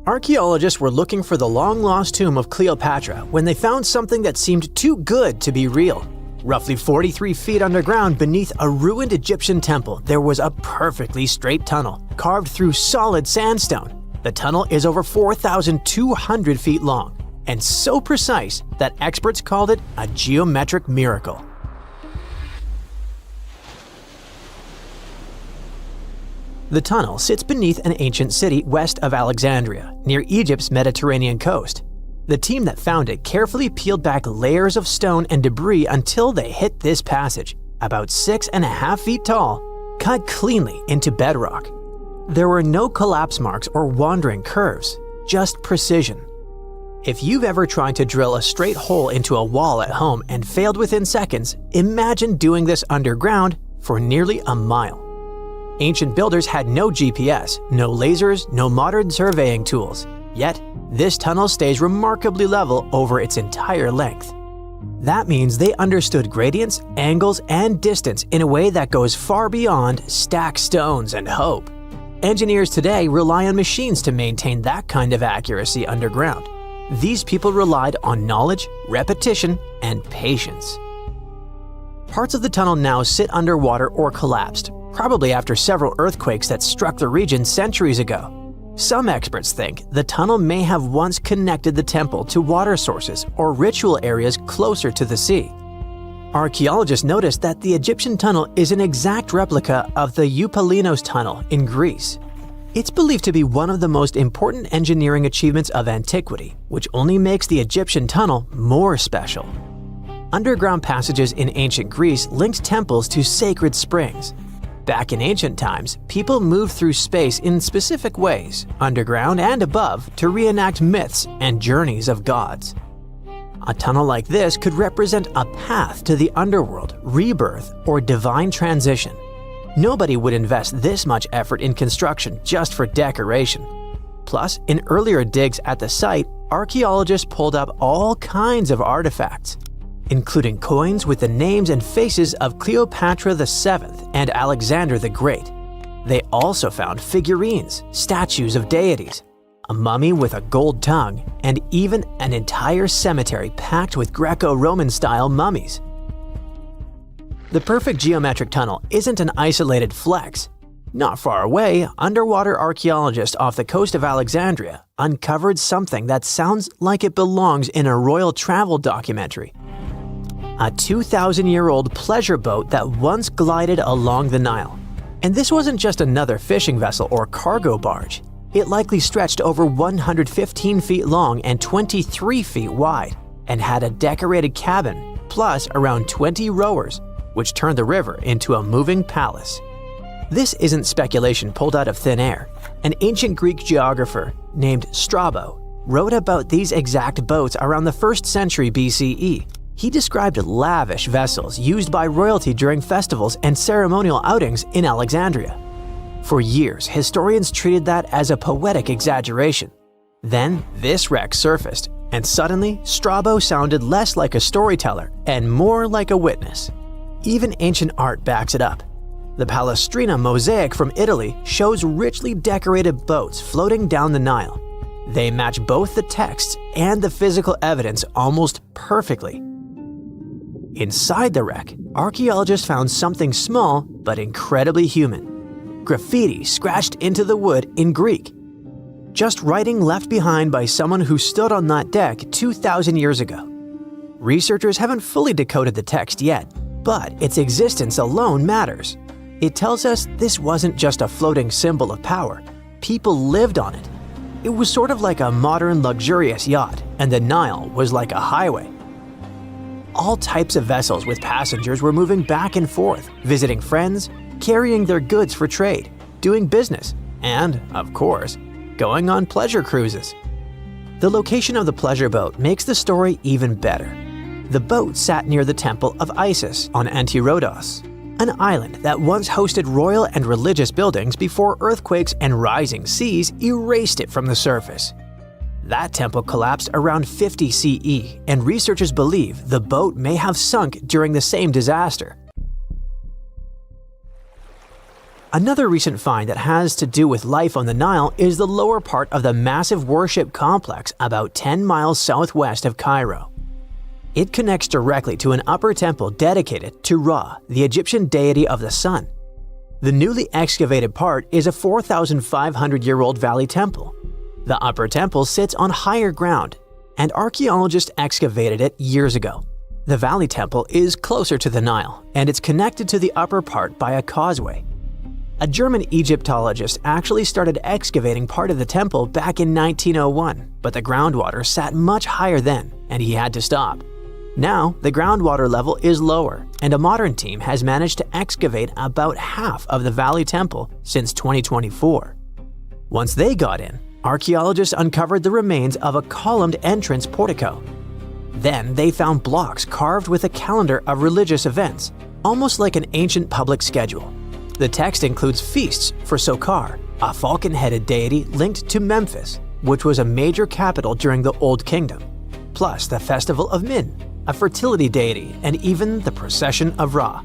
Archaeologists were looking for the long-lost tomb of Cleopatra when they found something that seemed too good to be real. Roughly 43 feet underground beneath a ruined Egyptian temple, there was a perfectly straight tunnel, carved through solid sandstone. The tunnel is over 4,200 feet long, and so precise that experts called it a geometric miracle. The tunnel sits beneath an ancient city west of Alexandria, near Egypt's Mediterranean coast. The team that found it carefully peeled back layers of stone and debris until they hit this passage, about 6.5 feet tall, cut cleanly into bedrock. There were no collapse marks or wandering curves, just precision. If you've ever tried to drill a straight hole into a wall at home and failed within seconds, imagine doing this underground for nearly a mile. Ancient builders had no GPS, no lasers, no modern surveying tools. Yet, this tunnel stays remarkably level over its entire length. That means they understood gradients, angles, and distance in a way that goes far beyond stack stones and hope. Engineers today rely on machines to maintain that kind of accuracy underground. These people relied on knowledge, repetition, and patience. Parts of the tunnel now sit underwater or collapsed, probably after several earthquakes that struck the region centuries ago. Some experts think the tunnel may have once connected the temple to water sources or ritual areas closer to the sea. Archaeologists noticed that the Egyptian tunnel is an exact replica of the Eupalinos tunnel in Greece. It's believed to be one of the most important engineering achievements of antiquity, which only makes the Egyptian tunnel more special. Underground passages in ancient Greece linked temples to sacred springs. Back in ancient times, people moved through space in specific ways, underground and above, to reenact myths and journeys of gods. A tunnel like this could represent a path to the underworld, rebirth, or divine transition. Nobody would invest this much effort in construction just for decoration. Plus, in earlier digs at the site, archaeologists pulled up all kinds of artifacts, including coins with the names and faces of Cleopatra VII and Alexander the Great. They also found figurines, statues of deities, a mummy with a gold tongue, and even an entire cemetery packed with Greco-Roman style mummies. The perfect geometric tunnel isn't an isolated flex. Not far away, underwater archaeologists off the coast of Alexandria uncovered something that sounds like it belongs in a royal travel documentary. A 2,000-year-old pleasure boat that once glided along the Nile. And this wasn't just another fishing vessel or cargo barge. It likely stretched over 115 feet long and 23 feet wide, and had a decorated cabin, plus around 20 rowers, which turned the river into a moving palace. This isn't speculation pulled out of thin air. An ancient Greek geographer named Strabo wrote about these exact boats around the 1st century BCE. He described lavish vessels used by royalty during festivals and ceremonial outings in Alexandria. For years, historians treated that as a poetic exaggeration. Then, this wreck surfaced, and suddenly, Strabo sounded less like a storyteller and more like a witness. Even ancient art backs it up. The Palestrina mosaic from Italy shows richly decorated boats floating down the Nile. They match both the texts and the physical evidence almost perfectly. Inside the wreck, archaeologists found something small but incredibly human. Graffiti scratched into the wood in Greek. Just writing left behind by someone who stood on that deck 2,000 years ago. Researchers haven't fully decoded the text yet, but its existence alone matters. It tells us this wasn't just a floating symbol of power. People lived on it. It was sort of like a modern luxurious yacht, and the Nile was like a highway. All types of vessels with passengers were moving back and forth, visiting friends, carrying their goods for trade, doing business, and, of course, going on pleasure cruises. The location of the pleasure boat makes the story even better. The boat sat near the temple of Isis on Antikythera, an island that once hosted royal and religious buildings before earthquakes and rising seas erased it from the surface. That temple collapsed around 50 CE, and researchers believe the boat may have sunk during the same disaster. Another recent find that has to do with life on the Nile is the lower part of the massive worship complex about 10 miles southwest of Cairo. It connects directly to an upper temple dedicated to Ra, the Egyptian deity of the sun. The newly excavated part is a 4,500-year-old valley temple. The upper temple sits on higher ground, and archaeologists excavated it years ago. The valley temple is closer to the Nile, and it's connected to the upper part by a causeway. A German Egyptologist actually started excavating part of the temple back in 1901, but the groundwater sat much higher then, and he had to stop. Now, the groundwater level is lower, and a modern team has managed to excavate about half of the valley temple since 2024. Once they got in, archaeologists uncovered the remains of a columned entrance portico. Then they found blocks carved with a calendar of religious events, almost like an ancient public schedule. The text includes feasts for Sakara, a falcon-headed deity linked to Memphis, which was a major capital during the Old Kingdom, plus the festival of Min, a fertility deity, and even the procession of Ra.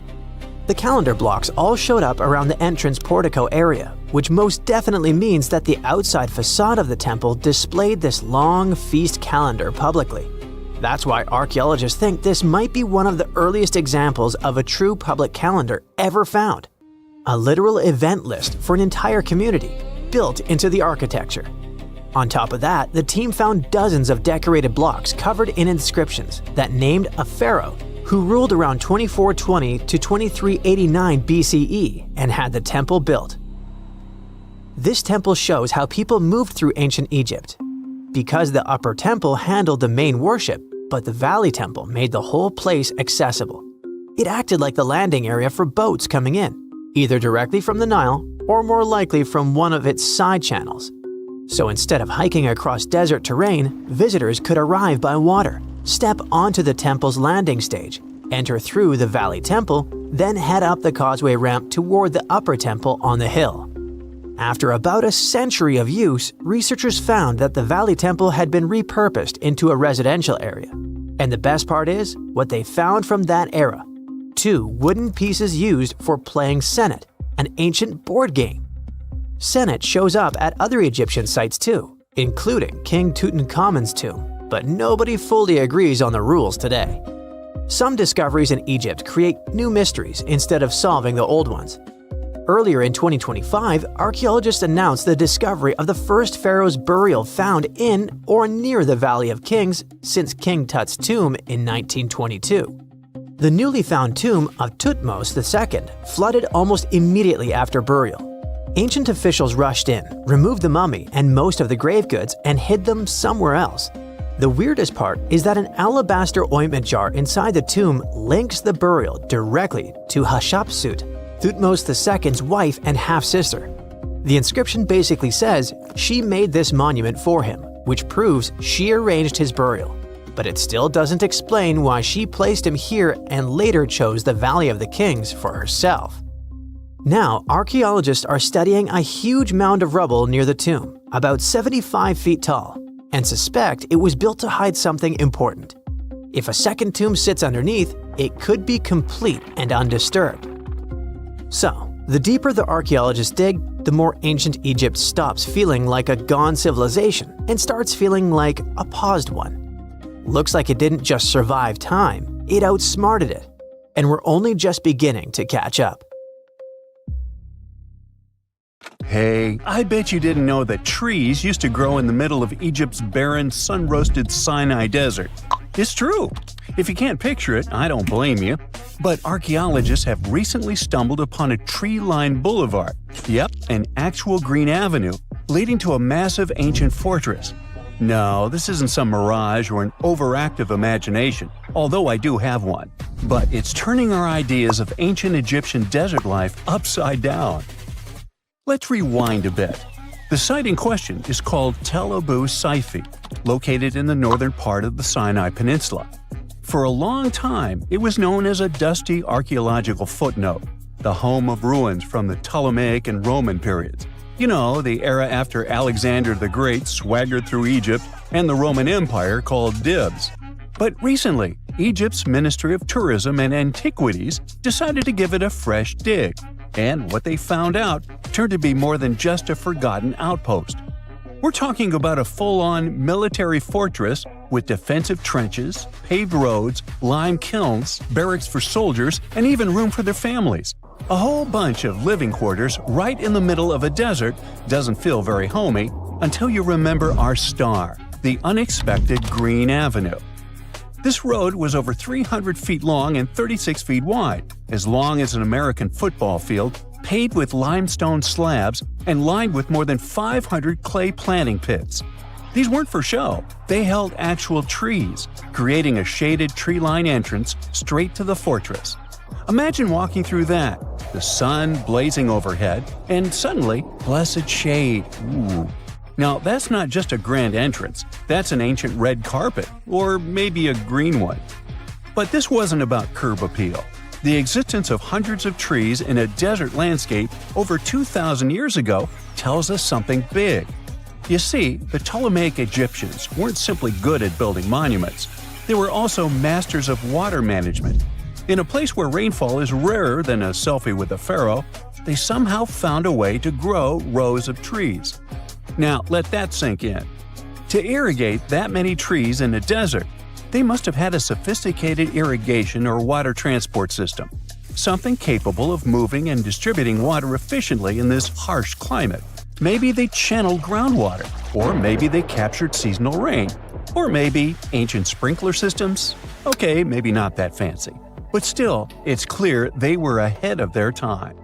The calendar blocks all showed up around the entrance portico area, which most definitely means that the outside facade of the temple displayed this long feast calendar publicly. That's why archaeologists think this might be one of the earliest examples of a true public calendar ever found. A literal event list for an entire community, built into the architecture. On top of that, the team found dozens of decorated blocks covered in inscriptions that named a pharaoh who ruled around 2420 to 2389 BCE and had the temple built. This temple shows how people moved through ancient Egypt. Because the upper temple handled the main worship, but the valley temple made the whole place accessible. It acted like the landing area for boats coming in, either directly from the Nile or more likely from one of its side channels. So instead of hiking across desert terrain, visitors could arrive by water, step onto the temple's landing stage, enter through the valley temple, then head up the causeway ramp toward the upper temple on the hill. After about a century of use, researchers found that the valley temple had been repurposed into a residential area. And the best part is, what they found from that era: 2 wooden pieces used for playing Senet, an ancient board game. Senet shows up at other Egyptian sites too, including King Tutankhamun's tomb, but nobody fully agrees on the rules today. Some discoveries in Egypt create new mysteries instead of solving the old ones. Earlier in 2025, archaeologists announced the discovery of the first pharaoh's burial found in or near the Valley of Kings since King Tut's tomb in 1922. The newly found tomb of Thutmose II flooded almost immediately after burial. Ancient officials rushed in, removed the mummy and most of the grave goods, and hid them somewhere else. The weirdest part is that an alabaster ointment jar inside the tomb links the burial directly to Hatshepsut, Thutmose II's wife and half-sister. The inscription basically says she made this monument for him, which proves she arranged his burial. But it still doesn't explain why she placed him here and later chose the Valley of the Kings for herself. Now, archaeologists are studying a huge mound of rubble near the tomb, about 75 feet tall, and suspect it was built to hide something important. If a second tomb sits underneath, it could be complete and undisturbed. So, the deeper the archaeologists dig, the more ancient Egypt stops feeling like a gone civilization and starts feeling like a paused one. Looks like it didn't just survive time, it outsmarted it. And we're only just beginning to catch up. Hey, I bet you didn't know that trees used to grow in the middle of Egypt's barren, sun-roasted Sinai desert. It's true. If you can't picture it, I don't blame you. But archaeologists have recently stumbled upon a tree-lined boulevard. Yep, an actual green avenue, leading to a massive ancient fortress. No, this isn't some mirage or an overactive imagination, although I do have one. But it's turning our ideas of ancient Egyptian desert life upside down. Let's rewind a bit. The site in question is called Tombos, located in the northern part of the Sinai Peninsula. For a long time, it was known as a dusty archaeological footnote, the home of ruins from the Ptolemaic and Roman periods. You know, the era after Alexander the Great swaggered through Egypt and the Roman Empire called dibs. But recently, Egypt's Ministry of Tourism and Antiquities decided to give it a fresh dig. And what they found out turned to be more than just a forgotten outpost. We're talking about a full-on military fortress with defensive trenches, paved roads, lime kilns, barracks for soldiers, and even room for their families. A whole bunch of living quarters right in the middle of a desert doesn't feel very homey until you remember our star, the unexpected Green Avenue. This road was over 300 feet long and 36 feet wide, as long as an American football field, paved with limestone slabs and lined with more than 500 clay planting pits. These weren't for show. They held actual trees, creating a shaded tree-lined entrance straight to the fortress. Imagine walking through that, the sun blazing overhead, and suddenly, blessed shade. Ooh. Now, that's not just a grand entrance, that's an ancient red carpet, or maybe a green one. But this wasn't about curb appeal. The existence of hundreds of trees in a desert landscape over 2,000 years ago tells us something big. You see, the Ptolemaic Egyptians weren't simply good at building monuments. They were also masters of water management. In a place where rainfall is rarer than a selfie with a pharaoh, they somehow found a way to grow rows of trees. Now, let that sink in. To irrigate that many trees in a desert, they must have had a sophisticated irrigation or water transport system, something capable of moving and distributing water efficiently in this harsh climate. Maybe they channeled groundwater, or maybe they captured seasonal rain, or maybe ancient sprinkler systems. Okay, maybe not that fancy. But still, it's clear they were ahead of their time.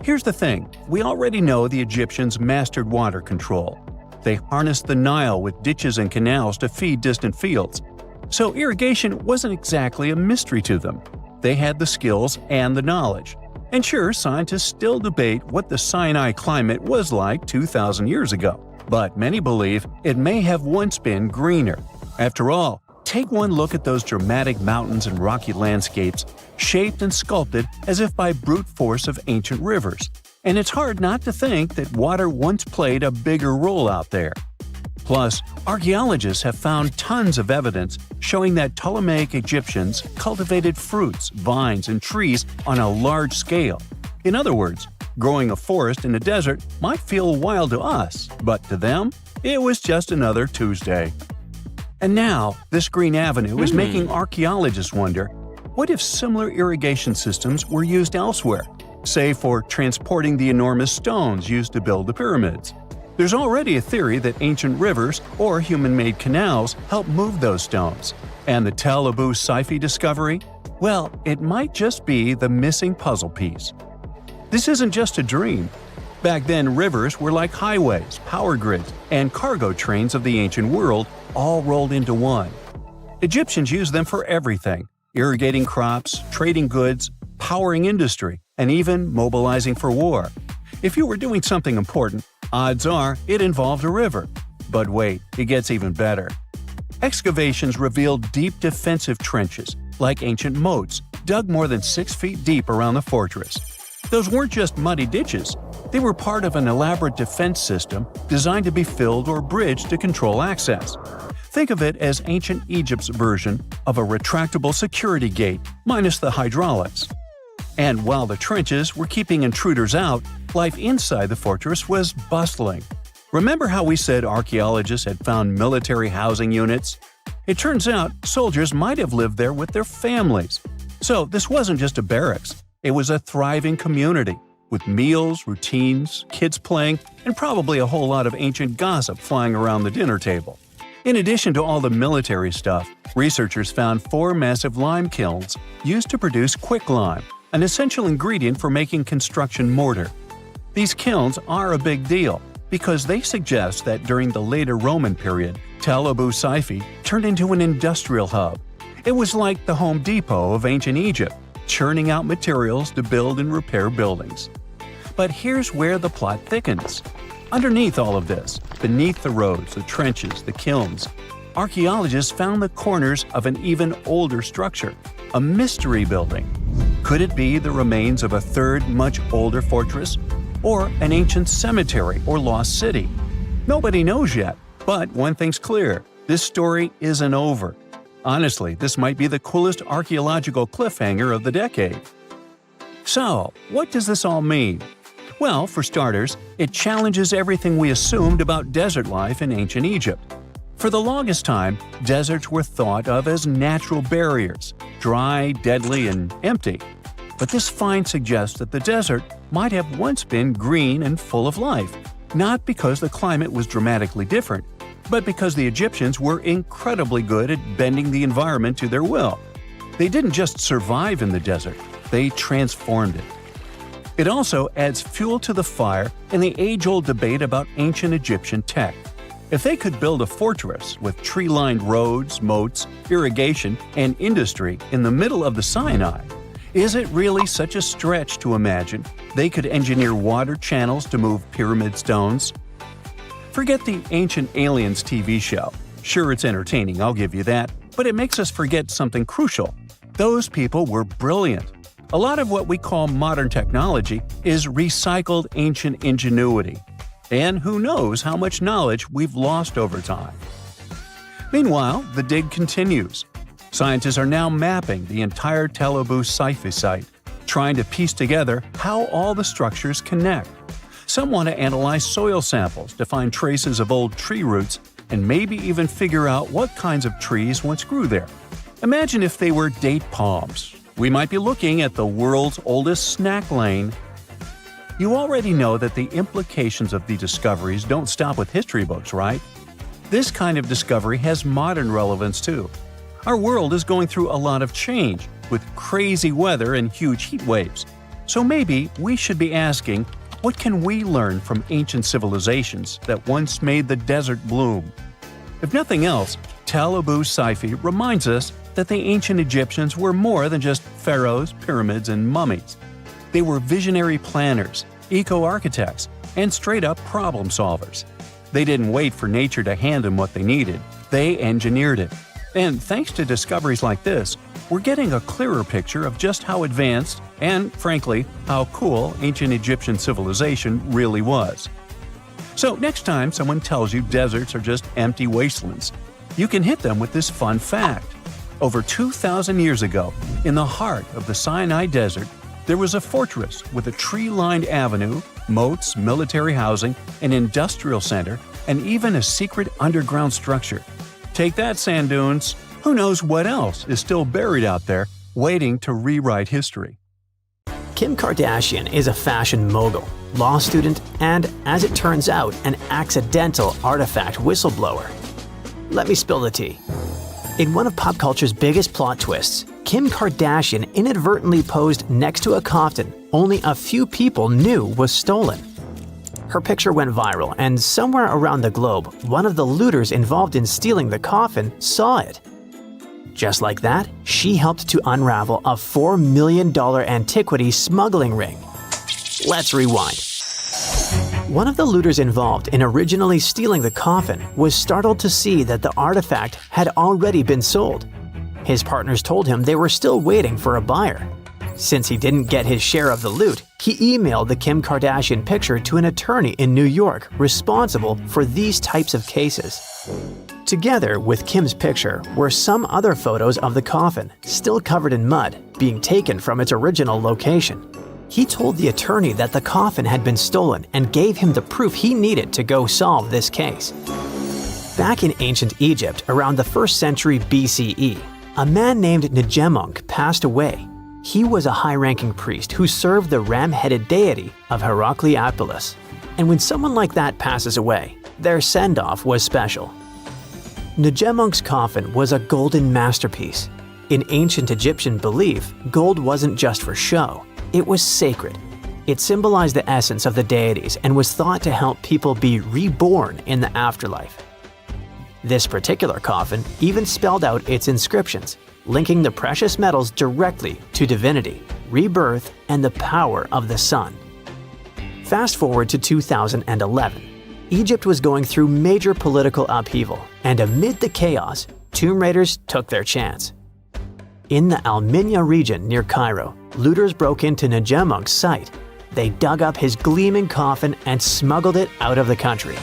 Here's the thing, we already know the Egyptians mastered water control. They harnessed the Nile with ditches and canals to feed distant fields. So irrigation wasn't exactly a mystery to them. They had the skills and the knowledge. And sure, scientists still debate what the Sinai climate was like 2,000 years ago. But many believe it may have once been greener. After all, take one look at those dramatic mountains and rocky landscapes, shaped and sculpted as if by brute force of ancient rivers. And it's hard not to think that water once played a bigger role out there. Plus, archaeologists have found tons of evidence showing that Ptolemaic Egyptians cultivated fruits, vines, and trees on a large scale. In other words, growing a forest in a desert might feel wild to us, but to them, it was just another Tuesday. And now, this Green Avenue is making archaeologists wonder, what if similar irrigation systems were used elsewhere, say for transporting the enormous stones used to build the pyramids? There's already a theory that ancient rivers or human-made canals helped move those stones. And the Tombos discovery? Well, it might just be the missing puzzle piece. This isn't just a dream. Back then, rivers were like highways, power grids, and cargo trains of the ancient world, all rolled into one. Egyptians used them for everything – irrigating crops, trading goods, powering industry, and even mobilizing for war. If you were doing something important, odds are it involved a river. But wait, it gets even better. Excavations revealed deep defensive trenches, like ancient moats, dug more than 6 feet deep around the fortress. Those weren't just muddy ditches. They were part of an elaborate defense system designed to be filled or bridged to control access. Think of it as ancient Egypt's version of a retractable security gate, minus the hydraulics. And while the trenches were keeping intruders out, life inside the fortress was bustling. Remember how we said archaeologists had found military housing units? It turns out soldiers might have lived there with their families. So this wasn't just a barracks, it was a thriving community, with meals, routines, kids playing, and probably a whole lot of ancient gossip flying around the dinner table. In addition to all the military stuff, researchers found 4 massive lime kilns used to produce quicklime, an essential ingredient for making construction mortar. These kilns are a big deal because they suggest that during the later Roman period, Tombos II turned into an industrial hub. It was like the Home Depot of ancient Egypt, churning out materials to build and repair buildings. But here's where the plot thickens. Underneath all of this, beneath the roads, the trenches, the kilns, archaeologists found the corners of an even older structure, a mystery building. Could it be the remains of a third, much older fortress? Or an ancient cemetery or lost city? Nobody knows yet, but one thing's clear, this story isn't over. Honestly, this might be the coolest archaeological cliffhanger of the decade. So, what does this all mean? Well, for starters, it challenges everything we assumed about desert life in ancient Egypt. For the longest time, deserts were thought of as natural barriers, dry, deadly, and empty. But this find suggests that the desert might have once been green and full of life, not because the climate was dramatically different, but because the Egyptians were incredibly good at bending the environment to their will. They didn't just survive in the desert, they transformed it. It also adds fuel to the fire in the age-old debate about ancient Egyptian tech. If they could build a fortress with tree-lined roads, moats, irrigation, and industry in the middle of the Sinai, is it really such a stretch to imagine they could engineer water channels to move pyramid stones? Forget the Ancient Aliens TV show. Sure, it's entertaining, I'll give you that, but it makes us forget something crucial. Those people were brilliant. A lot of what we call modern technology is recycled ancient ingenuity. And who knows how much knowledge we've lost over time. Meanwhile, the dig continues. Scientists are now mapping the entire Tombos site, trying to piece together how all the structures connect. Some want to analyze soil samples to find traces of old tree roots and maybe even figure out what kinds of trees once grew there. Imagine if they were date palms. We might be looking at the world's oldest snack lane. You already know that the implications of the discoveries don't stop with history books, right? This kind of discovery has modern relevance too. Our world is going through a lot of change, with crazy weather and huge heat waves. So maybe we should be asking, what can we learn from ancient civilizations that once made the desert bloom? If nothing else, Tombos site reminds us that the ancient Egyptians were more than just pharaohs, pyramids, and mummies. They were visionary planners, eco-architects, and straight-up problem solvers. They didn't wait for nature to hand them what they needed, they engineered it. And thanks to discoveries like this, we're getting a clearer picture of just how advanced and, frankly, how cool ancient Egyptian civilization really was. So next time someone tells you deserts are just empty wastelands, you can hit them with this fun fact. Over 2,000 years ago, in the heart of the Sinai Desert, there was a fortress with a tree-lined avenue, moats, military housing, an industrial center, and even a secret underground structure. Take that, sand dunes! Who knows what else is still buried out there, waiting to rewrite history? Kim Kardashian is a fashion mogul, law student, and, as it turns out, an accidental artifact whistleblower. Let me spill the tea. In one of pop culture's biggest plot twists, Kim Kardashian inadvertently posed next to a coffin only a few people knew was stolen. Her picture went viral, and somewhere around the globe, one of the looters involved in stealing the coffin saw it. Just like that, she helped to unravel a $4 million antiquity smuggling ring. Let's rewind. One of the looters involved in originally stealing the coffin was startled to see that the artifact had already been sold. His partners told him they were still waiting for a buyer. Since he didn't get his share of the loot, he emailed the Kim Kardashian picture to an attorney in New York responsible for these types of cases. Together with Kim's picture were some other photos of the coffin, still covered in mud, being taken from its original location. He told the attorney that the coffin had been stolen and gave him the proof he needed to go solve this case. Back in ancient Egypt around the 1st century BCE, a man named Negemonk passed away. He was a high-ranking priest who served the ram-headed deity of Heracleopolis. And when someone like that passes away, their send-off was special. Negemonk's coffin was a golden masterpiece. In ancient Egyptian belief, gold wasn't just for show. It was sacred. It symbolized the essence of the deities and was thought to help people be reborn in the afterlife. This particular coffin even spelled out its inscriptions, linking the precious metals directly to divinity, rebirth, and the power of the sun. Fast forward to 2011. Egypt was going through major political upheaval, and amid the chaos, tomb raiders took their chance. In the Al-Minya region near Cairo, looters broke into Negemonk's site. They dug up his gleaming coffin and smuggled it out of the country.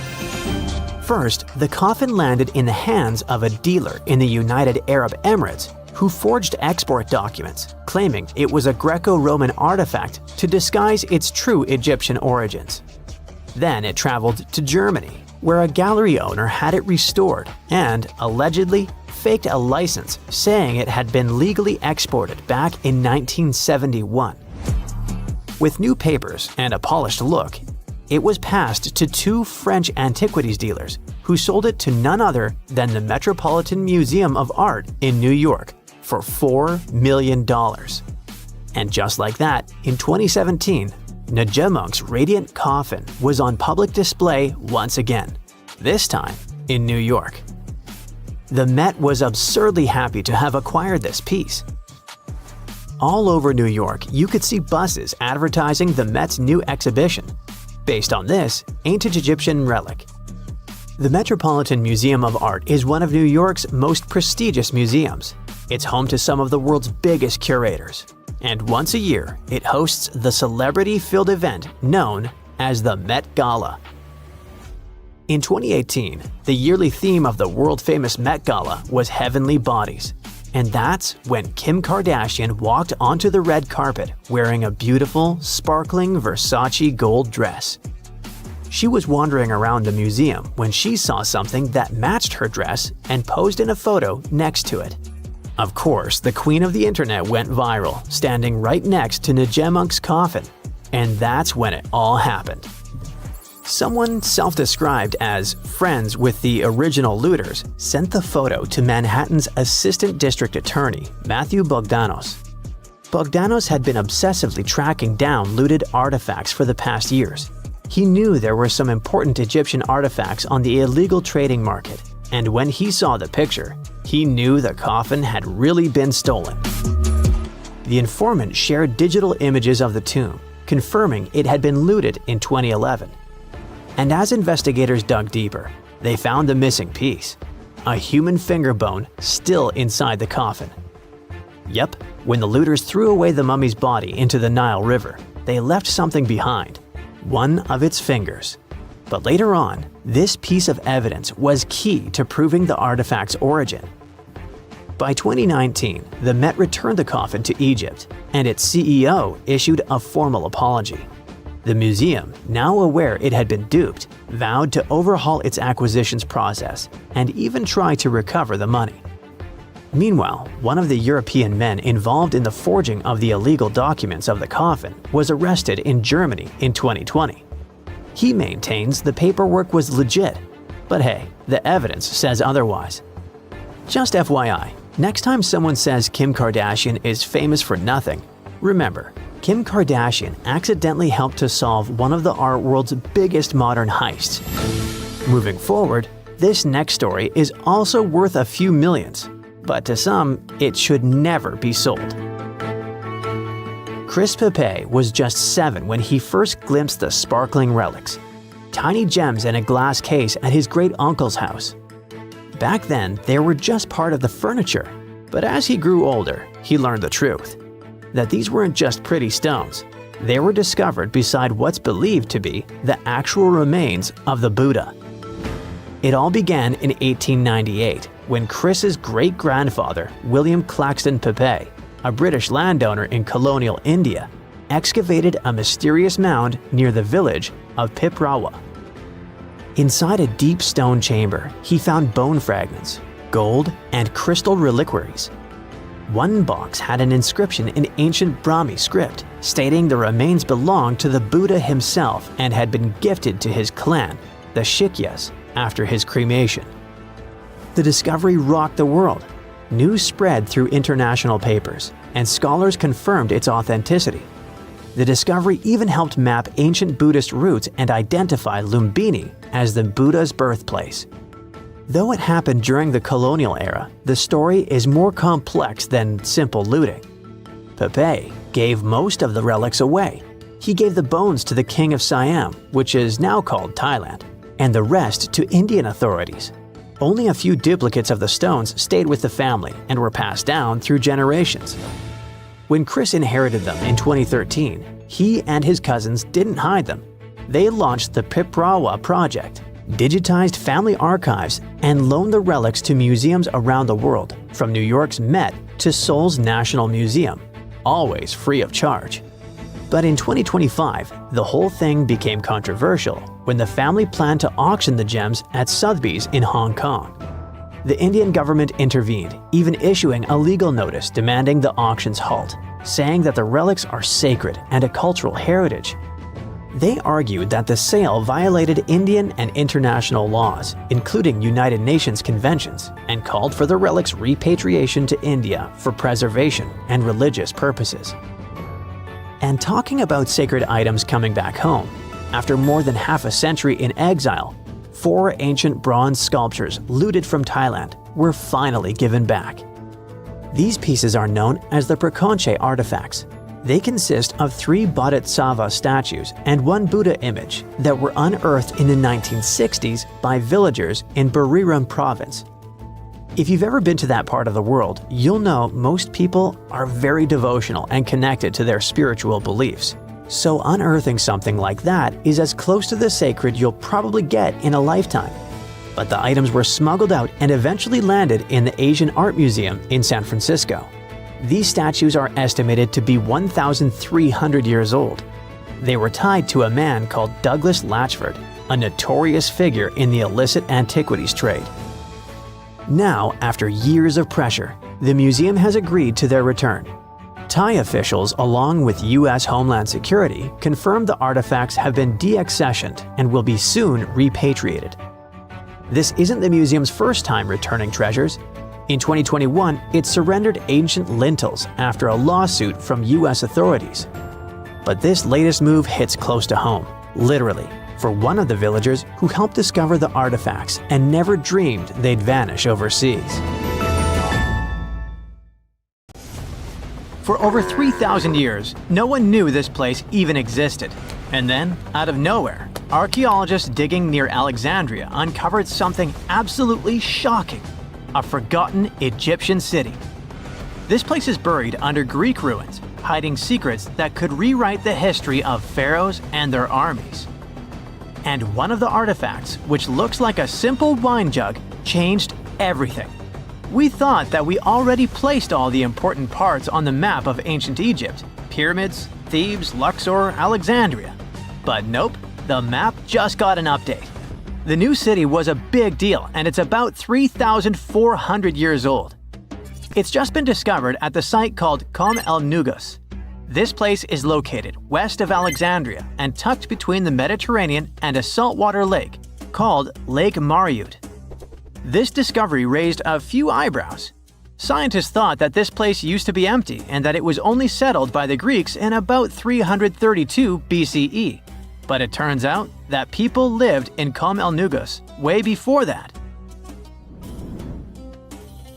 First, the coffin landed in the hands of a dealer in the United Arab Emirates who forged export documents, claiming it was a Greco-Roman artifact to disguise its true Egyptian origins. Then it traveled to Germany, where a gallery owner had it restored and, allegedly, faked a license saying it had been legally exported back in 1971. With new papers and a polished look, it was passed to two French antiquities dealers who sold it to none other than the Metropolitan Museum of Art in New York for $4 million. And just like that, in 2017, Nejemunk's radiant coffin was on public display once again, this time in New York. The Met was absurdly happy to have acquired this piece. All over New York, you could see buses advertising the Met's new exhibition, based on this ancient Egyptian relic. The Metropolitan Museum of Art is one of New York's most prestigious museums. It's home to some of the world's biggest curators. And once a year, it hosts the celebrity-filled event known as the Met Gala. In 2018, the yearly theme of the world-famous Met Gala was Heavenly Bodies. And that's when Kim Kardashian walked onto the red carpet wearing a beautiful, sparkling Versace gold dress. She was wandering around the museum when she saw something that matched her dress and posed in a photo next to it. Of course, the queen of the internet went viral, standing right next to Nejemunk's coffin. And that's when it all happened. Someone self-described as friends with the original looters sent the photo to Manhattan's Assistant District Attorney, Matthew Bogdanos. Bogdanos had been obsessively tracking down looted artifacts for the past years. He knew there were some important Egyptian artifacts on the illegal trading market, and when he saw the picture, he knew the coffin had really been stolen. The informant shared digital images of the tomb, confirming it had been looted in 2011. And as investigators dug deeper, they found the missing piece, a human finger bone still inside the coffin. Yep, when the looters threw away the mummy's body into the Nile River, they left something behind, one of its fingers. But later on, this piece of evidence was key to proving the artifact's origin. By 2019, the Met returned the coffin to Egypt, and its CEO issued a formal apology. The museum, now aware it had been duped, vowed to overhaul its acquisitions process and even try to recover the money. Meanwhile, one of the European men involved in the forging of the illegal documents of the coffin was arrested in Germany in 2020. He maintains the paperwork was legit, but hey, the evidence says otherwise. Just FYI, next time someone says Kim Kardashian is famous for nothing, remember, Kim Kardashian accidentally helped to solve one of the art world's biggest modern heists. Moving forward, this next story is also worth a few millions, but to some, it should never be sold. Chris Pepe was just 7 when he first glimpsed the sparkling relics, tiny gems in a glass case at his great-uncle's house. Back then, they were just part of the furniture, but as he grew older, he learned the truth. That these weren't just pretty stones. They were discovered beside what's believed to be the actual remains of the Buddha. It all began in 1898 when Chris's great-grandfather, William Claxton Pepe, a British landowner in colonial India, excavated a mysterious mound near the village of Piprawa. Inside a deep stone chamber, he found bone fragments, gold, and crystal reliquaries. One box had an inscription in ancient Brahmi script stating the remains belonged to the Buddha himself and had been gifted to his clan, the Shikyas, after his cremation. The discovery rocked the world. News spread through international papers, and scholars confirmed its authenticity. The discovery even helped map ancient Buddhist roots and identify Lumbini as the Buddha's birthplace. Though it happened during the colonial era, the story is more complex than simple looting. Pepe gave most of the relics away. He gave the bones to the king of Siam, which is now called Thailand, and the rest to Indian authorities. Only a few duplicates of the stones stayed with the family and were passed down through generations. When Chris inherited them in 2013, he and his cousins didn't hide them. They launched the Piprawa project, digitized family archives, and loaned the relics to museums around the world, from New York's Met to Seoul's National Museum, always free of charge. But in 2025, the whole thing became controversial when the family planned to auction the gems at Sotheby's in Hong Kong. The Indian government intervened, even issuing a legal notice demanding the auction's halt, saying that the relics are sacred and a cultural heritage. They argued that the sale violated Indian and international laws, including United Nations conventions, and called for the relics' repatriation to India for preservation and religious purposes. And talking about sacred items coming back home, after more than half a century in exile, 4 ancient bronze sculptures looted from Thailand were finally given back. These pieces are known as the Prakonche artifacts. They consist of 3 Bodhisattva statues and 1 Buddha image that were unearthed in the 1960s by villagers in Buriram province. If you've ever been to that part of the world, you'll know most people are very devotional and connected to their spiritual beliefs. So unearthing something like that is as close to the sacred you'll probably get in a lifetime. But the items were smuggled out and eventually landed in the Asian Art Museum in San Francisco. These statues are estimated to be 1,300 years old. They were tied to a man called Douglas Latchford, a notorious figure in the illicit antiquities trade. Now, after years of pressure, the museum has agreed to their return. Thai officials, along with U.S. Homeland Security, confirmed the artifacts have been deaccessioned and will be soon repatriated. This isn't the museum's first time returning treasures. In 2021, it surrendered ancient lintels after a lawsuit from U.S. authorities. But this latest move hits close to home, literally, for one of the villagers who helped discover the artifacts and never dreamed they'd vanish overseas. For over 3,000 years, no one knew this place even existed. And then, out of nowhere, archaeologists digging near Alexandria uncovered something absolutely shocking: a forgotten Egyptian city. This place is buried under Greek ruins, hiding secrets that could rewrite the history of pharaohs and their armies. And one of the artifacts, which looks like a simple wine jug, changed everything. We thought that we already placed all the important parts on the map of ancient Egypt: pyramids, Thebes, Luxor, Alexandria. But nope, the map just got an update. The new city was a big deal, and it's about 3,400 years old. It's just been discovered at the site called Kom el Nugus. This place is located west of Alexandria and tucked between the Mediterranean and a saltwater lake called Lake Mariut. This discovery raised a few eyebrows. Scientists thought that this place used to be empty and that it was only settled by the Greeks in about 332 BCE. But it turns out that people lived in Kom el Nugus way before that.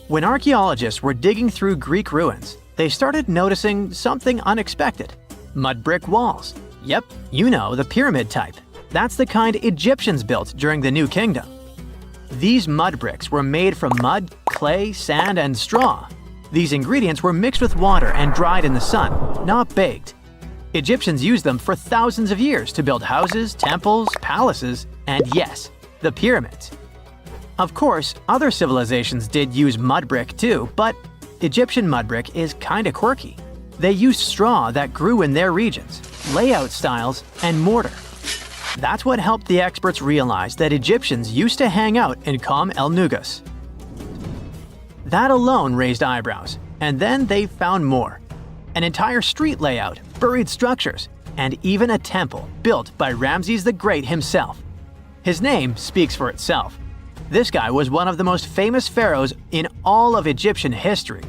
When archaeologists were digging through Greek ruins, they started noticing something unexpected: mud brick walls. Yep, you know, the pyramid type. That's the kind Egyptians built during the New Kingdom. These mud bricks were made from mud, clay, sand, and straw. These ingredients were mixed with water and dried in the sun, not baked. Egyptians used them for thousands of years to build houses, temples, palaces, and yes, the pyramids. Of course, other civilizations did use mud brick too, but Egyptian mud brick is kinda quirky. They used straw that grew in their regions, layout styles, and mortar. That's what helped the experts realize that Egyptians used to hang out in Kom el Nugus. That alone raised eyebrows, and then they found more: an entire street layout, buried structures, and even a temple built by Ramses the Great himself. His name speaks for itself. This guy was one of the most famous pharaohs in all of Egyptian history.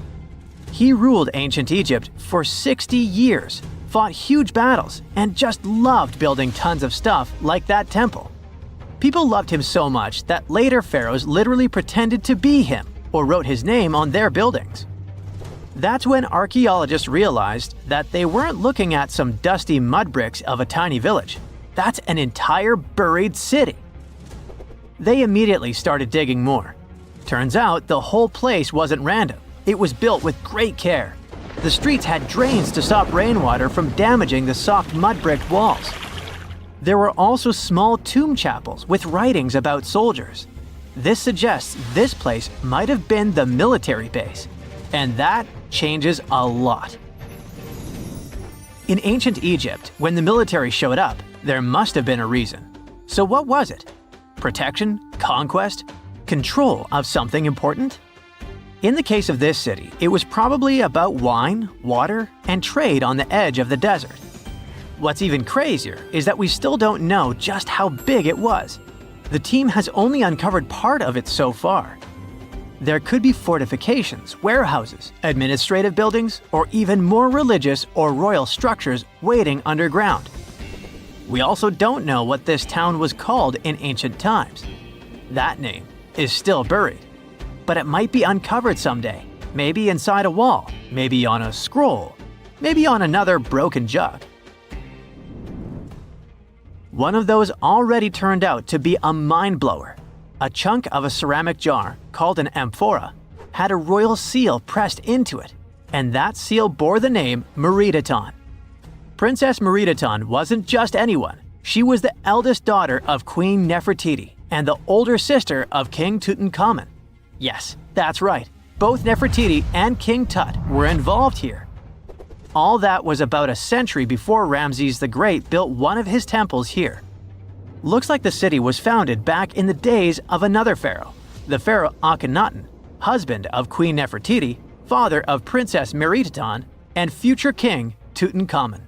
He ruled ancient Egypt for 60 years, fought huge battles, and just loved building tons of stuff like that temple. People loved him so much that later pharaohs literally pretended to be him or wrote his name on their buildings. That's when archaeologists realized that they weren't looking at some dusty mud bricks of a tiny village. That's an entire buried city. They immediately started digging more. Turns out the whole place wasn't random. It was built with great care. The streets had drains to stop rainwater from damaging the soft mud brick walls. There were also small tomb chapels with writings about soldiers. This suggests this place might have been the military base, and that changes a lot. In ancient Egypt, when the military showed up, there must have been a reason. So what was it? Protection? Conquest? Control of something important? In the case of this city, it was probably about wine, water, and trade on the edge of the desert. What's even crazier is that we still don't know just how big it was. The team has only uncovered part of it so far. There could be fortifications, warehouses, administrative buildings, or even more religious or royal structures waiting underground. We also don't know what this town was called in ancient times. That name is still buried, but it might be uncovered someday, maybe inside a wall, maybe on a scroll, maybe on another broken jug. One of those already turned out to be a mind-blower. A chunk of a ceramic jar, called an amphora, had a royal seal pressed into it, and that seal bore the name Meredaton. Princess Meredaton wasn't just anyone. She was the eldest daughter of Queen Nefertiti and the older sister of King Tutankhamun. Yes, that's right. Both Nefertiti and King Tut were involved here. All that was about a century before Ramses the Great built one of his temples here. Looks like the city was founded back in the days of another pharaoh, the pharaoh Akhenaten, husband of Queen Nefertiti, father of Princess Meredaton, and future king Tutankhamun.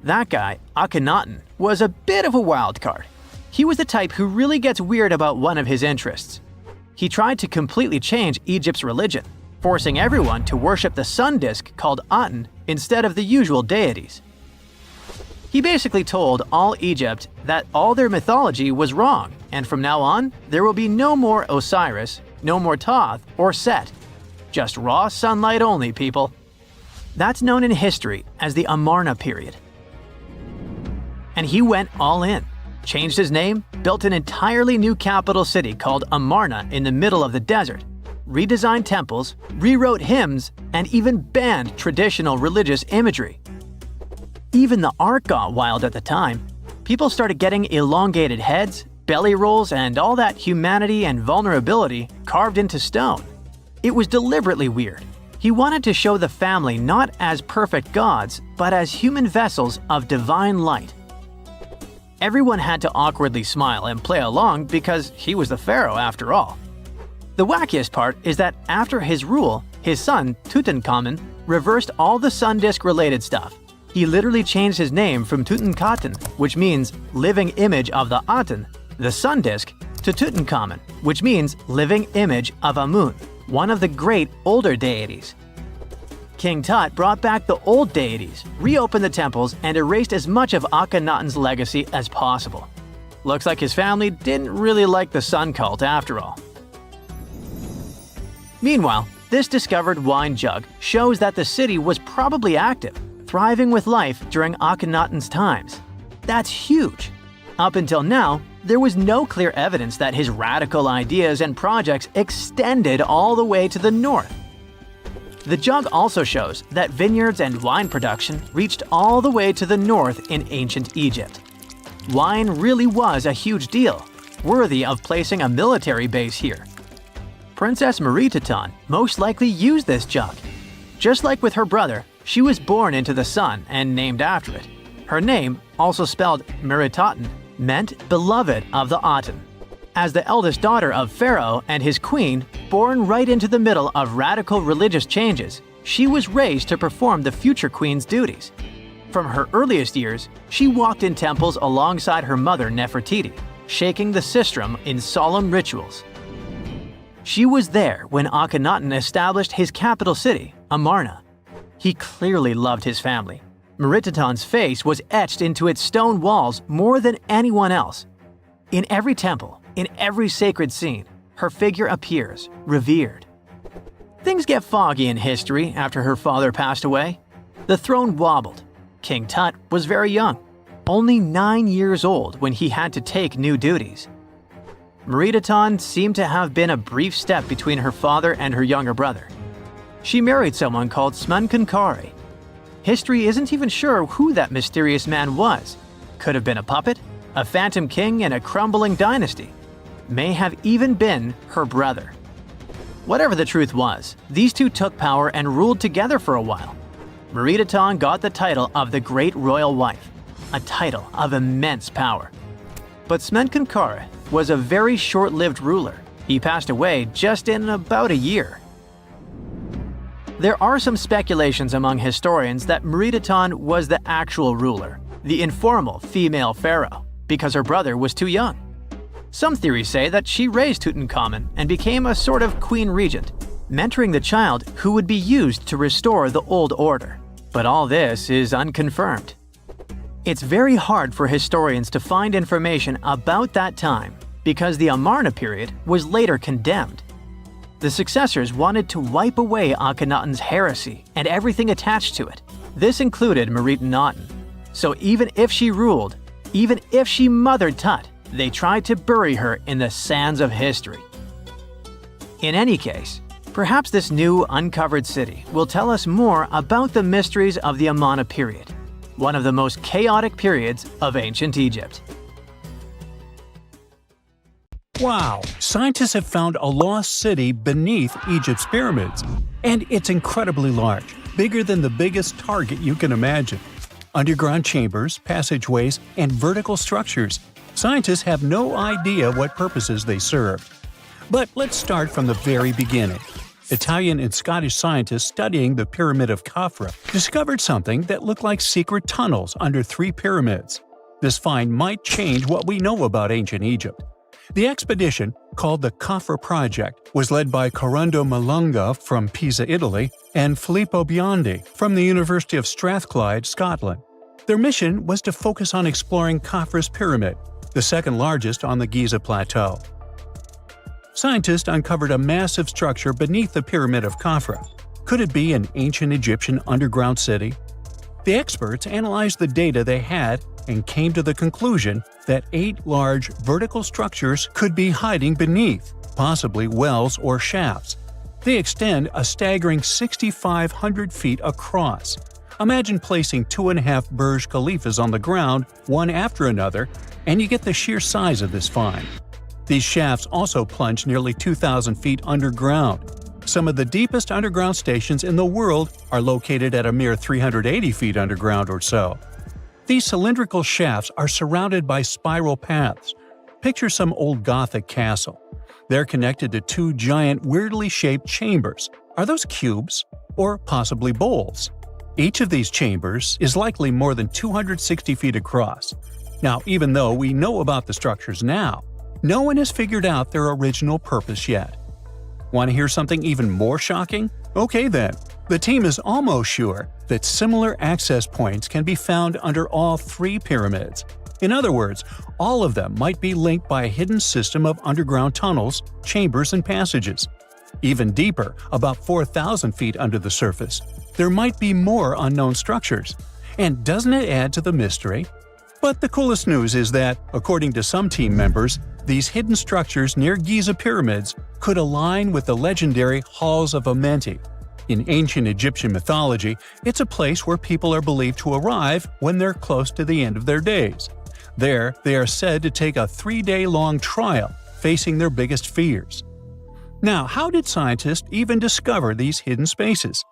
That guy, Akhenaten, was a bit of a wild card. He was the type who really gets weird about one of his interests. He tried to completely change Egypt's religion, forcing everyone to worship the sun disk called Aten instead of the usual deities. He basically told all Egypt that all their mythology was wrong, and from now on, there will be no more Osiris, no more Thoth or Set. Just raw sunlight only, people. That's known in history as the Amarna period. And he went all in, changed his name, built an entirely new capital city called Amarna in the middle of the desert, redesigned temples, rewrote hymns, and even banned traditional religious imagery. Even the art got wild at the time. People started getting elongated heads, belly rolls, and all that humanity and vulnerability carved into stone. It was deliberately weird. He wanted to show the family not as perfect gods, but as human vessels of divine light. Everyone had to awkwardly smile and play along because he was the pharaoh after all. The wackiest part is that after his rule, his son, Tutankhamun, reversed all the sun disk-related stuff. He literally changed his name from Tutankhaten, which means living image of the Aten, the sun disk, to Tutankhamun, which means living image of Amun, one of the great older deities. King Tut brought back the old deities, reopened the temples, and erased as much of Akhenaten's legacy as possible. Looks like his family didn't really like the sun cult after all. Meanwhile, this discovered wine jug shows that the city was probably active, thriving with life during Akhenaten's times. That's huge. Up until now, there was no clear evidence that his radical ideas and projects extended all the way to the north. The jug also shows that vineyards and wine production reached all the way to the north in ancient Egypt. Wine really was a huge deal, worthy of placing a military base here. Princess Meredaton most likely used this jug. Just like with her brother, she was born into the sun and named after it. Her name, also spelled Meritaten, meant beloved of the Aten. As the eldest daughter of Pharaoh and his queen, born right into the middle of radical religious changes, she was raised to perform the future queen's duties. From her earliest years, she walked in temples alongside her mother Nefertiti, shaking the sistrum in solemn rituals. She was there when Akhenaten established his capital city, Amarna. He clearly loved his family. Meredaton's face was etched into its stone walls more than anyone else. In every temple, in every sacred scene, her figure appears, revered. Things get foggy in history after her father passed away. The throne wobbled. King Tut was very young, only 9 years old when he had to take new duties. Meredaton seemed to have been a brief step between her father and her younger brother. She married someone called Smenkhkare. History isn't even sure who that mysterious man was. could have been a puppet, a phantom king in a crumbling dynasty, may have even been her brother. Whatever the truth was, these two took power and ruled together for a while. Meredaton got the title of the Great Royal Wife, a title of immense power. But Smenkhkare was a very short-lived ruler. He passed away just in about a year. There are some speculations among historians that Meredaton was the actual ruler, the informal female pharaoh, because her brother was too young. Some theories say that she raised Tutankhamun and became a sort of queen regent, mentoring the child who would be used to restore the old order. But all this is unconfirmed. It's very hard for historians to find information about that time because the Amarna period was later condemned. The successors wanted to wipe away Akhenaten's heresy and everything attached to it. This included Meredaten. So even if she ruled, even if she mothered Tut, they tried to bury her in the sands of history. In any case, perhaps this new uncovered city will tell us more about the mysteries of the Amarna period, one of the most chaotic periods of ancient Egypt. Wow! Scientists have found a lost city beneath Egypt's pyramids. And it's incredibly large, bigger than the biggest target you can imagine. Underground chambers, passageways, and vertical structures. Scientists have no idea what purposes they serve. But let's start from the very beginning. Italian and Scottish scientists studying the Pyramid of Khafra discovered something that looked like secret tunnels under 3 pyramids. This find might change what we know about ancient Egypt. The expedition, called the Khafra Project, was led by Corrado Malunga from Pisa, Italy, and Filippo Biondi from the University of Strathclyde, Scotland. Their mission was to focus on exploring Khafra's pyramid, the second largest on the Giza Plateau. Scientists uncovered a massive structure beneath the Pyramid of Khafra. Could it be an ancient Egyptian underground city? The experts analyzed the data they had and came to the conclusion that 8 large vertical structures could be hiding beneath, possibly wells or shafts. They extend a staggering 6,500 feet across. Imagine placing 2.5 Burj Khalifas on the ground, one after another, and you get the sheer size of this find. These shafts also plunge nearly 2,000 feet underground. Some of the deepest underground stations in the world are located at a mere 380 feet underground or so. These cylindrical shafts are surrounded by spiral paths. Picture some old Gothic castle. They're connected to 2 giant, weirdly shaped chambers. Are those cubes? Or possibly bowls? Each of these chambers is likely more than 260 feet across. Now, even though we know about the structures now, no one has figured out their original purpose yet. Want to hear something even more shocking? Okay then. The team is almost sure that similar access points can be found under all 3 pyramids. In other words, all of them might be linked by a hidden system of underground tunnels, chambers, and passages. Even deeper, about 4,000 feet under the surface, there might be more unknown structures. And doesn't it add to the mystery? But the coolest news is that, according to some team members, these hidden structures near Giza pyramids could align with the legendary Halls of Amenti. In ancient Egyptian mythology, it's a place where people are believed to arrive when they're close to the end of their days. There, they are said to take a 3-day-long trial, facing their biggest fears. Now, how did scientists even discover these hidden spaces?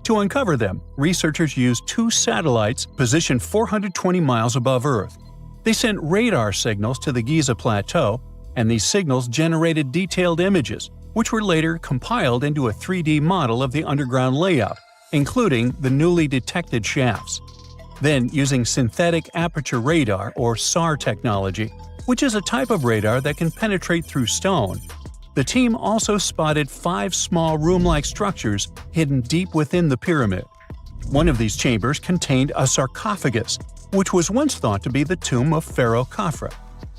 To uncover them, researchers used 2 satellites positioned 420 miles above Earth. They sent radar signals to the Giza Plateau, and these signals generated detailed images, which were later compiled into a 3D model of the underground layout, including the newly detected shafts. Then, using synthetic aperture radar or SAR technology, which is a type of radar that can penetrate through stone, the team also spotted 5 small room-like structures hidden deep within the pyramid. One of these chambers contained a sarcophagus, which was once thought to be the tomb of Pharaoh Khafra.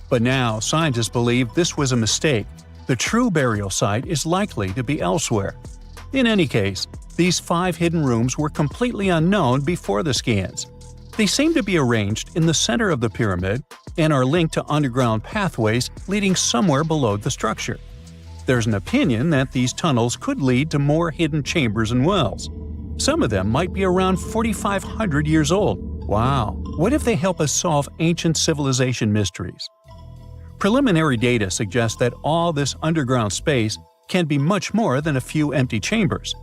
But now, scientists believe this was a mistake. The true burial site is likely to be elsewhere. In any case, these 5 hidden rooms were completely unknown before the scans. They seem to be arranged in the center of the pyramid and are linked to underground pathways leading somewhere below the structure. There's an opinion that these tunnels could lead to more hidden chambers and wells. Some of them might be around 4,500 years old. Wow! What if they help us solve ancient civilization mysteries? Preliminary data suggests that all this underground space can be much more than a few empty chambers.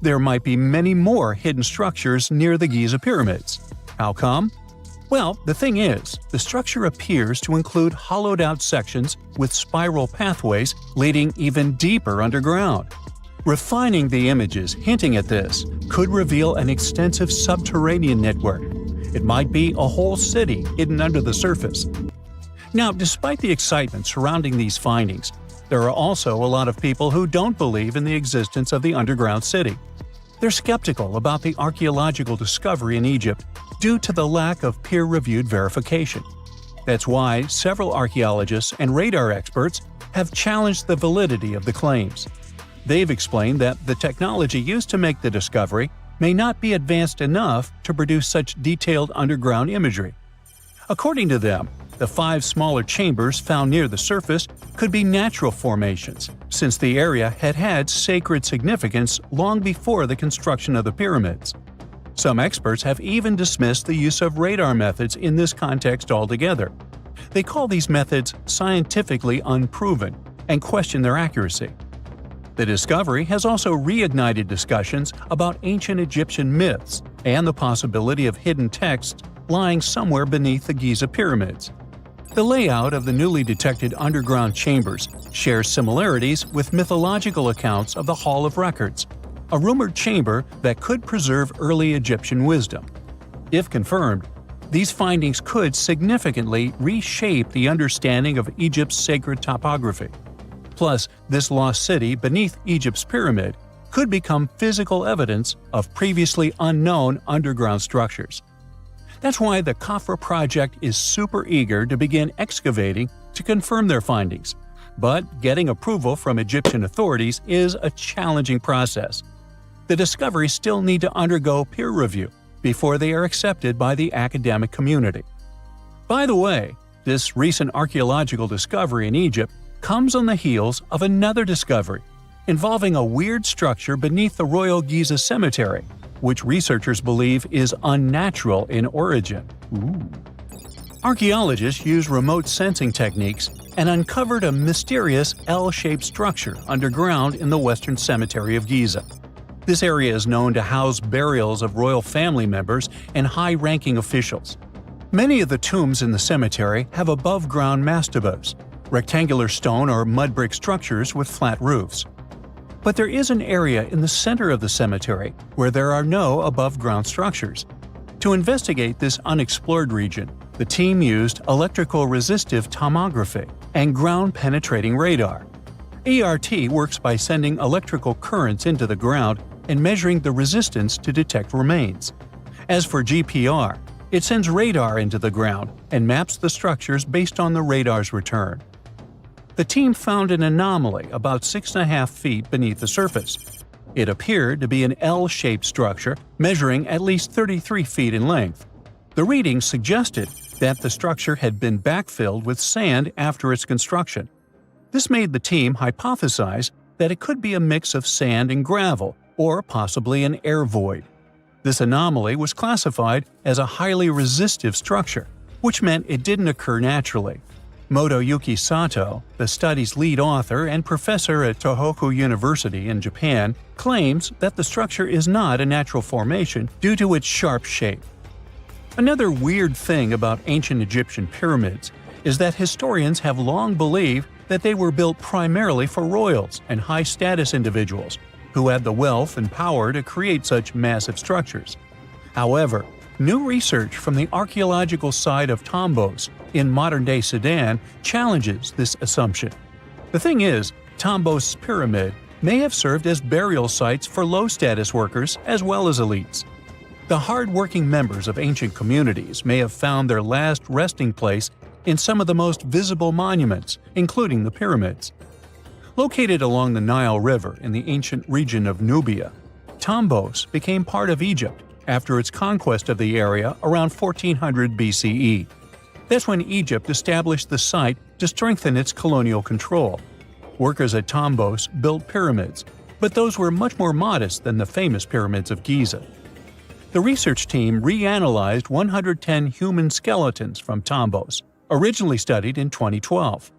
There might be many more hidden structures near the Giza pyramids. How come? Well, the thing is, the structure appears to include hollowed-out sections with spiral pathways leading even deeper underground. Refining the images hinting at this could reveal an extensive subterranean network. It might be a whole city hidden under the surface. Now, despite the excitement surrounding these findings, there are also a lot of people who don't believe in the existence of the underground city. They're skeptical about the archaeological discovery in Egypt due to the lack of peer-reviewed verification. That's why several archaeologists and radar experts have challenged the validity of the claims. They've explained that the technology used to make the discovery may not be advanced enough to produce such detailed underground imagery. According to them, the 5 smaller chambers found near the surface could be natural formations, since the area had had sacred significance long before the construction of the pyramids. Some experts have even dismissed the use of radar methods in this context altogether. They call these methods scientifically unproven and question their accuracy. The discovery has also reignited discussions about ancient Egyptian myths and the possibility of hidden texts lying somewhere beneath the Giza pyramids. The layout of the newly detected underground chambers shares similarities with mythological accounts of the Hall of Records, a rumored chamber that could preserve early Egyptian wisdom. If confirmed, these findings could significantly reshape the understanding of Egypt's sacred topography. Plus, this lost city beneath Egypt's pyramid could become physical evidence of previously unknown underground structures. That's why the Khafra project is super eager to begin excavating to confirm their findings. But getting approval from Egyptian authorities is a challenging process. The discoveries still need to undergo peer review before they are accepted by the academic community. By the way, this recent archaeological discovery in Egypt comes on the heels of another discovery involving a weird structure beneath the Royal Giza Cemetery, which researchers believe is unnatural in origin. Archaeologists used remote sensing techniques and uncovered a mysterious L-shaped structure underground in the Western Cemetery of Giza. This area is known to house burials of royal family members and high-ranking officials. Many of the tombs in the cemetery have above-ground mastabas, rectangular stone or mud brick structures with flat roofs. But there is an area in the center of the cemetery where there are no above-ground structures. To investigate this unexplored region, the team used electrical resistive tomography and ground-penetrating radar. ERT works by sending electrical currents into the ground and measuring the resistance to detect remains. As for GPR, it sends radar into the ground and maps the structures based on the radar's return. The team found an anomaly about 6.5 feet beneath the surface. It appeared to be an L-shaped structure measuring at least 33 feet in length. The readings suggested that the structure had been backfilled with sand after its construction. This made the team hypothesize that it could be a mix of sand and gravel, or possibly an air void. This anomaly was classified as a highly resistive structure, which meant it didn't occur naturally. Motoyuki Sato, the study's lead author and professor at Tohoku University in Japan, claims that the structure is not a natural formation due to its sharp shape. Another weird thing about ancient Egyptian pyramids is that historians have long believed that they were built primarily for royals and high-status individuals who had the wealth and power to create such massive structures. However, new research from the archaeological site of Tombos in modern-day Sudan challenges this assumption. The thing is, Tombos' pyramid may have served as burial sites for low-status workers as well as elites. The hard-working members of ancient communities may have found their last resting place in some of the most visible monuments, including the pyramids. Located along the Nile River in the ancient region of Nubia, Tombos became part of Egypt after its conquest of the area around 1400 BCE. That's when Egypt established the site to strengthen its colonial control. Workers at Tombos built pyramids, but those were much more modest than the famous pyramids of Giza. The research team reanalyzed 110 human skeletons from Tombos, originally studied in 2012.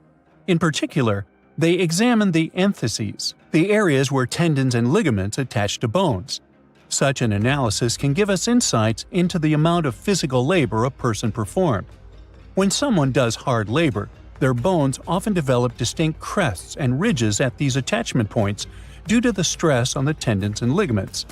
In particular, they examined the entheses, the areas where tendons and ligaments attach to bones. Such an analysis can give us insights into the amount of physical labor a person performed. When someone does hard labor, their bones often develop distinct crests and ridges at these attachment points due to the stress on the tendons and ligaments.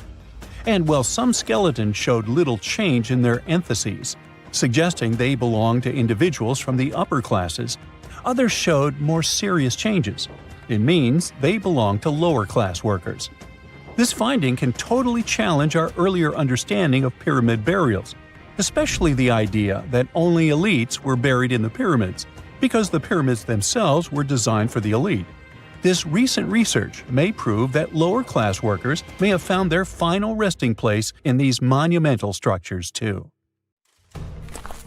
And while some skeletons showed little change in their entheses, suggesting they belonged to individuals from the upper classes, others showed more serious changes. It means they belong to lower-class workers. This finding can totally challenge our earlier understanding of pyramid burials, especially the idea that only elites were buried in the pyramids, because the pyramids themselves were designed for the elite. This recent research may prove that lower-class workers may have found their final resting place in these monumental structures too.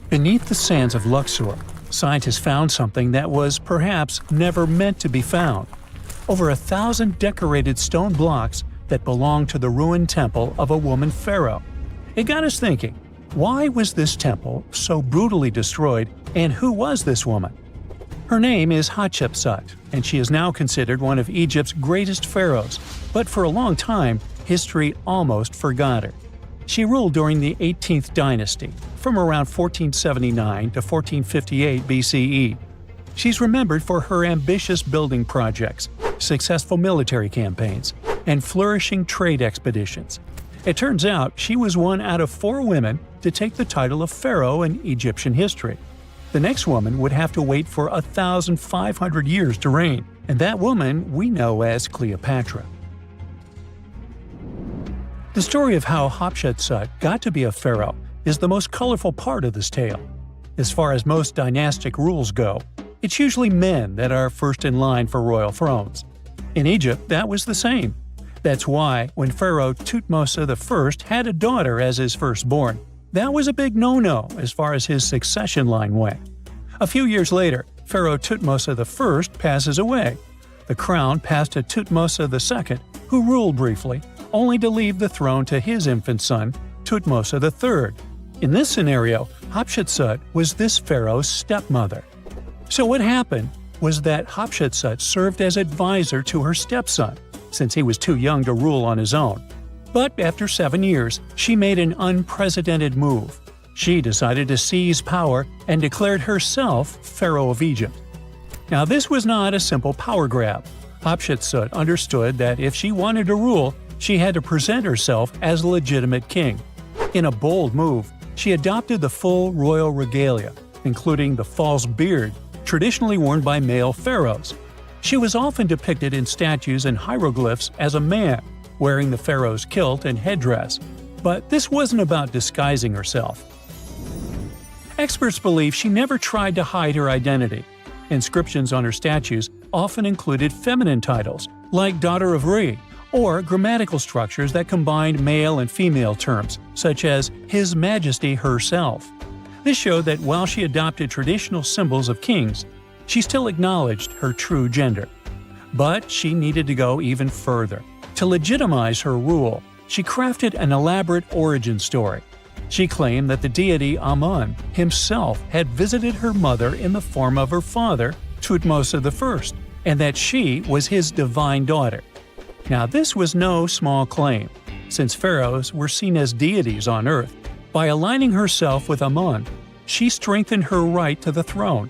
Beneath the sands of Luxor, scientists found something that was perhaps never meant to be found. Over 1,000 decorated stone blocks that belonged to the ruined temple of a woman pharaoh. It got us thinking, why was this temple so brutally destroyed, and who was this woman? Her name is Hatshepsut, and she is now considered one of Egypt's greatest pharaohs, but for a long time, history almost forgot her. She ruled during the 18th dynasty, from around 1479 to 1458 BCE. She's remembered for her ambitious building projects, successful military campaigns, and flourishing trade expeditions. It turns out she was one out of 4 women to take the title of pharaoh in Egyptian history. The next woman would have to wait for 1,500 years to reign, and that woman we know as Cleopatra. The story of how Hatshepsut got to be a pharaoh is the most colorful part of this tale. As far as most dynastic rules go, it's usually men that are first in line for royal thrones. In Egypt, that was the same. That's why, when Pharaoh Thutmose I had a daughter as his firstborn, that was a big no-no as far as his succession line went. A few years later, Pharaoh Thutmose I passes away. The crown passed to Thutmose II, who ruled briefly, only to leave the throne to his infant son, Thutmose III. In this scenario, Hatshepsut was this pharaoh's stepmother. So what happened was that Hatshepsut served as advisor to her stepson, since he was too young to rule on his own. But after 7 years, she made an unprecedented move. She decided to seize power and declared herself Pharaoh of Egypt. Now this was not a simple power grab. Hatshepsut understood that if she wanted to rule, she had to present herself as a legitimate king. In a bold move, she adopted the full royal regalia, including the false beard traditionally worn by male pharaohs. She was often depicted in statues and hieroglyphs as a man, wearing the pharaoh's kilt and headdress. But this wasn't about disguising herself. Experts believe she never tried to hide her identity. Inscriptions on her statues often included feminine titles, like Daughter of Re, or grammatical structures that combined male and female terms, such as His Majesty herself. This showed that while she adopted traditional symbols of kings, she still acknowledged her true gender. But she needed to go even further. To legitimize her rule, she crafted an elaborate origin story. She claimed that the deity Amun himself had visited her mother in the form of her father, Thutmose I, and that she was his divine daughter. Now this was no small claim, since pharaohs were seen as deities on earth. By aligning herself with Amun, she strengthened her right to the throne.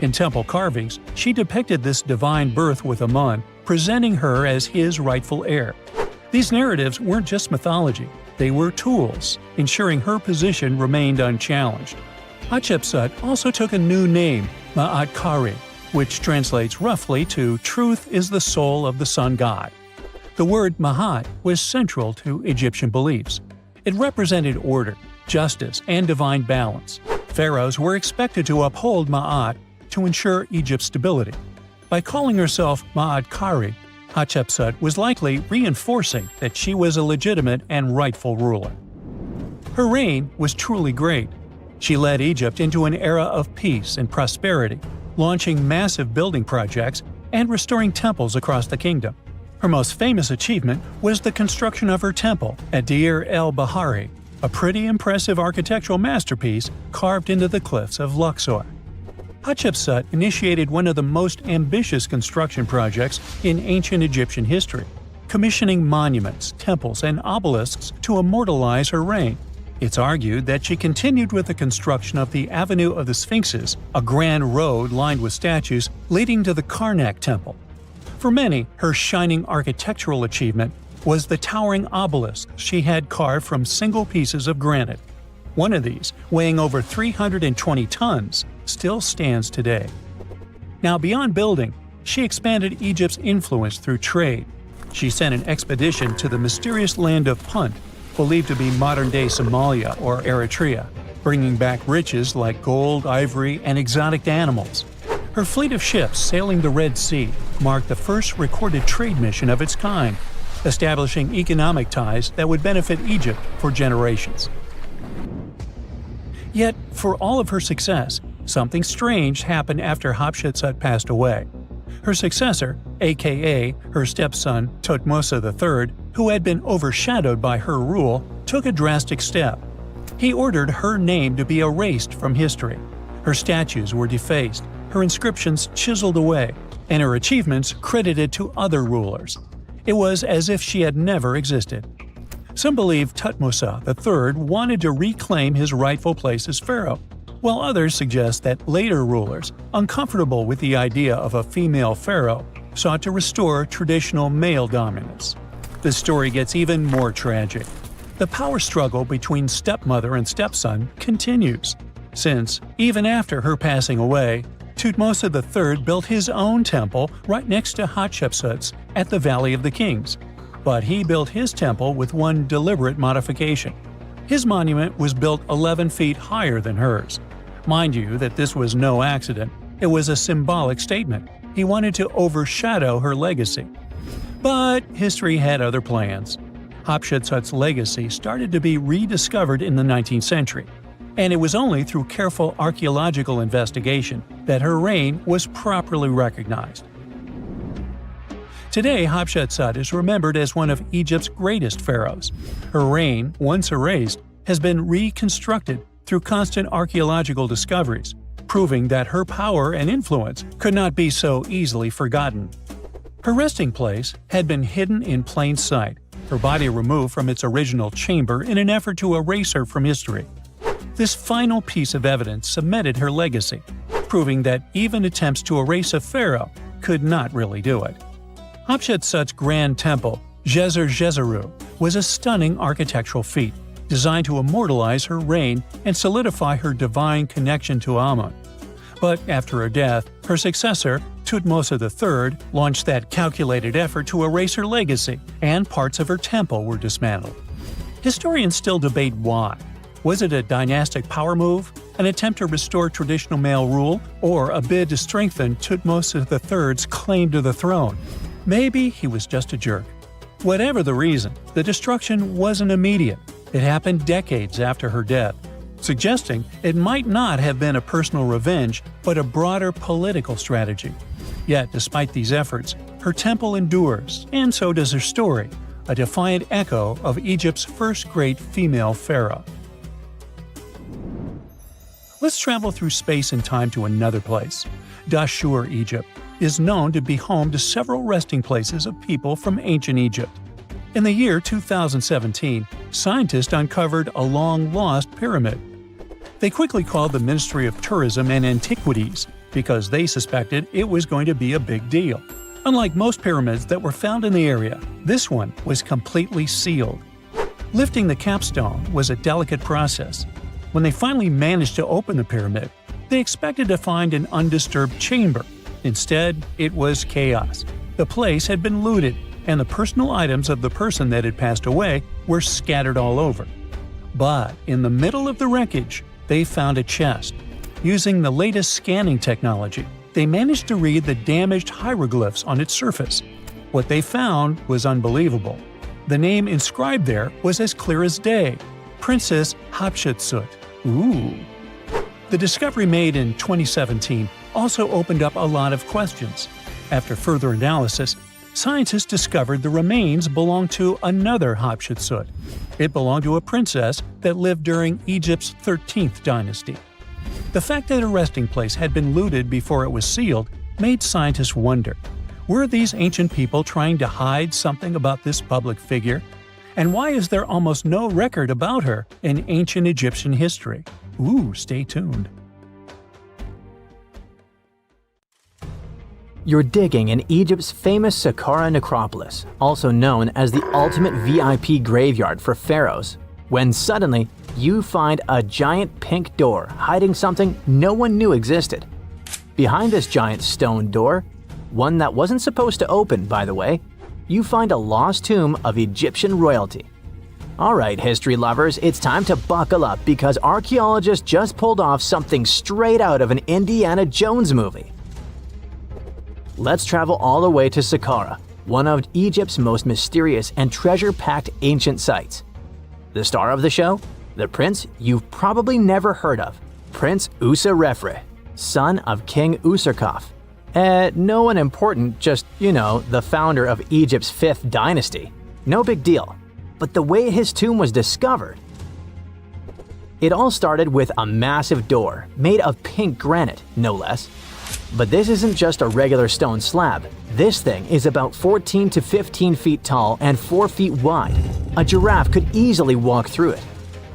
In temple carvings, she depicted this divine birth with Amun, presenting her as his rightful heir. These narratives weren't just mythology, they were tools, ensuring her position remained unchallenged. Hatshepsut also took a new name, Ma'at Kari, which translates roughly to "Truth is the soul of the sun god." The word Ma'at was central to Egyptian beliefs. It represented order, justice, and divine balance. Pharaohs were expected to uphold Ma'at to ensure Egypt's stability. By calling herself Ma'at Kari, Hatshepsut was likely reinforcing that she was a legitimate and rightful ruler. Her reign was truly great. She led Egypt into an era of peace and prosperity, launching massive building projects and restoring temples across the kingdom. Her most famous achievement was the construction of her temple at Deir el-Bahari. a pretty impressive architectural masterpiece carved into the cliffs of Luxor. Hatshepsut initiated one of the most ambitious construction projects in ancient Egyptian history, commissioning monuments, temples, and obelisks to immortalize her reign. It's argued that she continued with the construction of the Avenue of the Sphinxes, a grand road lined with statues leading to the Karnak Temple. For many, her shining architectural achievement was the towering obelisk she had carved from single pieces of granite. One of these, weighing over 320 tons, still stands today. Now, beyond building, she expanded Egypt's influence through trade. She sent an expedition to the mysterious land of Punt, believed to be modern-day Somalia or Eritrea, bringing back riches like gold, ivory, and exotic animals. Her fleet of ships sailing the Red Sea marked the first recorded trade mission of its kind, establishing economic ties that would benefit Egypt for generations. Yet, for all of her success, something strange happened after Hatshepsut passed away. Her successor, aka her stepson Thutmose III, who had been overshadowed by her rule, took a drastic step. He ordered her name to be erased from history. Her statues were defaced, her inscriptions chiseled away, and her achievements credited to other rulers. It was as if she had never existed. Some believe Thutmose III wanted to reclaim his rightful place as pharaoh, while others suggest that later rulers, uncomfortable with the idea of a female pharaoh, sought to restore traditional male dominance. The story gets even more tragic. The power struggle between stepmother and stepson continues, since, even after her passing away, Thutmose III built his own temple right next to Hatshepsut's at the Valley of the Kings. But he built his temple with one deliberate modification. His monument was built 11 feet higher than hers. Mind you that this was no accident, it was a symbolic statement. He wanted to overshadow her legacy. But history had other plans. Hatshepsut's legacy started to be rediscovered in the 19th century, and it was only through careful archaeological investigation that her reign was properly recognized. Today, Hatshepsut is remembered as one of Egypt's greatest pharaohs. Her reign, once erased, has been reconstructed through constant archaeological discoveries, proving that her power and influence could not be so easily forgotten. Her resting place had been hidden in plain sight, her body removed from its original chamber in an effort to erase her from history. This final piece of evidence cemented her legacy, proving that even attempts to erase a pharaoh could not really do it. Hatshepsut's grand temple, Djeser-Djeseru, was a stunning architectural feat, designed to immortalize her reign and solidify her divine connection to Amun. But after her death, her successor, Thutmose III, launched that calculated effort to erase her legacy, and parts of her temple were dismantled. Historians still debate why. Was it a dynastic power move, an attempt to restore traditional male rule, or a bid to strengthen Thutmose III's claim to the throne? Maybe he was just a jerk. Whatever the reason, the destruction wasn't immediate. It happened decades after her death, suggesting it might not have been a personal revenge but a broader political strategy. Yet, despite these efforts, her temple endures, and so does her story, a defiant echo of Egypt's first great female pharaoh. Let's travel through space and time to another place. Dashur, Egypt, is known to be home to several resting places of people from ancient Egypt. In the year 2017, scientists uncovered a long-lost pyramid. They quickly called the Ministry of Tourism and Antiquities because they suspected it was going to be a big deal. Unlike most pyramids that were found in the area, this one was completely sealed. Lifting the capstone was a delicate process. When they finally managed to open the pyramid, they expected to find an undisturbed chamber. Instead, it was chaos. The place had been looted, and the personal items of the person that had passed away were scattered all over. But in the middle of the wreckage, they found a chest. Using the latest scanning technology, they managed to read the damaged hieroglyphs on its surface. What they found was unbelievable. The name inscribed there was as clear as day: Princess Hatshepsut. Ooh. The discovery made in 2017 also opened up a lot of questions. After further analysis, scientists discovered the remains belonged to another Hatshepsut. It belonged to a princess that lived during Egypt's 13th dynasty. The fact that her resting place had been looted before it was sealed made scientists wonder, were these ancient people trying to hide something about this public figure? And why is there almost no record about her in ancient Egyptian history? Ooh, stay tuned. You're digging in Egypt's famous Sakara necropolis, also known as the ultimate VIP graveyard for pharaohs, when suddenly you find a giant pink door hiding something no one knew existed. Behind this giant stone door, one that wasn't supposed to open, by the way, you find a lost tomb of Egyptian royalty. Alright, history lovers, it's time to buckle up because archaeologists just pulled off something straight out of an Indiana Jones movie. Let's travel all the way to Sakara, one of Egypt's most mysterious and treasure-packed ancient sites. The star of the show? The prince you've probably never heard of, Prince Userefre, son of King Userkaf. No one important, just, the founder of Egypt's 5th dynasty. No big deal. But the way his tomb was discovered… It all started with a massive door, made of pink granite, no less. But this isn't just a regular stone slab. This thing is about 14 to 15 feet tall and 4 feet wide. A giraffe could easily walk through it.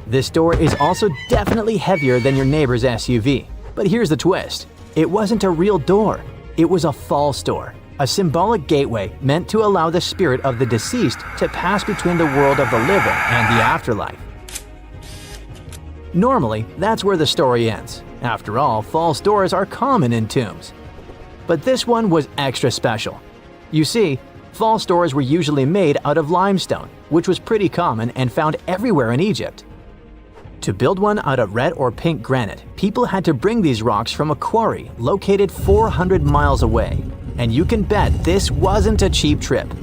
This door is also definitely heavier than your neighbor's SUV. But here's the twist. It wasn't a real door. It was a false door, a symbolic gateway meant to allow the spirit of the deceased to pass between the world of the living and the afterlife. Normally, that's where the story ends. After all, false doors are common in tombs. But this one was extra special. You see, false doors were usually made out of limestone, which was pretty common and found everywhere in Egypt. To build one out of red or pink granite, people had to bring these rocks from a quarry located 400 miles away. And you can bet this wasn't a cheap trip.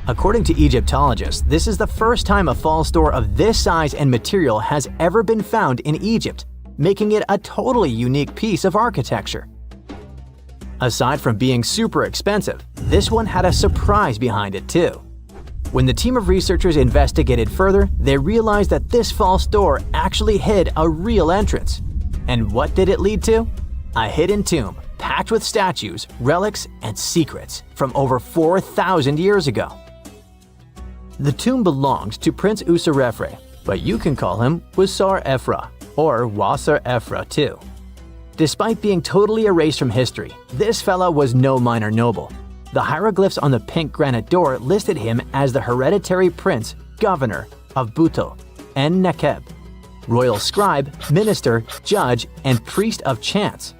According to Egyptologists, this is the first time a false door of this size and material has ever been found in Egypt, making it a totally unique piece of architecture. Aside from being super expensive, this one had a surprise behind it too. When the team of researchers investigated further, they realized that this false door actually hid a real entrance. And what did it lead to? A hidden tomb, packed with statues, relics, and secrets from over 4,000 years ago. The tomb belongs to Prince Userefre, but you can call him Wasar Efra, or Wasar Efra too. Despite being totally erased from history, this fella was no minor noble. The hieroglyphs on the pink granite door listed him as the hereditary prince, governor of Buto and Nekeb, royal scribe, minister, judge, and priest of chance.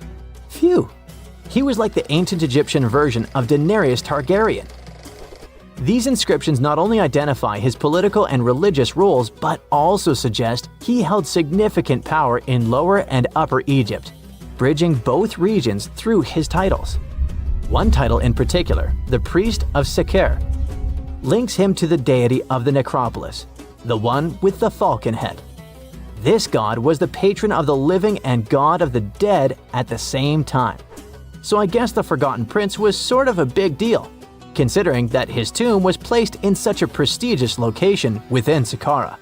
Phew! He was like the ancient Egyptian version of Daenerys Targaryen. These inscriptions not only identify his political and religious roles, but also suggest he held significant power in Lower and Upper Egypt, bridging both regions through his titles. One title in particular, the priest of Sakara, links him to the deity of the necropolis, the one with the falcon head. This god was the patron of the living and god of the dead at the same time. So I guess the Forgotten Prince was sort of a big deal, considering that his tomb was placed in such a prestigious location within Sakara.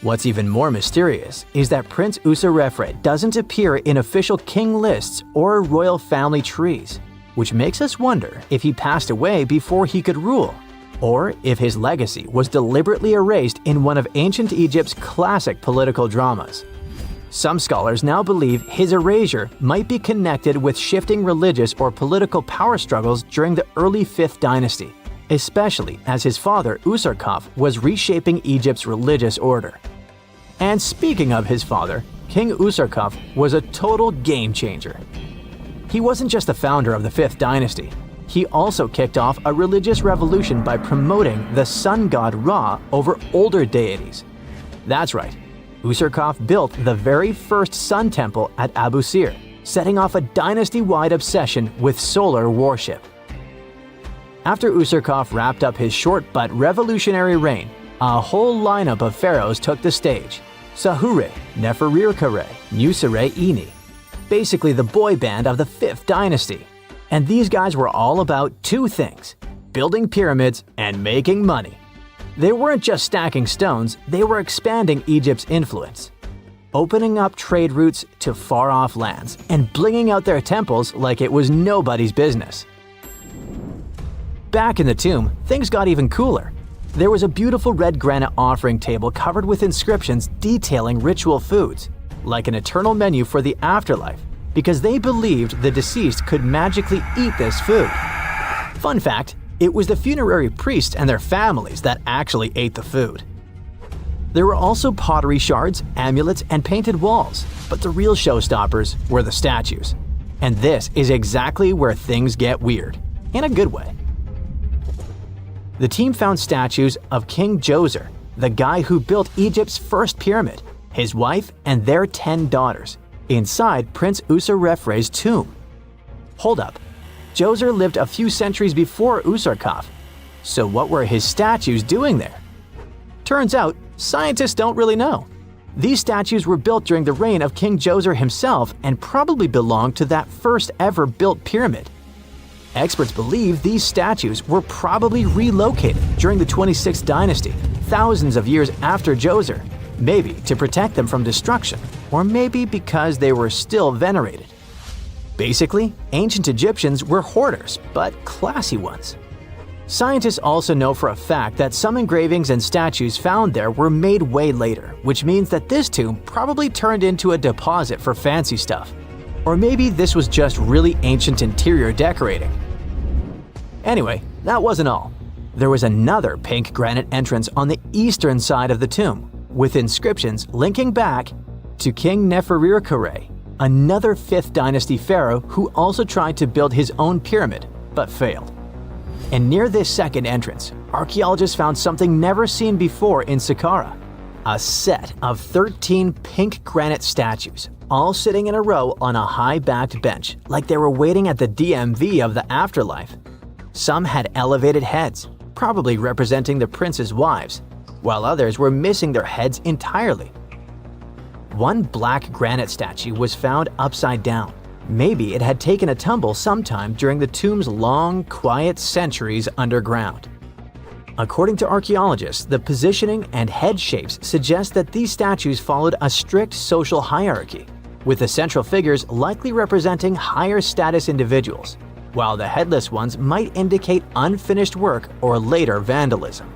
What's even more mysterious is that Prince Userefre doesn't appear in official king lists or royal family trees, which makes us wonder if he passed away before he could rule, or if his legacy was deliberately erased in one of ancient Egypt's classic political dramas. Some scholars now believe his erasure might be connected with shifting religious or political power struggles during the early 5th dynasty, especially as his father Userkaf was reshaping Egypt's religious order. And speaking of his father, King Userkaf was a total game changer. He wasn't just the founder of the 5th dynasty, he also kicked off a religious revolution by promoting the sun god Ra over older deities. That's right, Userkaf built the very first sun temple at Abu Sir, setting off a dynasty-wide obsession with solar worship. After Userkaf wrapped up his short but revolutionary reign, a whole lineup of pharaohs took the stage. Sahure, Nefertiti, Nusere Ini, basically the boy band of the 5th dynasty. And these guys were all about two things: building pyramids and making money. They weren't just stacking stones, they were expanding Egypt's influence, opening up trade routes to far-off lands and blinging out their temples like it was nobody's business. Back in the tomb, things got even cooler. There was a beautiful red granite offering table covered with inscriptions detailing ritual foods, like an eternal menu for the afterlife, because they believed the deceased could magically eat this food. Fun fact, it was the funerary priests and their families that actually ate the food. There were also pottery shards, amulets, and painted walls, but the real showstoppers were the statues. And this is exactly where things get weird, in a good way. The team found statues of King Djoser, the guy who built Egypt's first pyramid, his wife, and their 10 daughters, inside Prince Userefre's tomb. Hold up, Djoser lived a few centuries before Userkaf, so what were his statues doing there? Turns out, scientists don't really know. These statues were built during the reign of King Djoser himself and probably belonged to that first ever built pyramid. Experts believe these statues were probably relocated during the 26th dynasty, thousands of years after Djoser, maybe to protect them from destruction, or maybe because they were still venerated. Basically, ancient Egyptians were hoarders, but classy ones. Scientists also know for a fact that some engravings and statues found there were made way later, which means that this tomb probably turned into a deposit for fancy stuff. Or maybe this was just really ancient interior decorating. Anyway, that wasn't all. There was another pink granite entrance on the eastern side of the tomb, with inscriptions linking back to King Nefertiti, another 5th dynasty pharaoh who also tried to build his own pyramid, but failed. And near this second entrance, archaeologists found something never seen before in Sakara: a set of 13 pink granite statues, all sitting in a row on a high-backed bench, like they were waiting at the DMV of the afterlife. Some had elevated heads, probably representing the prince's wives, while others were missing their heads entirely. One black granite statue was found upside down. Maybe it had taken a tumble sometime during the tomb's long, quiet centuries underground. According to archaeologists, the positioning and head shapes suggest that these statues followed a strict social hierarchy, with the central figures likely representing higher status individuals, while the headless ones might indicate unfinished work or later vandalism.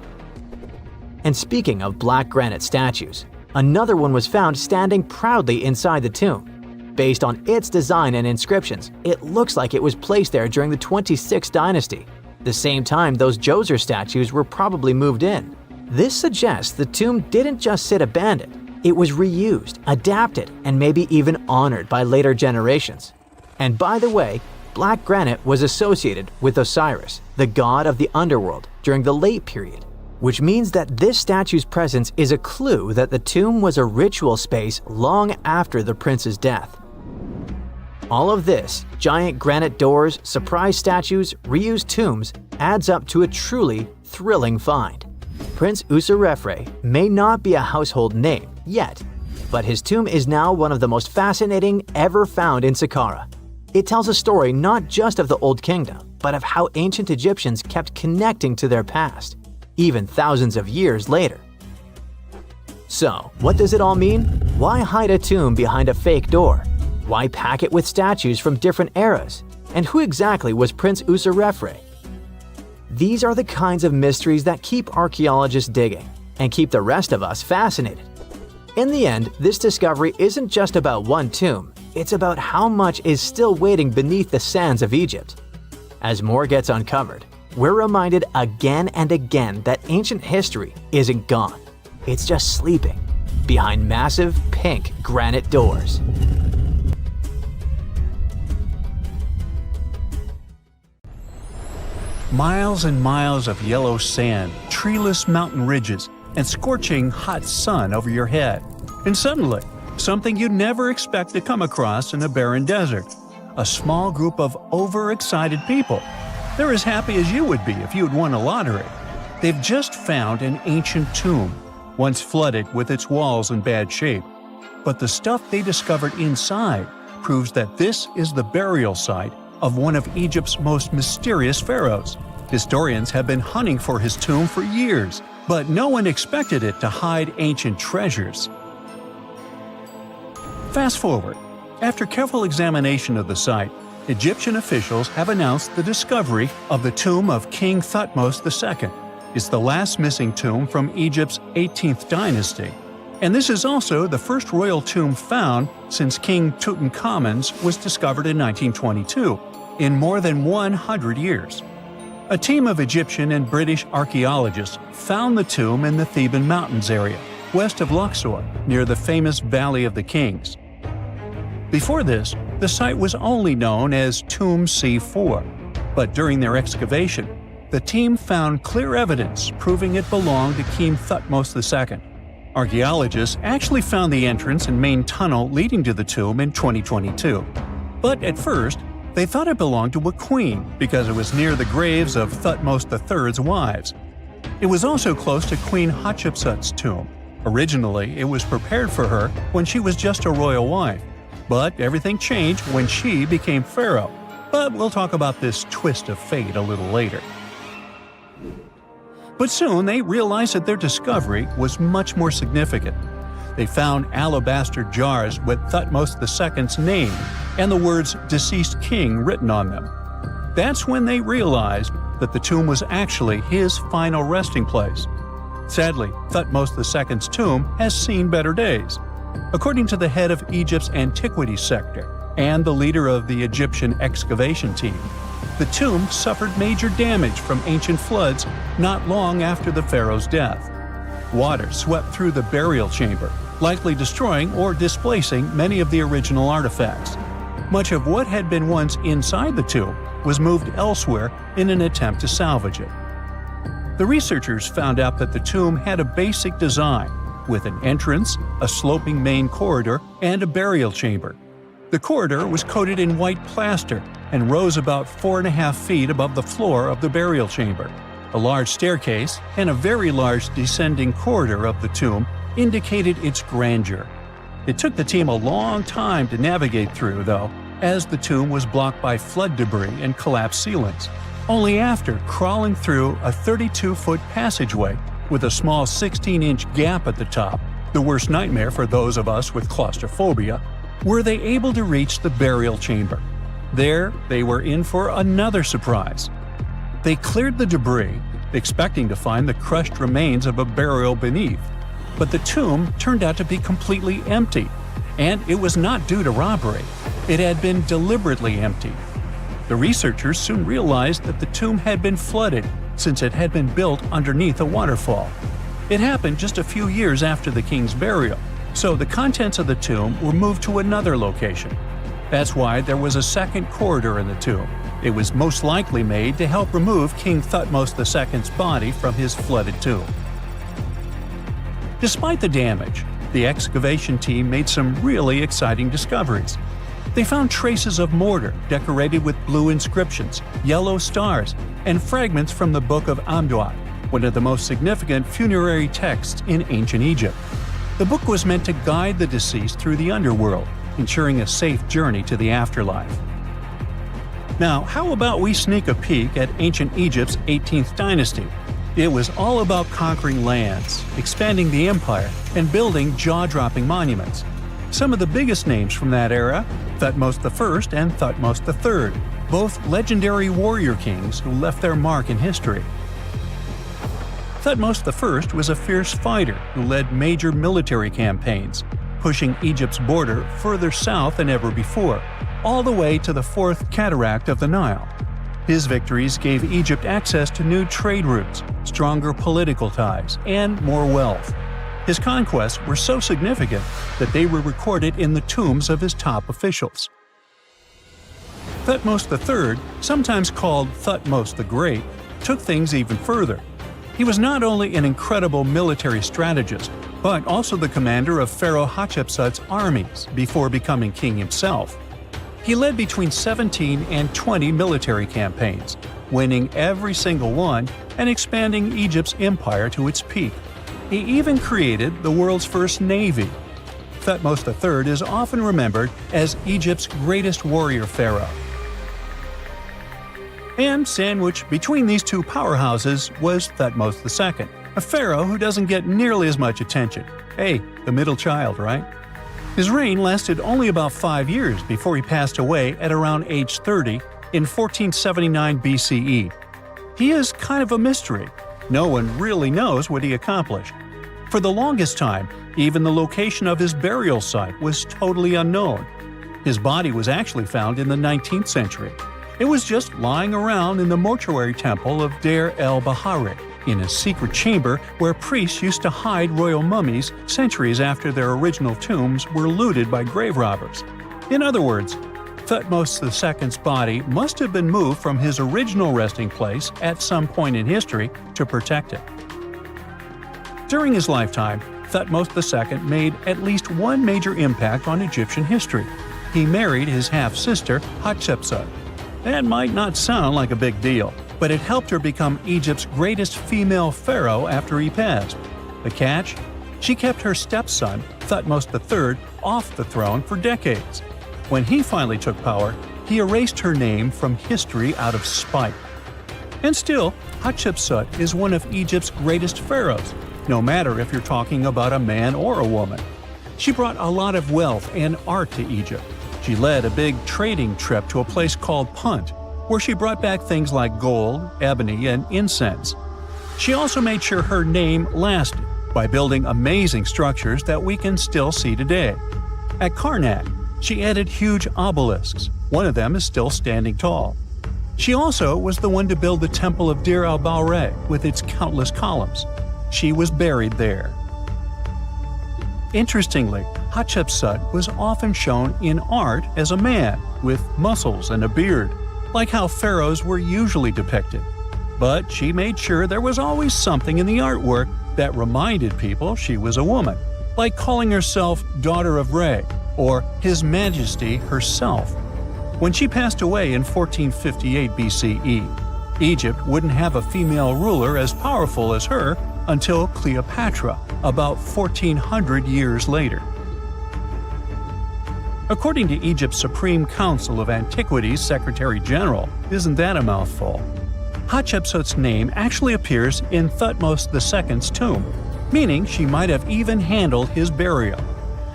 And speaking of black granite statues, another one was found standing proudly inside the tomb. Based on its design and inscriptions, it looks like it was placed there during the 26th dynasty, the same time those Djoser statues were probably moved in. This suggests the tomb didn't just sit abandoned, it was reused, adapted, and maybe even honored by later generations. And by the way, black granite was associated with Osiris, the god of the underworld, during the late period, which means that this statue's presence is a clue that the tomb was a ritual space long after the prince's death. All of this, giant granite doors, surprise statues, reused tombs, adds up to a truly thrilling find. Prince Userefre may not be a household name yet, but his tomb is now one of the most fascinating ever found in Sakara. It tells a story not just of the Old Kingdom, but of how ancient Egyptians kept connecting to their past, even thousands of years later. So, what does it all mean? Why hide a tomb behind a fake door? Why pack it with statues from different eras? And who exactly was Prince Userefre? These are the kinds of mysteries that keep archaeologists digging and keep the rest of us fascinated. In the end, this discovery isn't just about one tomb, it's about how much is still waiting beneath the sands of Egypt. As more gets uncovered, we're reminded again and again that ancient history isn't gone. It's just sleeping behind massive pink granite doors. Miles and miles of yellow sand, treeless mountain ridges, and scorching hot sun over your head. And suddenly, something you'd never expect to come across in a barren desert. A small group of overexcited people. They're as happy as you would be if you'd won a lottery. They've just found an ancient tomb, once flooded with its walls in bad shape. But the stuff they discovered inside proves that this is the burial site of one of Egypt's most mysterious pharaohs. Historians have been hunting for his tomb for years, but no one expected it to hide ancient treasures. Fast forward. After careful examination of the site, Egyptian officials have announced the discovery of the tomb of King Thutmose II. It's the last missing tomb from Egypt's 18th dynasty, and this is also the first royal tomb found since King Tutankhamun's was discovered in 1922, in more than 100 years. A team of Egyptian and British archaeologists found the tomb in the Theban Mountains area, west of Luxor, near the famous Valley of the Kings. Before this, the site was only known as Tomb C4, but during their excavation, the team found clear evidence proving it belonged to King Thutmose II. Archaeologists actually found the entrance and main tunnel leading to the tomb in 2022. But at first, they thought it belonged to a queen because it was near the graves of Thutmose III's wives. It was also close to Queen Hatshepsut's tomb. Originally, it was prepared for her when she was just a royal wife, but everything changed when she became pharaoh. But we'll talk about this twist of fate a little later. But soon they realized that their discovery was much more significant. They found alabaster jars with Thutmose II's name and the words "deceased king" written on them. That's when they realized that the tomb was actually his final resting place. Sadly, Thutmose II's tomb has seen better days. According to the head of Egypt's antiquities sector and the leader of the Egyptian excavation team, the tomb suffered major damage from ancient floods not long after the pharaoh's death. Water swept through the burial chamber, likely destroying or displacing many of the original artifacts. Much of what had been once inside the tomb was moved elsewhere in an attempt to salvage it. The researchers found out that the tomb had a basic design, with an entrance, a sloping main corridor, and a burial chamber. The corridor was coated in white plaster and rose about 4.5 feet above the floor of the burial chamber. A large staircase and a very large descending corridor of the tomb indicated its grandeur. It took the team a long time to navigate through, though, as the tomb was blocked by flood debris and collapsed ceilings. Only after crawling through a 32-foot passageway with a small 16-inch gap at the top, the worst nightmare for those of us with claustrophobia, were they able to reach the burial chamber. There, they were in for another surprise. They cleared the debris, expecting to find the crushed remains of a burial beneath. But the tomb turned out to be completely empty, and it was not due to robbery. It had been deliberately emptied. The researchers soon realized that the tomb had been flooded since it had been built underneath a waterfall. It happened just a few years after the king's burial, so the contents of the tomb were moved to another location. That's why there was a second corridor in the tomb. It was most likely made to help remove King Thutmose II's body from his flooded tomb. Despite the damage, the excavation team made some really exciting discoveries. They found traces of mortar decorated with blue inscriptions, yellow stars, and fragments from the Book of Amduat, one of the most significant funerary texts in ancient Egypt. The book was meant to guide the deceased through the underworld, ensuring a safe journey to the afterlife. Now, how about we sneak a peek at ancient Egypt's 18th dynasty? It was all about conquering lands, expanding the empire, and building jaw-dropping monuments. Some of the biggest names from that era, Thutmose I and Thutmose III, both legendary warrior kings who left their mark in history. Thutmose I was a fierce fighter who led major military campaigns, pushing Egypt's border further south than ever before, all the way to the fourth cataract of the Nile. His victories gave Egypt access to new trade routes, stronger political ties, and more wealth. His conquests were so significant that they were recorded in the tombs of his top officials. Thutmose III, sometimes called Thutmose the Great, took things even further. He was not only an incredible military strategist, but also the commander of Pharaoh Hatshepsut's armies before becoming king himself. He led between 17 and 20 military campaigns, winning every single one and expanding Egypt's empire to its peak. He even created the world's first navy. Thutmose III is often remembered as Egypt's greatest warrior pharaoh. And sandwiched between these two powerhouses was Thutmose II, a pharaoh who doesn't get nearly as much attention. Hey, the middle child, right? His reign lasted only about 5 years before he passed away at around age 30 in 1479 BCE. He is kind of a mystery. No one really knows what he accomplished. For the longest time, even the location of his burial site was totally unknown. His body was actually found in the 19th century. It was just lying around in the mortuary temple of Deir el-Bahari, in a secret chamber where priests used to hide royal mummies centuries after their original tombs were looted by grave robbers. In other words, Thutmose II's body must have been moved from his original resting place at some point in history to protect it. During his lifetime, Thutmose II made at least one major impact on Egyptian history. He married his half-sister, Hatshepsut. That might not sound like a big deal, but it helped her become Egypt's greatest female pharaoh after he passed. The catch? She kept her stepson, Thutmose III, off the throne for decades. When he finally took power, he erased her name from history out of spite. And still, Hatshepsut is one of Egypt's greatest pharaohs, no matter if you're talking about a man or a woman. She brought a lot of wealth and art to Egypt. She led a big trading trip to a place called Punt, where she brought back things like gold, ebony, and incense. She also made sure her name lasted by building amazing structures that we can still see today. At Karnak, she added huge obelisks. One of them is still standing tall. She also was the one to build the Temple of Deir el-Bahari with its countless columns. She was buried there. Interestingly, Hatshepsut was often shown in art as a man with muscles and a beard, like how pharaohs were usually depicted. But she made sure there was always something in the artwork that reminded people she was a woman, like calling herself Daughter of Re or His Majesty herself. When she passed away in 1458 BCE, Egypt wouldn't have a female ruler as powerful as her until Cleopatra, about 1400 years later. According to Egypt's Supreme Council of Antiquities Secretary General, isn't that a mouthful? Hatshepsut's name actually appears in Thutmose II's tomb, meaning she might have even handled his burial.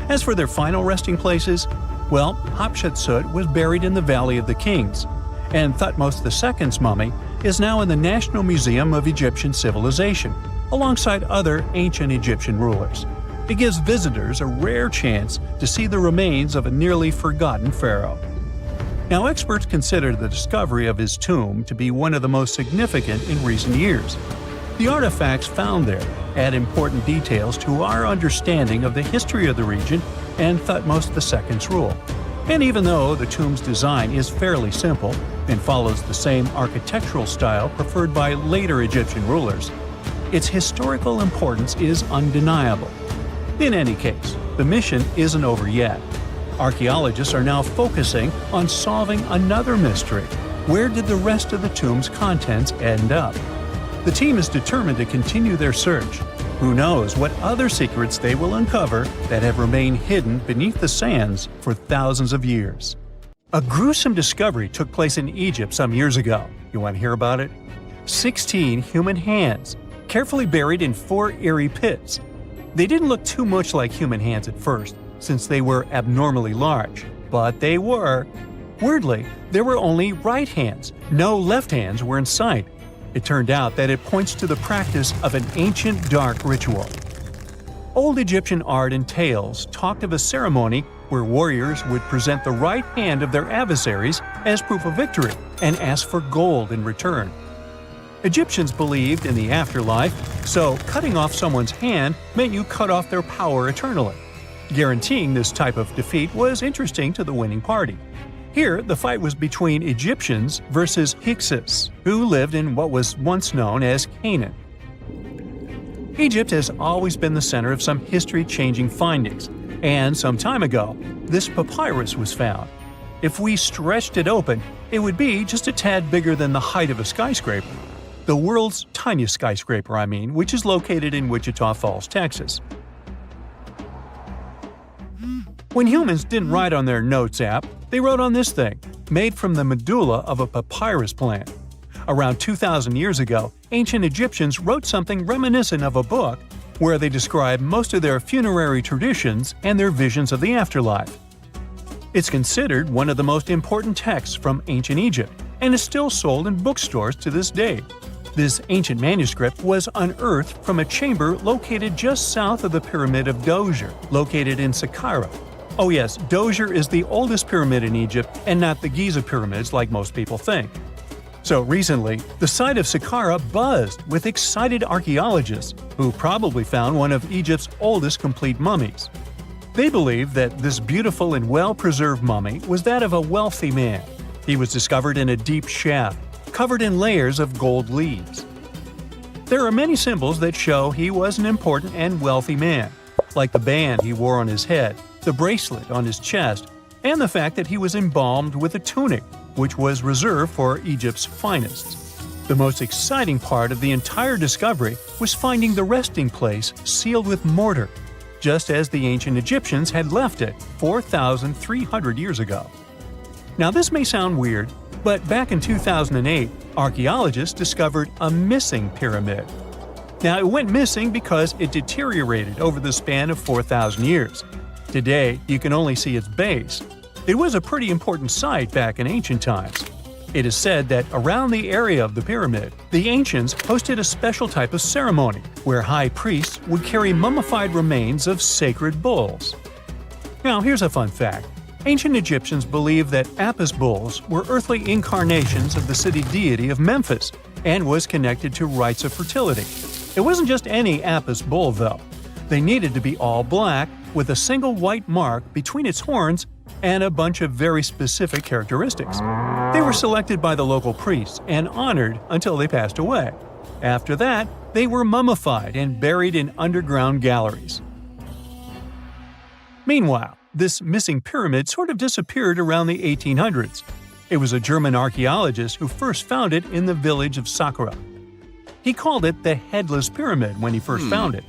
As for their final resting places, well, Hatshepsut was buried in the Valley of the Kings, and Thutmose II's mummy is now in the National Museum of Egyptian Civilization, alongside other ancient Egyptian rulers. It gives visitors a rare chance to see the remains of a nearly forgotten pharaoh. Now, experts consider the discovery of his tomb to be one of the most significant in recent years. The artifacts found there add important details to our understanding of the history of the region and Thutmose II's rule. And even though the tomb's design is fairly simple and follows the same architectural style preferred by later Egyptian rulers, its historical importance is undeniable. In any case, the mission isn't over yet. Archaeologists are now focusing on solving another mystery. Where did the rest of the tomb's contents end up? The team is determined to continue their search. Who knows what other secrets they will uncover that have remained hidden beneath the sands for thousands of years. A gruesome discovery took place in Egypt some years ago. You want to hear about it? 16 human hands, carefully buried in 4 eerie pits. They didn't look too much like human hands at first, since they were abnormally large, but they were. Weirdly, there were only right hands. No left hands were in sight. It turned out that it points to the practice of an ancient dark ritual. Old Egyptian art and tales talked of a ceremony where warriors would present the right hand of their adversaries as proof of victory and ask for gold in return. Egyptians believed in the afterlife, so cutting off someone's hand meant you cut off their power eternally. Guaranteeing this type of defeat was interesting to the winning party. Here, the fight was between Egyptians versus Hyksos, who lived in what was once known as Canaan. Egypt has always been the center of some history-changing findings, and some time ago, this papyrus was found. If we stretched it open, it would be just a tad bigger than the height of a skyscraper. The world's tiniest skyscraper, which is located in Wichita Falls, Texas. When humans didn't write on their notes app, they wrote on this thing, made from the medulla of a papyrus plant. Around 2,000 years ago, ancient Egyptians wrote something reminiscent of a book where they describe most of their funerary traditions and their visions of the afterlife. It's considered one of the most important texts from ancient Egypt and is still sold in bookstores to this day. This ancient manuscript was unearthed from a chamber located just south of the Pyramid of Djoser, located in Sakara. Oh yes, Djoser is the oldest pyramid in Egypt and not the Giza pyramids like most people think. So recently, the site of Sakara buzzed with excited archaeologists who probably found one of Egypt's oldest complete mummies. They believe that this beautiful and well-preserved mummy was that of a wealthy man. He was discovered in a deep shaft, covered in layers of gold leaves. There are many symbols that show he was an important and wealthy man, like the band he wore on his head, the bracelet on his chest, and the fact that he was embalmed with a tunic, which was reserved for Egypt's finest. The most exciting part of the entire discovery was finding the resting place sealed with mortar, just as the ancient Egyptians had left it 4,300 years ago. Now this may sound weird, but back in 2008, archaeologists discovered a missing pyramid. Now it went missing because it deteriorated over the span of 4,000 years. Today, you can only see its base. It was a pretty important site back in ancient times. It is said that around the area of the pyramid, the ancients hosted a special type of ceremony where high priests would carry mummified remains of sacred bulls. Now here's a fun fact. Ancient Egyptians believed that Apis bulls were earthly incarnations of the city deity of Memphis and was connected to rites of fertility. It wasn't just any Apis bull though. They needed to be all black with a single white mark between its horns and a bunch of very specific characteristics. They were selected by the local priests and honored until they passed away. After that, they were mummified and buried in underground galleries. Meanwhile, this missing pyramid sort of disappeared around the 1800s. It was a German archaeologist who first found it in the village of Sakara. He called it the Headless Pyramid when he first found it.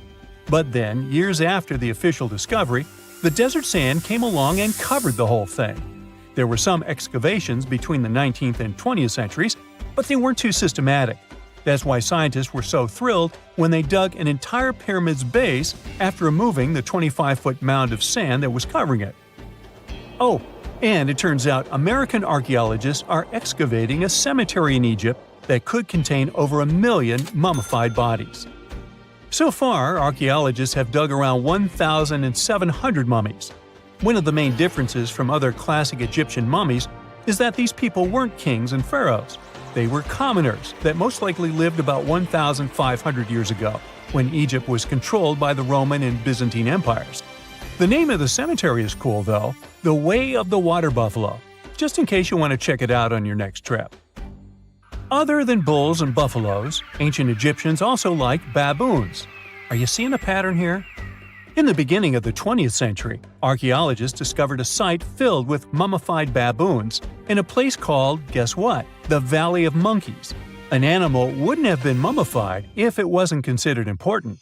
But then, years after the official discovery, the desert sand came along and covered the whole thing. There were some excavations between the 19th and 20th centuries, but they weren't too systematic. That's why scientists were so thrilled when they dug an entire pyramid's base after removing the 25-foot mound of sand that was covering it. Oh, and it turns out American archaeologists are excavating a cemetery in Egypt that could contain over 1 million mummified bodies. So far, archaeologists have dug around 1,700 mummies. One of the main differences from other classic Egyptian mummies is that these people weren't kings and pharaohs. They were commoners that most likely lived about 1,500 years ago, when Egypt was controlled by the Roman and Byzantine empires. The name of the cemetery is cool though, the Way of the Water Buffalo, just in case you want to check it out on your next trip. Other than bulls and buffaloes, ancient Egyptians also liked baboons. Are you seeing a pattern here? In the beginning of the 20th century, archaeologists discovered a site filled with mummified baboons in a place called, guess what? The Valley of Monkeys. An animal wouldn't have been mummified if it wasn't considered important.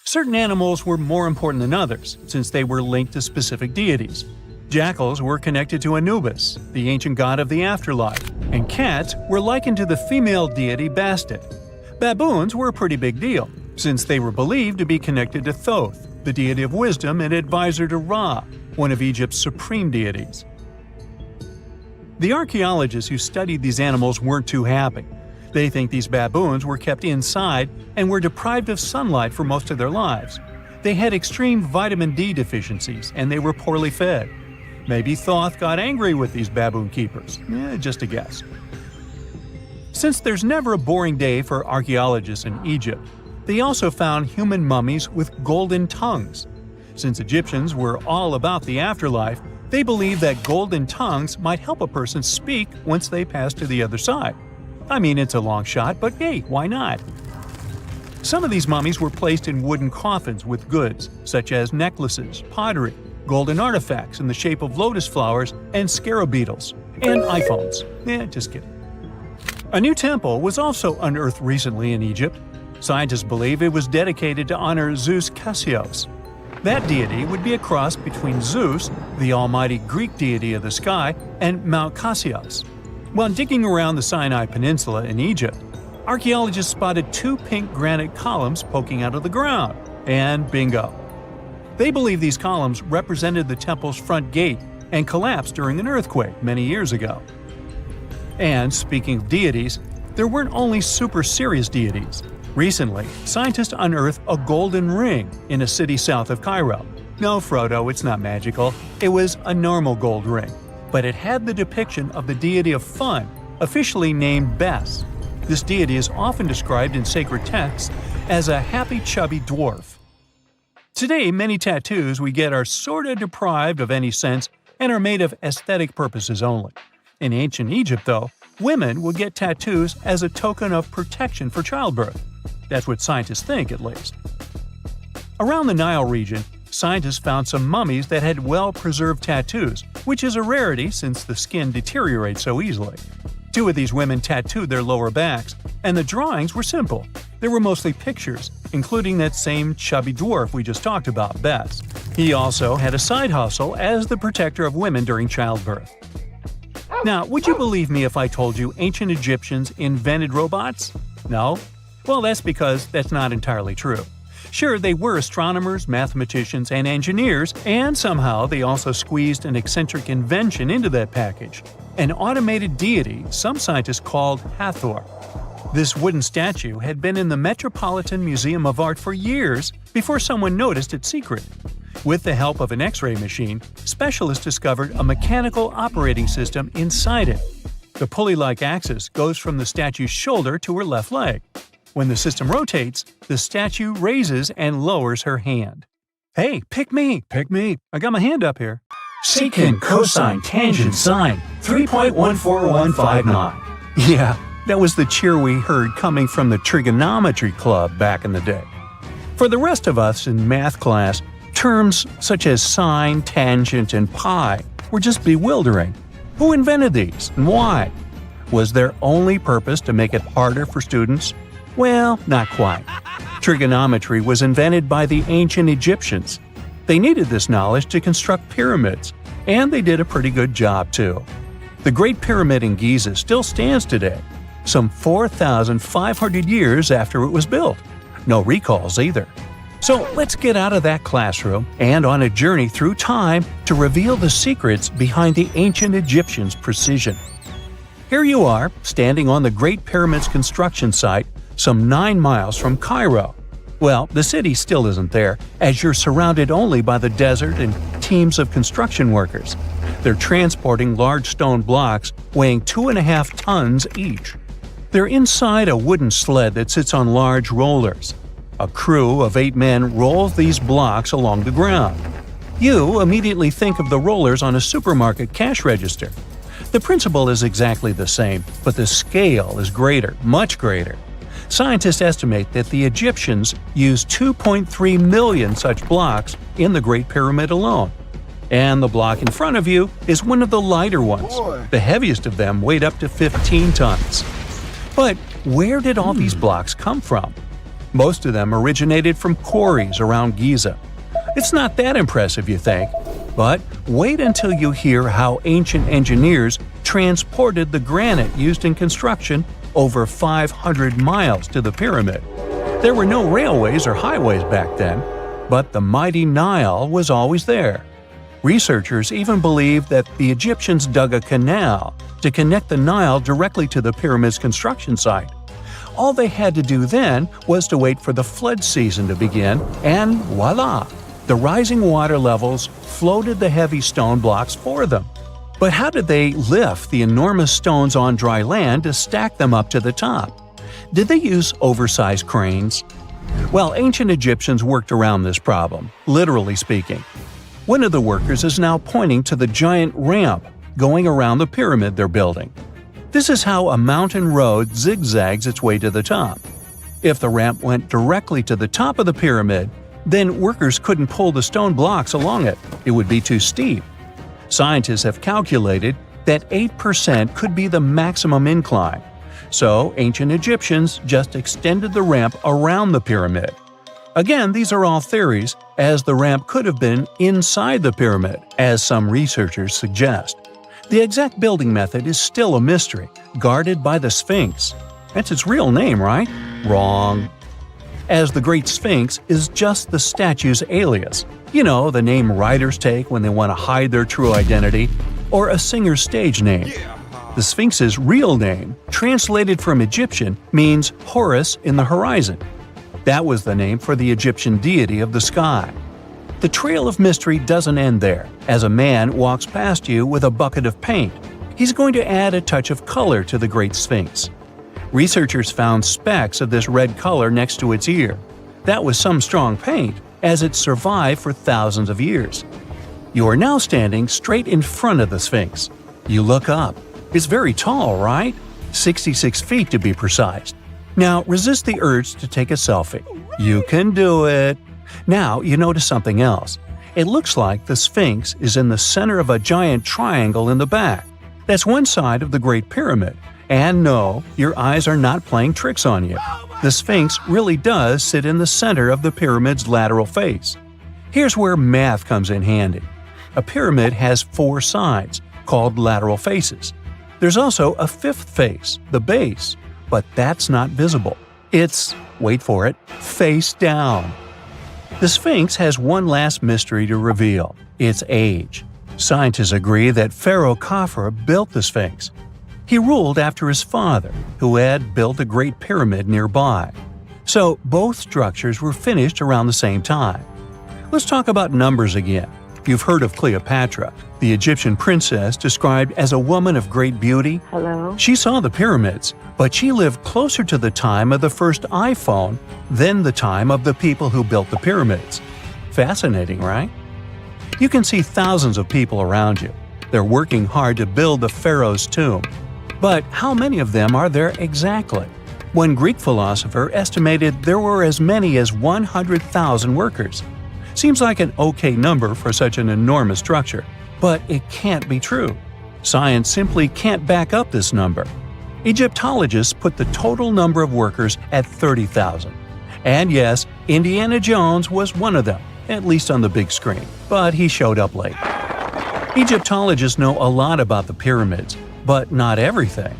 Certain animals were more important than others, since they were linked to specific deities. Jackals were connected to Anubis, the ancient god of the afterlife, and cats were likened to the female deity Bastet. Baboons were a pretty big deal, since they were believed to be connected to Thoth, the deity of wisdom and advisor to Ra, one of Egypt's supreme deities. The archaeologists who studied these animals weren't too happy. They think these baboons were kept inside and were deprived of sunlight for most of their lives. They had extreme vitamin D deficiencies and they were poorly fed. Maybe Thoth got angry with these baboon keepers. Just a guess. Since there's never a boring day for archaeologists in Egypt, they also found human mummies with golden tongues. Since Egyptians were all about the afterlife, they believed that golden tongues might help a person speak once they pass to the other side. I mean, it's a long shot, but hey, why not? Some of these mummies were placed in wooden coffins with goods, such as necklaces, pottery, golden artifacts in the shape of lotus flowers, and scarab beetles, and iPhones. Just kidding. A new temple was also unearthed recently in Egypt. Scientists believe it was dedicated to honor Zeus Cassios. That deity would be a cross between Zeus, the almighty Greek deity of the sky, and Mount Cassios. While digging around the Sinai Peninsula in Egypt, archaeologists spotted 2 pink granite columns poking out of the ground, and bingo. They believe these columns represented the temple's front gate and collapsed during an earthquake many years ago. And speaking of deities, there weren't only super serious deities. Recently, scientists unearthed a golden ring in a city south of Cairo. No, Frodo, it's not magical. It was a normal gold ring, but it had the depiction of the deity of fun, officially named Bes. This deity is often described in sacred texts as a happy chubby dwarf. Today, many tattoos we get are sorta deprived of any sense and are made of aesthetic purposes only. In ancient Egypt, though, women would get tattoos as a token of protection for childbirth. That's what scientists think, at least. Around the Nile region, scientists found some mummies that had well-preserved tattoos, which is a rarity since the skin deteriorates so easily. 2 of these women tattooed their lower backs, and the drawings were simple. They were mostly pictures, including that same chubby dwarf we just talked about, Bes. He also had a side hustle as the protector of women during childbirth. Now, would you believe me if I told you ancient Egyptians invented robots? No? Well, that's because that's not entirely true. Sure, they were astronomers, mathematicians, and engineers, and somehow they also squeezed an eccentric invention into that package. An automated deity some scientists called Hathor. This wooden statue had been in the Metropolitan Museum of Art for years before someone noticed its secret. With the help of an X-ray machine, specialists discovered a mechanical operating system inside it. The pulley-like axis goes from the statue's shoulder to her left leg. When the system rotates, the statue raises and lowers her hand. Hey, pick me! I got my hand up here. Secant, cosine, tangent, sine, 3.14159. Yeah, that was the cheer we heard coming from the trigonometry club back in the day. For the rest of us in math class, terms such as sine, tangent, and pi were just bewildering. Who invented these and why? Was their only purpose to make it harder for students? Well, not quite. Trigonometry was invented by the ancient Egyptians. They needed this knowledge to construct pyramids, and they did a pretty good job too. The Great Pyramid in Giza still stands today, some 4,500 years after it was built. No recalls either. So let's get out of that classroom and on a journey through time to reveal the secrets behind the ancient Egyptians' precision. Here you are, standing on the Great Pyramid's construction site, some 9 miles from Cairo. Well, the city still isn't there, as you're surrounded only by the desert and teams of construction workers. They're transporting large stone blocks weighing 2.5 tons each. They're inside a wooden sled that sits on large rollers. A crew of 8 men rolls these blocks along the ground. You immediately think of the rollers on a supermarket cash register. The principle is exactly the same, but the scale is greater, much greater. Scientists estimate that the Egyptians used 2.3 million such blocks in the Great Pyramid alone. And the block in front of you is one of the lighter ones. The heaviest of them weighed up to 15 tons. But where did all these blocks come from? Most of them originated from quarries around Giza. It's not that impressive, you think? But wait until you hear how ancient engineers transported the granite used in construction over 500 miles to the pyramid. There were no railways or highways back then, but the mighty Nile was always there. Researchers even believe that the Egyptians dug a canal to connect the Nile directly to the pyramid's construction site. All they had to do then was to wait for the flood season to begin, and voila! The rising water levels floated the heavy stone blocks for them. But how did they lift the enormous stones on dry land to stack them up to the top? Did they use oversized cranes? Well, ancient Egyptians worked around this problem, literally speaking. One of the workers is now pointing to the giant ramp going around the pyramid they're building. This is how a mountain road zigzags its way to the top. If the ramp went directly to the top of the pyramid, then workers couldn't pull the stone blocks along it. It would be too steep. Scientists have calculated that 8% could be the maximum incline. So ancient Egyptians just extended the ramp around the pyramid. Again, these are all theories, as the ramp could have been inside the pyramid, as some researchers suggest. The exact building method is still a mystery, guarded by the Sphinx. That's its real name, right? Wrong. As the Great Sphinx is just the statue's alias. You know, the name writers take when they want to hide their true identity, or a singer's stage name. The Sphinx's real name, translated from Egyptian, means Horus in the horizon. That was the name for the Egyptian deity of the sky. The trail of mystery doesn't end there. As a man walks past you with a bucket of paint, he's going to add a touch of color to the Great Sphinx. Researchers found specks of this red color next to its ear. That was some strong paint, as it survived for thousands of years. You are now standing straight in front of the Sphinx. You look up. It's very tall, right? 66 feet to be precise. Now resist the urge to take a selfie. You can do it. Now you notice something else. It looks like the Sphinx is in the center of a giant triangle in the back. That's one side of the Great Pyramid. And no, your eyes are not playing tricks on you. The Sphinx really does sit in the center of the pyramid's lateral face. Here's where math comes in handy. A pyramid has 4 sides, called lateral faces. There's also a 5th face, the base, but that's not visible. It's, wait for it, face down. The Sphinx has one last mystery to reveal: its age. Scientists agree that Pharaoh Khafre built the Sphinx. He ruled after his father, who had built a great pyramid nearby. So both structures were finished around the same time. Let's talk about numbers again. You've heard of Cleopatra, the Egyptian princess described as a woman of great beauty. Hello? She saw the pyramids, but she lived closer to the time of the first iPhone than the time of the people who built the pyramids. Fascinating, right? You can see thousands of people around you. They're working hard to build the pharaoh's tomb. But how many of them are there exactly? One Greek philosopher estimated there were as many as 100,000 workers. Seems like an okay number for such an enormous structure, but it can't be true. Science simply can't back up this number. Egyptologists put the total number of workers at 30,000. And yes, Indiana Jones was one of them, at least on the big screen, but he showed up late. Egyptologists know a lot about the pyramids, but not everything.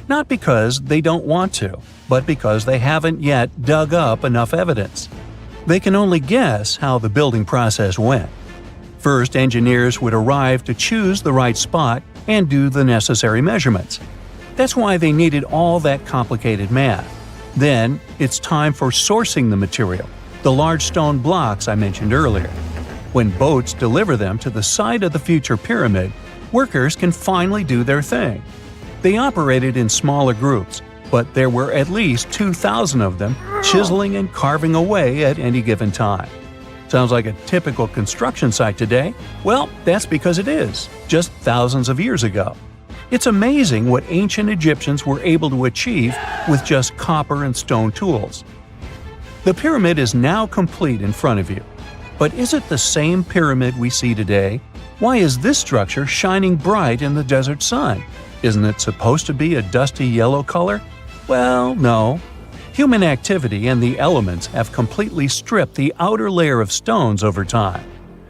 Not because they don't want to, but because they haven't yet dug up enough evidence. They can only guess how the building process went. First, engineers would arrive to choose the right spot and do the necessary measurements. That's why they needed all that complicated math. Then, it's time for sourcing the material, the large stone blocks I mentioned earlier. When boats deliver them to the site of the future pyramid, workers can finally do their thing. They operated in smaller groups, but there were at least 2,000 of them chiseling and carving away at any given time. Sounds like a typical construction site today? Well, that's because it is, just thousands of years ago. It's amazing what ancient Egyptians were able to achieve with just copper and stone tools. The pyramid is now complete in front of you. But is it the same pyramid we see today? Why is this structure shining bright in the desert sun? Isn't it supposed to be a dusty yellow color? Well, no. Human activity and the elements have completely stripped the outer layer of stones over time.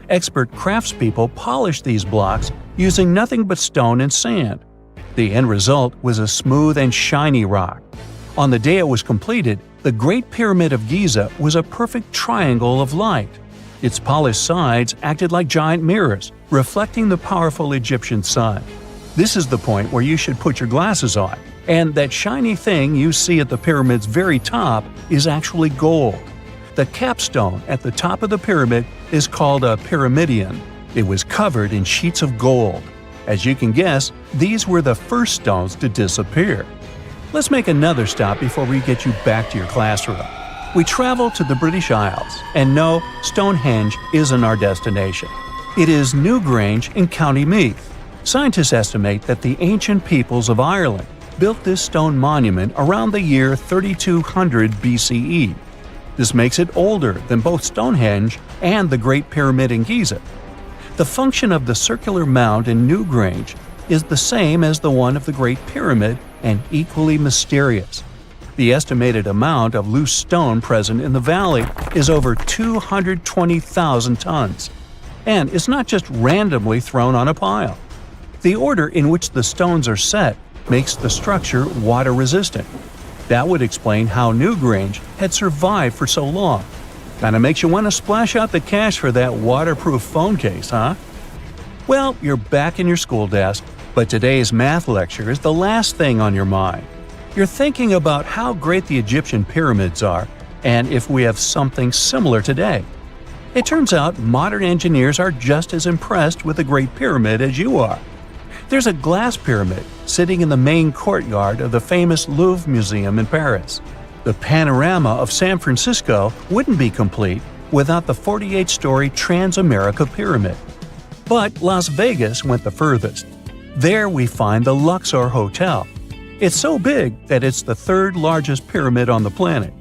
Expert craftspeople polished these blocks using nothing but stone and sand. The end result was a smooth and shiny rock. On the day it was completed, the Great Pyramid of Giza was a perfect triangle of light. Its polished sides acted like giant mirrors, reflecting the powerful Egyptian sun. This is the point where you should put your glasses on, and that shiny thing you see at the pyramid's very top is actually gold. The capstone at the top of the pyramid is called a pyramidion. It was covered in sheets of gold. As you can guess, these were the first stones to disappear. Let's make another stop before we get you back to your classroom. We travel to the British Isles, and no, Stonehenge isn't our destination. It is Newgrange in County Meath. Scientists estimate that the ancient peoples of Ireland built this stone monument around the year 3200 BCE. This makes it older than both Stonehenge and the Great Pyramid in Giza. The function of the circular mound in Newgrange is the same as the one of the Great Pyramid and equally mysterious. The estimated amount of loose stone present in the valley is over 220,000 tons. And it's not just randomly thrown on a pile. The order in which the stones are set makes the structure water-resistant. That would explain how Newgrange had survived for so long. Kinda makes you want to splash out the cash for that waterproof phone case, huh? Well, you're back in your school desk, but today's math lecture is the last thing on your mind. You're thinking about how great the Egyptian pyramids are, and if we have something similar today. It turns out modern engineers are just as impressed with the Great Pyramid as you are. There's a glass pyramid sitting in the main courtyard of the famous Louvre Museum in Paris. The panorama of San Francisco wouldn't be complete without the 48-story Trans-America Pyramid. But Las Vegas went the furthest. There we find the Luxor Hotel. It's so big that it's the third largest pyramid on the planet.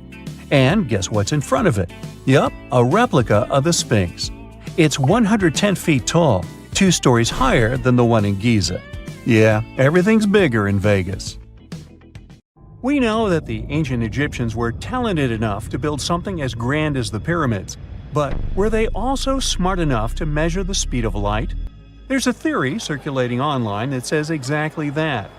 And guess what's in front of it? Yup, a replica of the Sphinx. It's 110 feet tall, 2 stories higher than the one in Giza. Yeah, everything's bigger in Vegas. We know that the ancient Egyptians were talented enough to build something as grand as the pyramids, but were they also smart enough to measure the speed of light? There's a theory circulating online that says exactly that.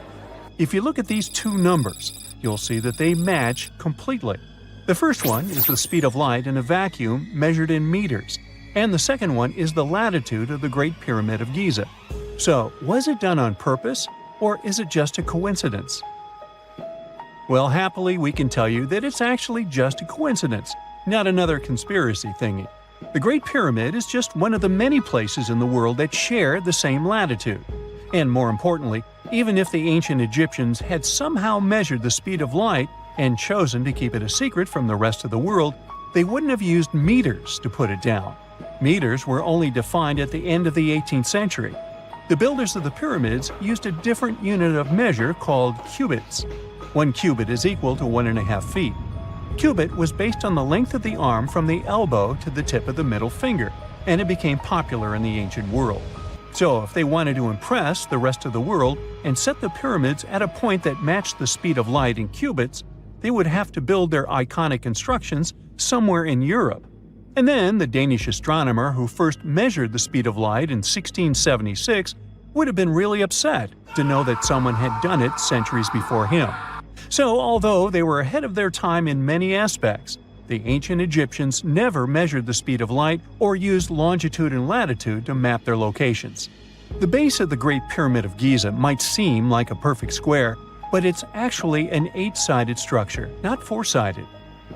If you look at these two numbers, you'll see that they match completely. The first one is the speed of light in a vacuum measured in meters, and the second one is the latitude of the Great Pyramid of Giza. So, was it done on purpose, or is it just a coincidence? Well, happily, we can tell you that it's actually just a coincidence, not another conspiracy thingy. The Great Pyramid is just one of the many places in the world that share the same latitude. And more importantly, even if the ancient Egyptians had somehow measured the speed of light and chosen to keep it a secret from the rest of the world, they wouldn't have used meters to put it down. Meters were only defined at the end of the 18th century. The builders of the pyramids used a different unit of measure called cubits. 1 cubit is equal to 1.5 feet. Cubit was based on the length of the arm from the elbow to the tip of the middle finger, and it became popular in the ancient world. So if they wanted to impress the rest of the world and set the pyramids at a point that matched the speed of light in cubits, they would have to build their iconic constructions somewhere in Europe. And then the Danish astronomer who first measured the speed of light in 1676 would have been really upset to know that someone had done it centuries before him. So although they were ahead of their time in many aspects, the ancient Egyptians never measured the speed of light or used longitude and latitude to map their locations. The base of the Great Pyramid of Giza might seem like a perfect square, but it's actually an 8-sided structure, not 4-sided.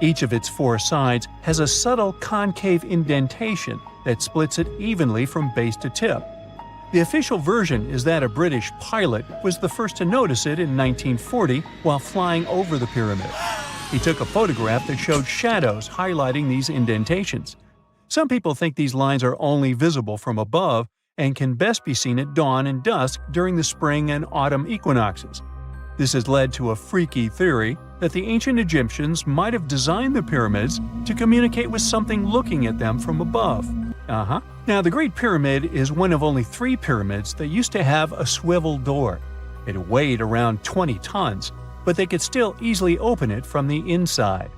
Each of its 4 sides has a subtle concave indentation that splits it evenly from base to tip. The official version is that a British pilot was the first to notice it in 1940 while flying over the pyramid. He took a photograph that showed shadows highlighting these indentations. Some people think these lines are only visible from above and can best be seen at dawn and dusk during the spring and autumn equinoxes. This has led to a freaky theory that the ancient Egyptians might have designed the pyramids to communicate with something looking at them from above. Now, the Great Pyramid is one of only 3 pyramids that used to have a swivel door. It weighed around 20 tons, but they could still easily open it from the inside.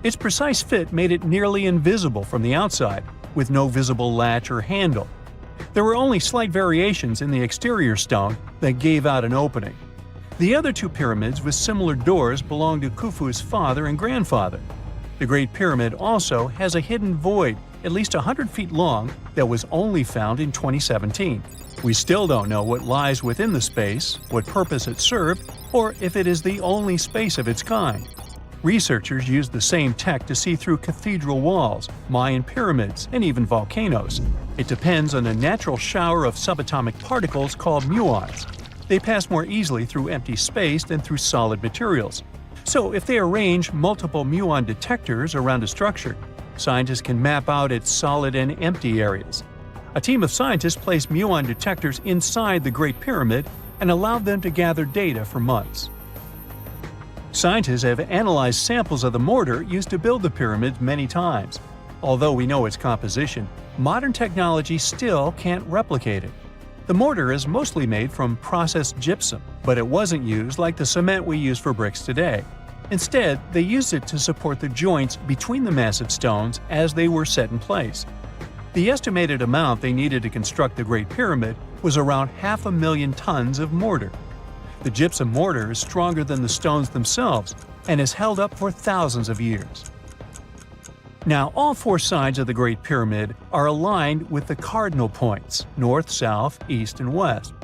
Its precise fit made it nearly invisible from the outside, with no visible latch or handle. There were only slight variations in the exterior stone that gave out an opening. The other 2 pyramids with similar doors belonged to Khufu's father and grandfather. The Great Pyramid also has a hidden void at least 100 feet long that was only found in 2017. We still don't know what lies within the space, what purpose it served, or if it is the only space of its kind. Researchers used the same tech to see through cathedral walls, Mayan pyramids, and even volcanoes. It depends on a natural shower of subatomic particles called muons. They pass more easily through empty space than through solid materials. So if they arrange multiple muon detectors around a structure, scientists can map out its solid and empty areas. A team of scientists placed muon detectors inside the Great Pyramid and allowed them to gather data for months. Scientists have analyzed samples of the mortar used to build the pyramids many times. Although we know its composition, modern technology still can't replicate it. The mortar is mostly made from processed gypsum, but it wasn't used like the cement we use for bricks today. Instead, they used it to support the joints between the massive stones as they were set in place. The estimated amount they needed to construct the Great Pyramid was around 500,000 tons of mortar. The gypsum mortar is stronger than the stones themselves and has held up for thousands of years. Now, all four sides of the Great Pyramid are aligned with the cardinal points – north, south, east, and west.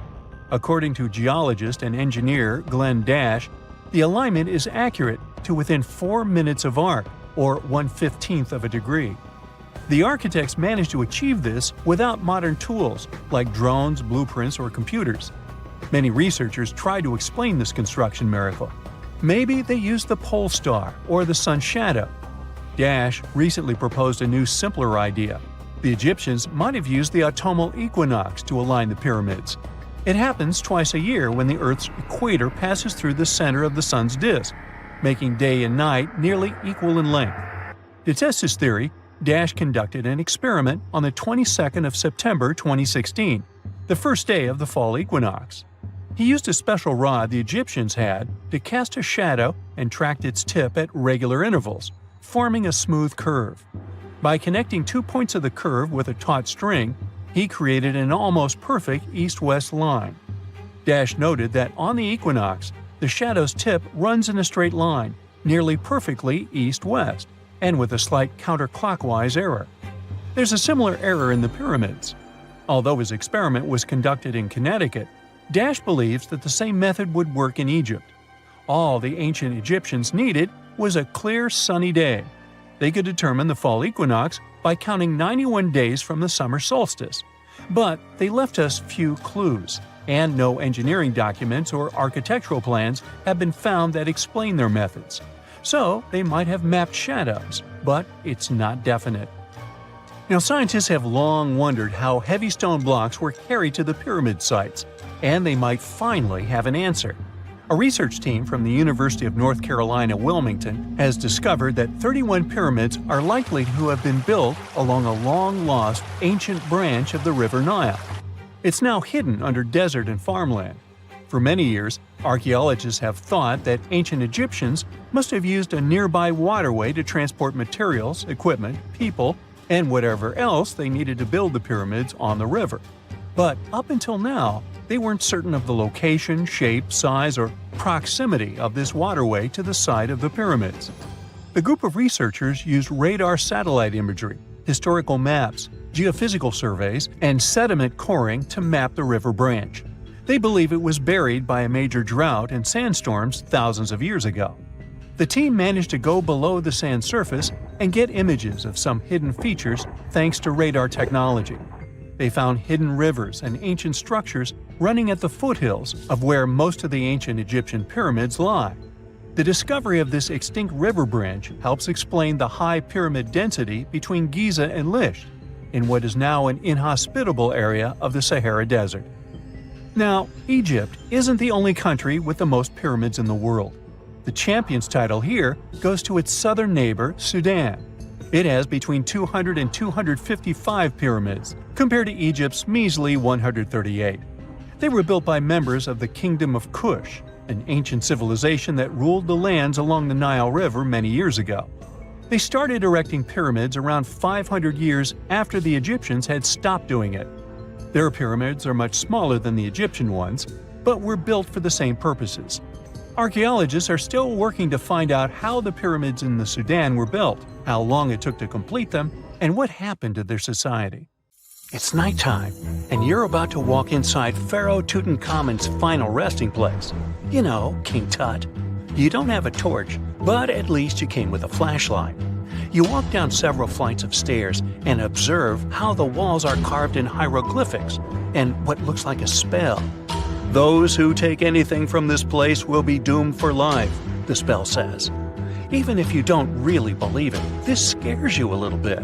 According to geologist and engineer Glenn Dash, the alignment is accurate to within 4 minutes of arc, or 1/15 of a degree. The architects managed to achieve this without modern tools like drones, blueprints, or computers. Many researchers try to explain this construction miracle. Maybe they used the pole star or the sun's shadow. Dash recently proposed a new, simpler idea. The Egyptians might have used the autumnal equinox to align the pyramids. It happens twice a year when the Earth's equator passes through the center of the sun's disk, making day and night nearly equal in length. To test his theory, Dash conducted an experiment on the 22nd of September 2016, the first day of the fall equinox. He used a special rod the Egyptians had to cast a shadow and tracked its tip at regular intervals, forming a smooth curve. By connecting 2 points of the curve with a taut string, he created an almost perfect east-west line. Dash noted that on the equinox, the shadow's tip runs in a straight line, nearly perfectly east-west, and with a slight counterclockwise error. There's a similar error in the pyramids. Although his experiment was conducted in Connecticut, Dash believes that the same method would work in Egypt. All the ancient Egyptians needed was a clear, sunny day. They could determine the fall equinox by counting 91 days from the summer solstice. But they left us few clues, and no engineering documents or architectural plans have been found that explain their methods. So they might have mapped shadows, but it's not definite. Now, scientists have long wondered how heavy stone blocks were carried to the pyramid sites, and they might finally have an answer. A research team from the University of North Carolina, Wilmington, has discovered that 31 pyramids are likely to have been built along a long-lost ancient branch of the River Nile. It's now hidden under desert and farmland. For many years, archaeologists have thought that ancient Egyptians must have used a nearby waterway to transport materials, equipment, people, and whatever else they needed to build the pyramids on the river. But up until now, they weren't certain of the location, shape, size, or proximity of this waterway to the site of the pyramids. The group of researchers used radar satellite imagery, historical maps, geophysical surveys, and sediment coring to map the river branch. They believe it was buried by a major drought and sandstorms thousands of years ago. The team managed to go below the sand surface and get images of some hidden features thanks to radar technology. They found hidden rivers and ancient structures running at the foothills of where most of the ancient Egyptian pyramids lie. The discovery of this extinct river branch helps explain the high pyramid density between Giza and Lisht, in what is now an inhospitable area of the Sahara Desert. Now, Egypt isn't the only country with the most pyramids in the world. The champion's title here goes to its southern neighbor, Sudan. It has between 200 and 255 pyramids, compared to Egypt's measly 138. They were built by members of the Kingdom of Kush, an ancient civilization that ruled the lands along the Nile River many years ago. They started erecting pyramids around 500 years after the Egyptians had stopped doing it. Their pyramids are much smaller than the Egyptian ones, but were built for the same purposes. Archaeologists are still working to find out how the pyramids in the Sudan were built, how long it took to complete them, and what happened to their society. It's nighttime, and you're about to walk inside Pharaoh Tutankhamun's final resting place. You know, King Tut. You don't have a torch, but at least you came with a flashlight. You walk down several flights of stairs and observe how the walls are carved in hieroglyphics and what looks like a spell. Those who take anything from this place will be doomed for life, the spell says. Even if you don't really believe it, this scares you a little bit.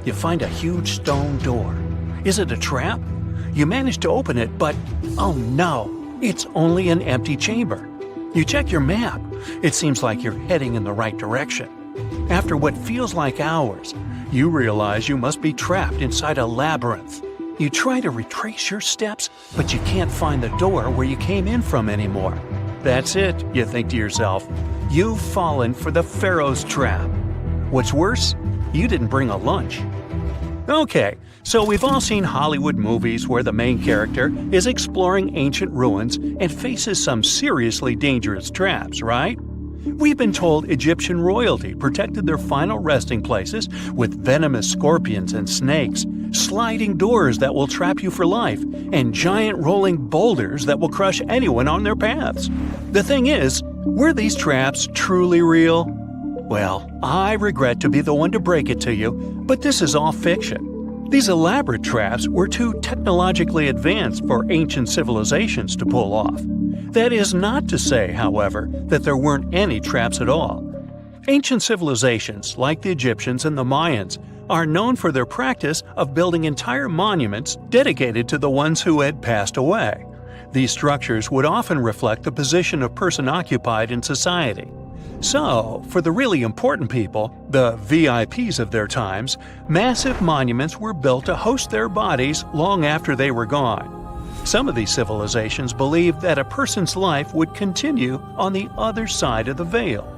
You find a huge stone door. Is it a trap? You manage to open it, but oh no, it's only an empty chamber. You check your map. It seems like you're heading in the right direction. After what feels like hours, you realize you must be trapped inside a labyrinth. You try to retrace your steps, but you can't find the door where you came in from anymore. That's it, you think to yourself. You've fallen for the Pharaoh's trap. What's worse, you didn't bring a lunch. Okay, so we've all seen Hollywood movies where the main character is exploring ancient ruins and faces some seriously dangerous traps, right? We've been told Egyptian royalty protected their final resting places with venomous scorpions and snakes, sliding doors that will trap you for life, and giant rolling boulders that will crush anyone on their paths. The thing is, were these traps truly real? Well, I regret to be the one to break it to you, but this is all fiction. These elaborate traps were too technologically advanced for ancient civilizations to pull off. That is not to say, however, that there weren't any traps at all. Ancient civilizations, like the Egyptians and the Mayans, are known for their practice of building entire monuments dedicated to the ones who had passed away. These structures would often reflect the position of person occupied in society. So, for the really important people, the VIPs of their times, massive monuments were built to host their bodies long after they were gone. Some of these civilizations believed that a person's life would continue on the other side of the veil.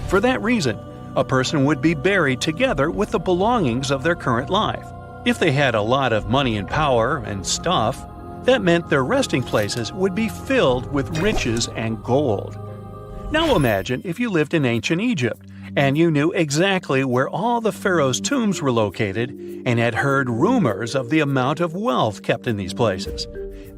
For that reason, a person would be buried together with the belongings of their current life. If they had a lot of money and power and stuff, that meant their resting places would be filled with riches and gold. Now imagine if you lived in ancient Egypt and you knew exactly where all the pharaohs' tombs were located and had heard rumors of the amount of wealth kept in these places.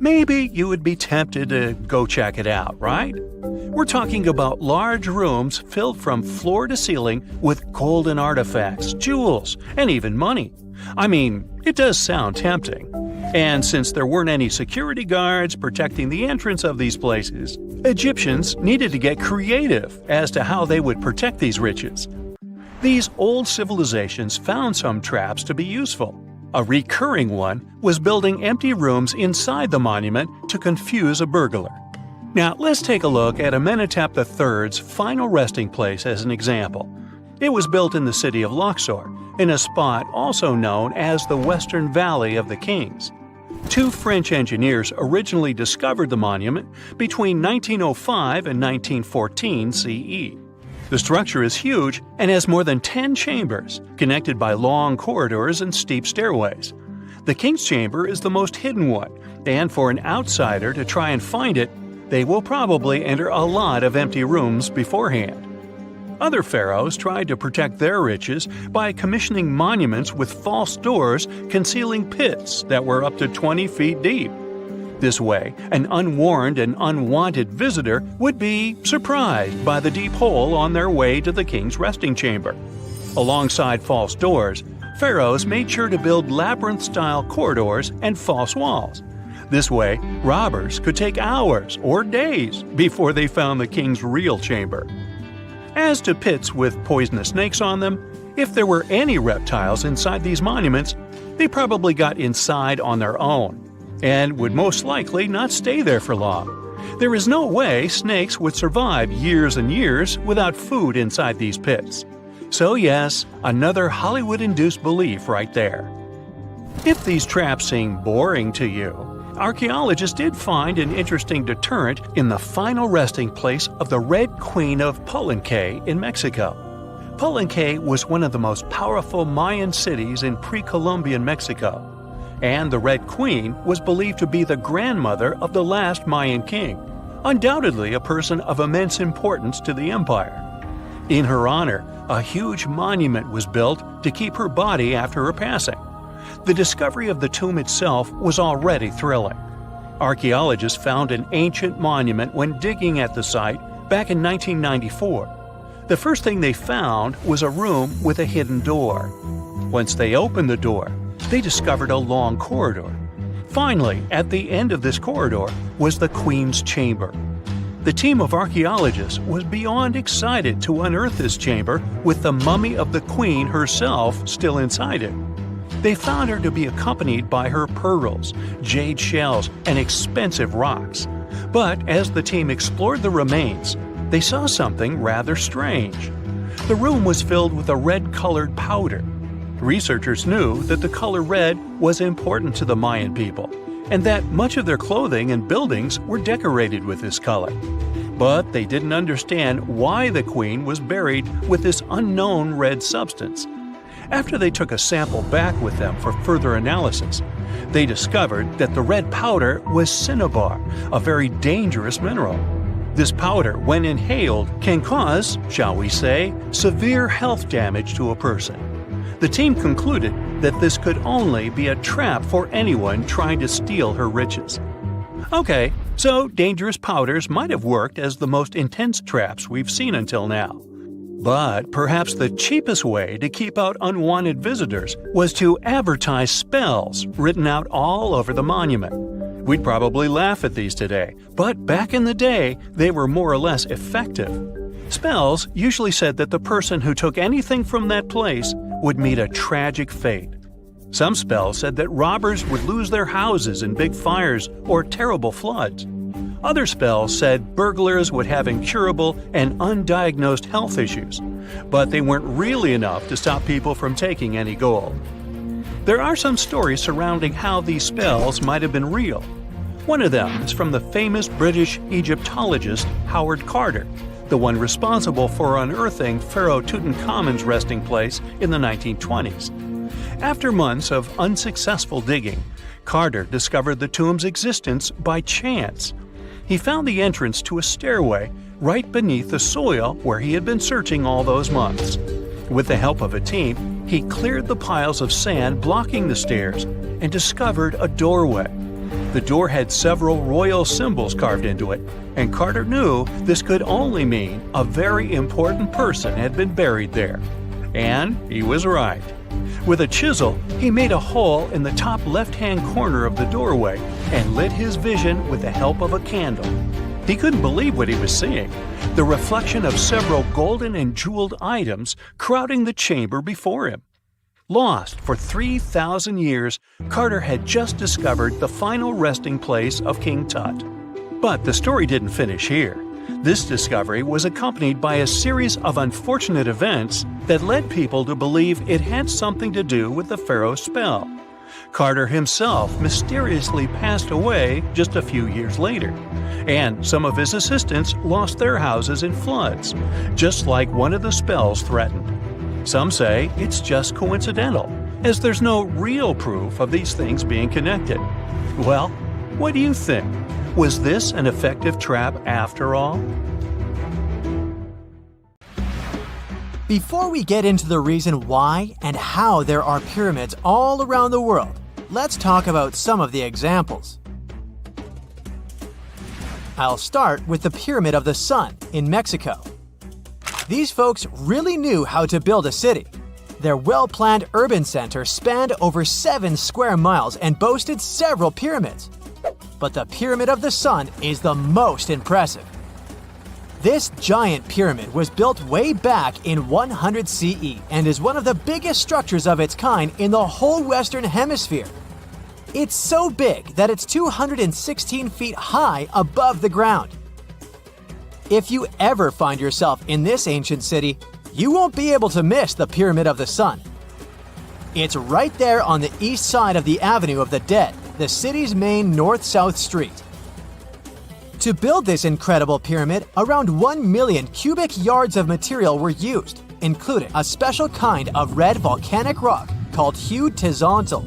Maybe you would be tempted to go check it out, right? We're talking about large rooms filled from floor to ceiling with golden artifacts, jewels, and even money. I mean, it does sound tempting. And since there weren't any security guards protecting the entrance of these places, Egyptians needed to get creative as to how they would protect these riches. These old civilizations found some traps to be useful. A recurring one was building empty rooms inside the monument to confuse a burglar. Now, let's take a look at Amenhotep III's final resting place as an example. It was built in the city of Luxor, in a spot also known as the Western Valley of the Kings. Two French engineers originally discovered the monument between 1905 and 1914 CE. The structure is huge and has more than 10 chambers, connected by long corridors and steep stairways. The King's Chamber is the most hidden one, and for an outsider to try and find it, they will probably enter a lot of empty rooms beforehand. Other pharaohs tried to protect their riches by commissioning monuments with false doors concealing pits that were up to 20 feet deep. This way, an unwarned and unwanted visitor would be surprised by the deep hole on their way to the king's resting chamber. Alongside false doors, pharaohs made sure to build labyrinth-style corridors and false walls. This way, robbers could take hours or days before they found the king's real chamber. As to pits with poisonous snakes on them, if there were any reptiles inside these monuments, they probably got inside on their own, and would most likely not stay there for long. There is no way snakes would survive years and years without food inside these pits. So yes, another Hollywood-induced belief right there. If these traps seem boring to you, archaeologists did find an interesting deterrent in the final resting place of the Red Queen of Palenque in Mexico. Palenque was one of the most powerful Mayan cities in pre-Columbian Mexico, and the Red Queen was believed to be the grandmother of the last Mayan king, undoubtedly a person of immense importance to the empire. In her honor, a huge monument was built to keep her body after her passing. The discovery of the tomb itself was already thrilling. Archaeologists found an ancient monument when digging at the site back in 1994. The first thing they found was a room with a hidden door. Once they opened the door, they discovered a long corridor. Finally, at the end of this corridor was the Queen's chamber. The team of archaeologists was beyond excited to unearth this chamber with the mummy of the Queen herself still inside it. They found her to be accompanied by her pearls, jade shells, and expensive rocks. But as the team explored the remains, they saw something rather strange. The room was filled with a red-colored powder. Researchers knew that the color red was important to the Mayan people, and that much of their clothing and buildings were decorated with this color. But they didn't understand why the queen was buried with this unknown red substance. After they took a sample back with them for further analysis, they discovered that the red powder was cinnabar, a very dangerous mineral. This powder, when inhaled, can cause, shall we say, severe health damage to a person. The team concluded that this could only be a trap for anyone trying to steal her riches. Okay, so dangerous powders might have worked as the most intense traps we've seen until now. But perhaps the cheapest way to keep out unwanted visitors was to advertise spells written out all over the monument. We'd probably laugh at these today, but back in the day, they were more or less effective. Spells usually said that the person who took anything from that place would meet a tragic fate. Some spells said that robbers would lose their houses in big fires or terrible floods. Other spells said burglars would have incurable and undiagnosed health issues, but they weren't really enough to stop people from taking any gold. There are some stories surrounding how these spells might have been real. One of them is from the famous British Egyptologist Howard Carter, the one responsible for unearthing Pharaoh Tutankhamun's resting place in the 1920s. After months of unsuccessful digging, Carter discovered the tomb's existence by chance. He found the entrance to a stairway right beneath the soil where he had been searching all those months. With the help of a team, he cleared the piles of sand blocking the stairs and discovered a doorway. The door had several royal symbols carved into it, and Carter knew this could only mean a very important person had been buried there. And he was right. With a chisel, he made a hole in the top left-hand corner of the doorway and lit his vision with the help of a candle. He couldn't believe what he was seeing, the reflection of several golden and jeweled items crowding the chamber before him. Lost for 3,000 years, Carter had just discovered the final resting place of King Tut. But the story didn't finish here. This discovery was accompanied by a series of unfortunate events that led people to believe it had something to do with the pharaoh's spell. Carter himself mysteriously passed away just a few years later, and some of his assistants lost their houses in floods, just like one of the spells threatened. Some say it's just coincidental, as there's no real proof of these things being connected. Well, what do you think? Was this an effective trap after all? Before we get into the reason why and how there are pyramids all around the world, let's talk about some of the examples. I'll start with the Pyramid of the Sun in Mexico. These folks really knew how to build a city. Their well-planned urban center spanned over 7 square miles and boasted several pyramids. But the Pyramid of the Sun is the most impressive. This giant pyramid was built way back in 100 CE and is one of the biggest structures of its kind in the whole Western Hemisphere. It's so big that it's 216 feet high above the ground. If you ever find yourself in this ancient city, you won't be able to miss the Pyramid of the Sun. It's right there on the east side of the Avenue of the Dead, the city's main north-south street. To build this incredible pyramid, around 1 million cubic yards of material were used, including a special kind of red volcanic rock called hued tezontle.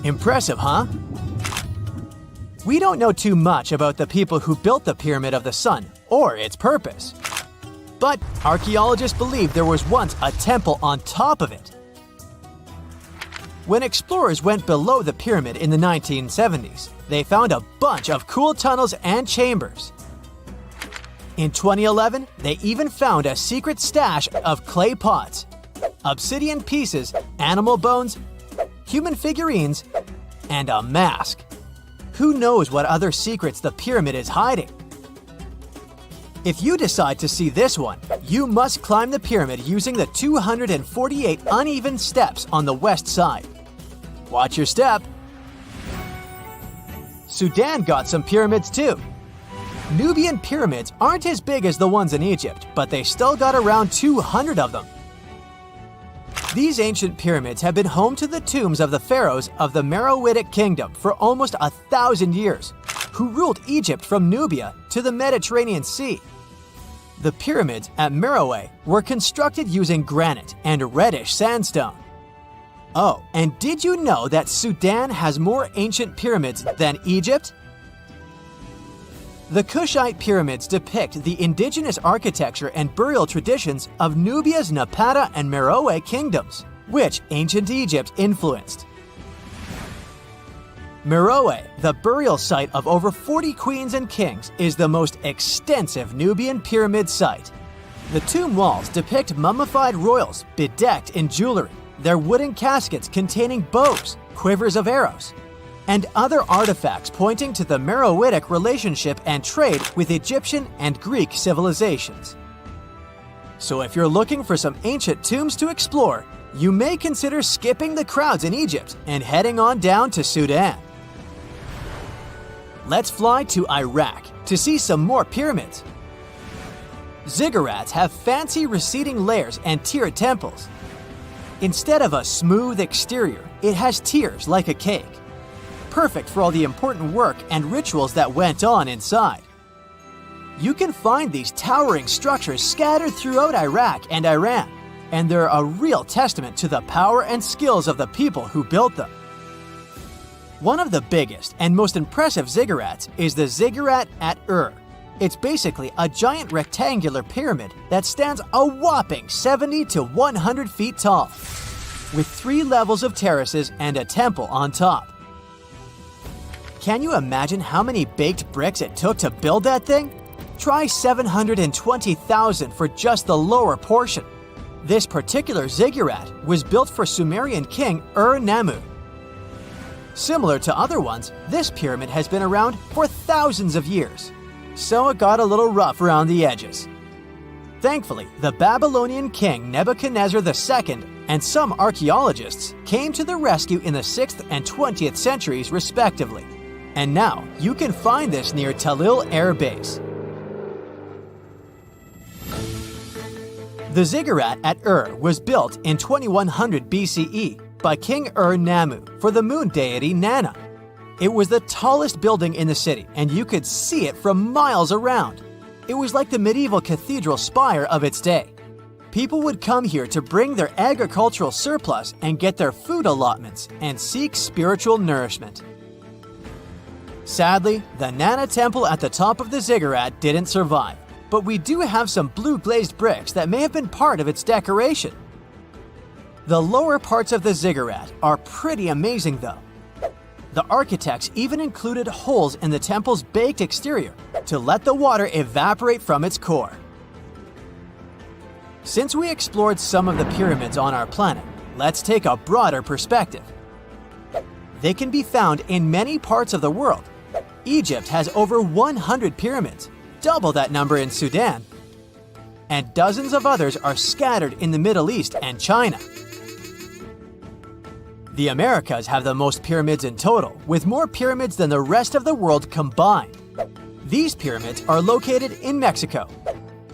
Impressive, huh? We don't know too much about the people who built the Pyramid of the Sun or its purpose. But archaeologists believe there was once a temple on top of it. When explorers went below the pyramid in the 1970s, they found a bunch of cool tunnels and chambers. In 2011, they even found a secret stash of clay pots, obsidian pieces, animal bones, human figurines, and a mask. Who knows what other secrets the pyramid is hiding? If you decide to see this one, you must climb the pyramid using the 248 uneven steps on the west side. Watch your step. Sudan got some pyramids too. Nubian pyramids aren't as big as the ones in Egypt, but they still got around 200 of them. These ancient pyramids have been home to the tombs of the pharaohs of the Meroitic Kingdom for almost 1,000 years, who ruled Egypt from Nubia to the Mediterranean Sea. The pyramids at Meroe were constructed using granite and reddish sandstone. Oh, and did you know that Sudan has more ancient pyramids than Egypt? The Kushite pyramids depict the indigenous architecture and burial traditions of Nubia's Napata and Meroe kingdoms, which ancient Egypt influenced. Meroe, the burial site of over 40 queens and kings, is the most extensive Nubian pyramid site. The tomb walls depict mummified royals bedecked in jewelry, their wooden caskets containing bows, quivers of arrows, and other artifacts pointing to the Meroitic relationship and trade with Egyptian and Greek civilizations. So if you're looking for some ancient tombs to explore, you may consider skipping the crowds in Egypt and heading on down to Sudan. Let's fly to Iraq to see some more pyramids. Ziggurats have fancy receding layers and tiered temples. Instead of a smooth exterior, it has tiers like a cake. Perfect for all the important work and rituals that went on inside. You can find these towering structures scattered throughout Iraq and Iran, and they're a real testament to the power and skills of the people who built them. One of the biggest and most impressive ziggurats is the ziggurat at Ur. It's basically a giant rectangular pyramid that stands a whopping 70 to 100 feet tall, with 3 levels of terraces and a temple on top. Can you imagine how many baked bricks it took to build that thing? Try 720,000 for just the lower portion. This particular ziggurat was built for Sumerian king Ur-Nammu. Similar to other ones, this pyramid has been around for thousands of years, so it got a little rough around the edges. Thankfully, the Babylonian king Nebuchadnezzar II and some archaeologists came to the rescue in the 6th and 20th centuries respectively, and now you can find this near Talil Air Base. The ziggurat at Ur was built in 2100 BCE by King Ur-Nammu for the moon deity Nana. It was the tallest building in the city, and you could see it from miles around. It was like the medieval cathedral spire of its day. People would come here to bring their agricultural surplus and get their food allotments and seek spiritual nourishment. Sadly, the Nana temple at the top of the ziggurat didn't survive, but we do have some blue glazed bricks that may have been part of its decoration. The lower parts of the ziggurat are pretty amazing though. The architects even included holes in the temple's baked exterior to let the water evaporate from its core. Since we explored some of the pyramids on our planet, let's take a broader perspective. They can be found in many parts of the world. Egypt has over 100 pyramids, double that number in Sudan, and dozens of others are scattered in the Middle East and China. The Americas have the most pyramids in total, with more pyramids than the rest of the world combined. These pyramids are located in Mexico,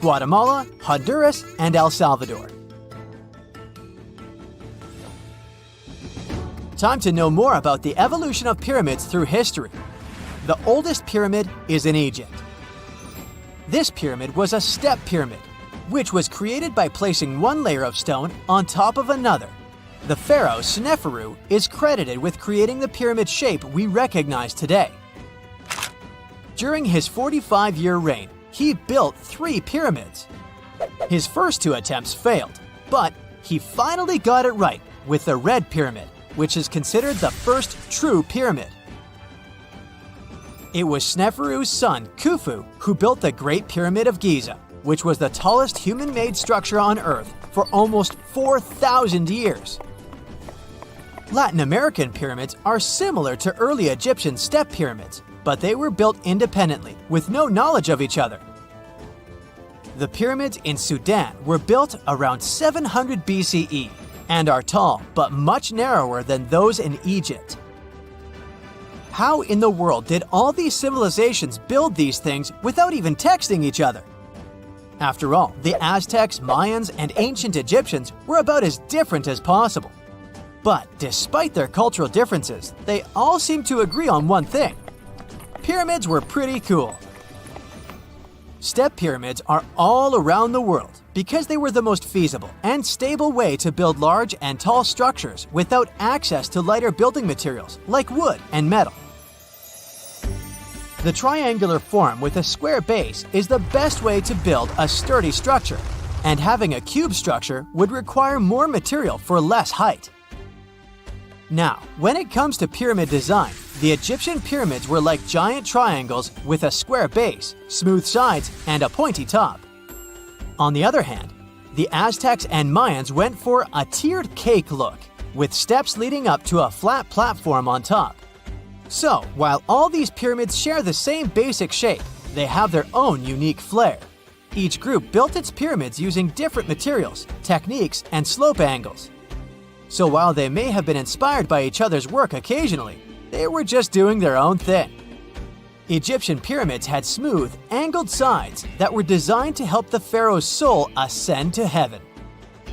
Guatemala, Honduras, and El Salvador. Time to know more about the evolution of pyramids through history. The oldest pyramid is in Egypt. This pyramid was a step pyramid, which was created by placing one layer of stone on top of another. The pharaoh Sneferu is credited with creating the pyramid shape we recognize today. During his 45-year reign, he built 3 pyramids. His first 2 attempts failed, but he finally got it right with the Red Pyramid, which is considered the first true pyramid. It was Sneferu's son, Khufu, who built the Great Pyramid of Giza, which was the tallest human-made structure on Earth for almost 4,000 years. Latin American pyramids are similar to early Egyptian step pyramids, but they were built independently with no knowledge of each other. The pyramids in Sudan were built around 700 BCE and are tall but much narrower than those in Egypt. How in the world did all these civilizations build these things without even texting each other? After all, the Aztecs, Mayans, and ancient Egyptians were about as different as possible. But despite their cultural differences, they all seem to agree on one thing. Pyramids were pretty cool. Step pyramids are all around the world, because they were the most feasible and stable way to build large and tall structures without access to lighter building materials like wood and metal. The triangular form with a square base is the best way to build a sturdy structure, and having a cube structure would require more material for less height. Now, when it comes to pyramid design, the Egyptian pyramids were like giant triangles with a square base, smooth sides, and a pointy top. On the other hand, the Aztecs and Mayans went for a tiered cake look, with steps leading up to a flat platform on top. So, while all these pyramids share the same basic shape, they have their own unique flair. Each group built its pyramids using different materials, techniques, and slope angles. So while they may have been inspired by each other's work occasionally, they were just doing their own thing. Egyptian pyramids had smooth, angled sides that were designed to help the pharaoh's soul ascend to heaven.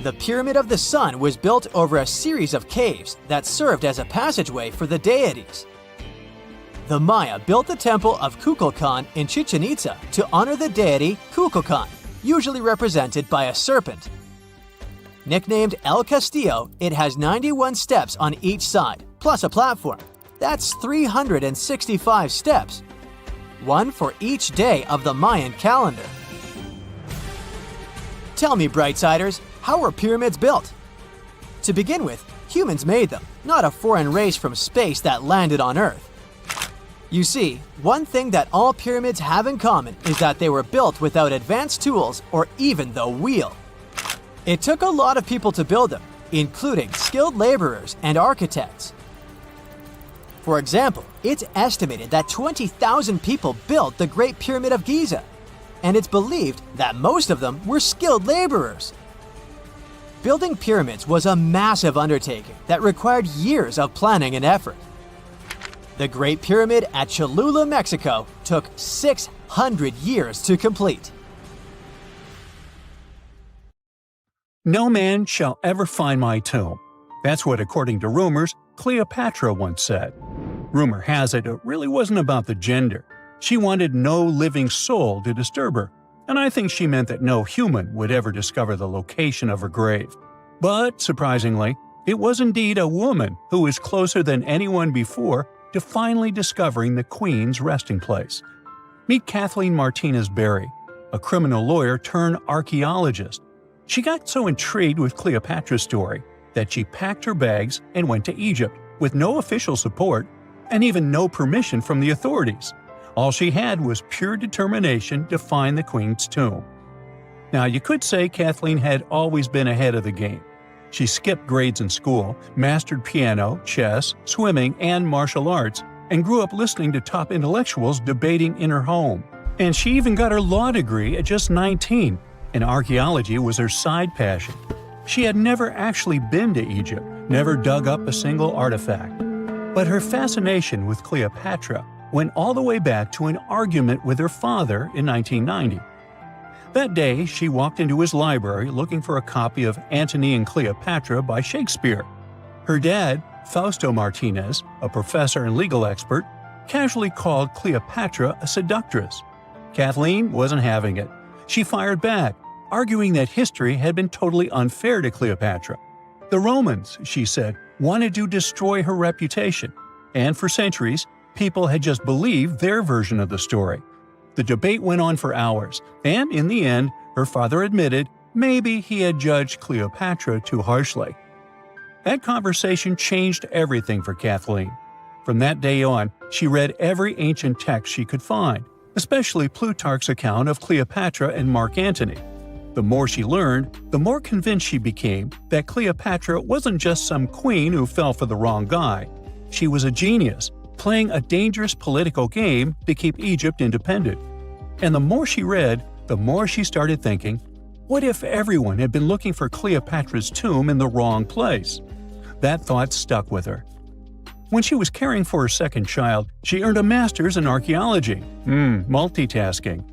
The Pyramid of the Sun was built over a series of caves that served as a passageway for the deities. The Maya built the temple of Kukulkan in Chichen Itza to honor the deity Kukulkan, usually represented by a serpent. Nicknamed El Castillo, it has 91 steps on each side, plus a platform. That's 365 steps, one for each day of the Mayan calendar. Tell me, Brightsiders, how were pyramids built? To begin with, humans made them, not a foreign race from space that landed on Earth. You see, one thing that all pyramids have in common is that they were built without advanced tools or even the wheel. It took a lot of people to build them, including skilled laborers and architects. For example, it's estimated that 20,000 people built the Great Pyramid of Giza, and it's believed that most of them were skilled laborers. Building pyramids was a massive undertaking that required years of planning and effort. The Great Pyramid at Cholula, Mexico, took 600 years to complete. No man shall ever find my tomb. That's what, according to rumors, Cleopatra once said. Rumor has it really wasn't about the gender. She wanted no living soul to disturb her, and I think she meant that no human would ever discover the location of her grave. But, surprisingly, it was indeed a woman who was closer than anyone before to finally discovering the Queen's resting place. Meet Kathleen Martinez Berry, a criminal lawyer turned archaeologist. She got so intrigued with Cleopatra's story that she packed her bags and went to Egypt with no official support and even no permission from the authorities. All she had was pure determination to find the Queen's tomb. Now, you could say Kathleen had always been ahead of the game. She skipped grades in school, mastered piano, chess, swimming, and martial arts, and grew up listening to top intellectuals debating in her home. And she even got her law degree at just 19, and archaeology was her side passion. She had never actually been to Egypt, never dug up a single artifact. But her fascination with Cleopatra went all the way back to an argument with her father in 1990. That day, she walked into his library looking for a copy of Antony and Cleopatra by Shakespeare. Her dad, Fausto Martinez, a professor and legal expert, casually called Cleopatra a seductress. Kathleen wasn't having it. She fired back, arguing that history had been totally unfair to Cleopatra. The Romans, she said, wanted to destroy her reputation, and for centuries, people had just believed their version of the story. The debate went on for hours, and in the end, her father admitted maybe he had judged Cleopatra too harshly. That conversation changed everything for Kathleen. From that day on, she read every ancient text she could find, especially Plutarch's account of Cleopatra and Mark Antony. The more she learned, the more convinced she became that Cleopatra wasn't just some queen who fell for the wrong guy. She was a genius, playing a dangerous political game to keep Egypt independent. And the more she read, the more she started thinking, what if everyone had been looking for Cleopatra's tomb in the wrong place? That thought stuck with her. When she was caring for her second child, she earned a master's in archaeology. Multitasking.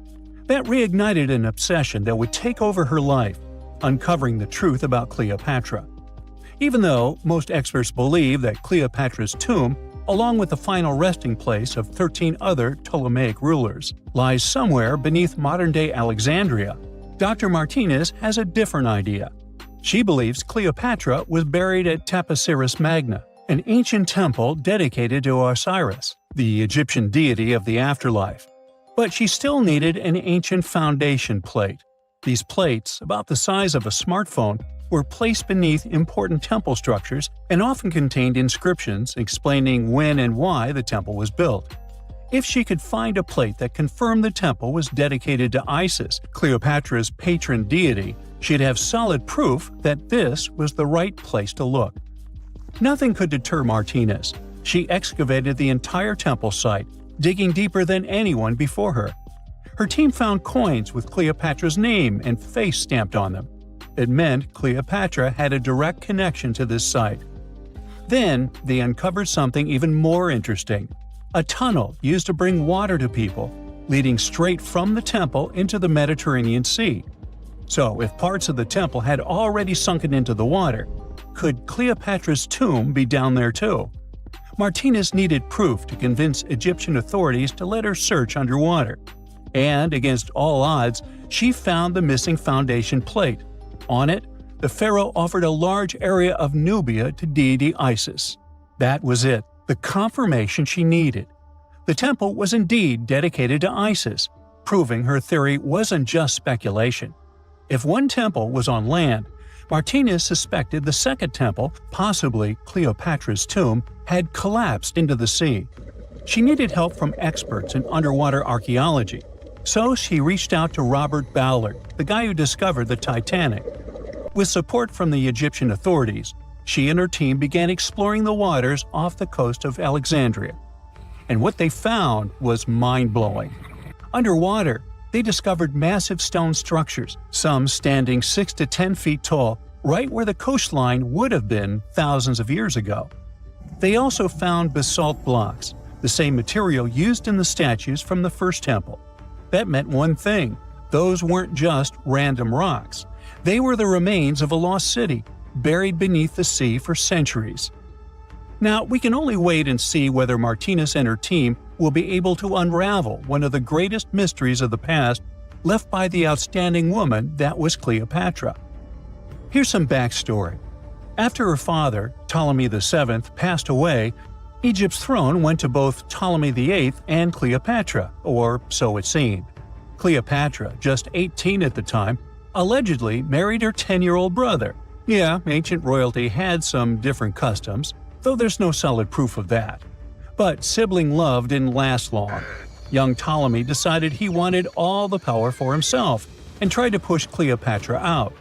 That reignited an obsession that would take over her life, uncovering the truth about Cleopatra. Even though most experts believe that Cleopatra's tomb, along with the final resting place of 13 other Ptolemaic rulers, lies somewhere beneath modern-day Alexandria, Dr. Martinez has a different idea. She believes Cleopatra was buried at Taposiris Magna, an ancient temple dedicated to Osiris, the Egyptian deity of the afterlife. But she still needed an ancient foundation plate. These plates, about the size of a smartphone, were placed beneath important temple structures and often contained inscriptions explaining when and why the temple was built. If she could find a plate that confirmed the temple was dedicated to Isis, Cleopatra's patron deity, she'd have solid proof that this was the right place to look. Nothing could deter Martinez. She excavated the entire temple site, digging deeper than anyone before her. Her team found coins with Cleopatra's name and face stamped on them. It meant Cleopatra had a direct connection to this site. Then, they uncovered something even more interesting: a tunnel used to bring water to people, leading straight from the temple into the Mediterranean Sea. So, if parts of the temple had already sunken into the water, could Cleopatra's tomb be down there too? Martinez needed proof to convince Egyptian authorities to let her search underwater. And, against all odds, she found the missing foundation plate. On it, the pharaoh offered a large area of Nubia to deity Isis. That was it, the confirmation she needed. The temple was indeed dedicated to Isis, proving her theory wasn't just speculation. If one temple was on land, Martinez suspected the second temple, possibly Cleopatra's tomb, had collapsed into the sea. She needed help from experts in underwater archaeology, so she reached out to Robert Ballard, the guy who discovered the Titanic. With support from the Egyptian authorities, she and her team began exploring the waters off the coast of Alexandria. And what they found was mind-blowing. Underwater, they discovered massive stone structures, some standing 6 to 10 feet tall, right where the coastline would have been thousands of years ago. They also found basalt blocks, the same material used in the statues from the first temple. That meant one thing: those weren't just random rocks. They were the remains of a lost city, buried beneath the sea for centuries. Now, we can only wait and see whether Martinez and her team will be able to unravel one of the greatest mysteries of the past left by the outstanding woman that was Cleopatra. Here's some backstory. After her father, Ptolemy VII, passed away, Egypt's throne went to both Ptolemy VIII and Cleopatra, or so it seemed. Cleopatra, just 18 at the time, allegedly married her 10-year-old brother. Yeah, ancient royalty had some different customs, though there's no solid proof of that. But sibling love didn't last long. Young Ptolemy decided he wanted all the power for himself and tried to push Cleopatra out.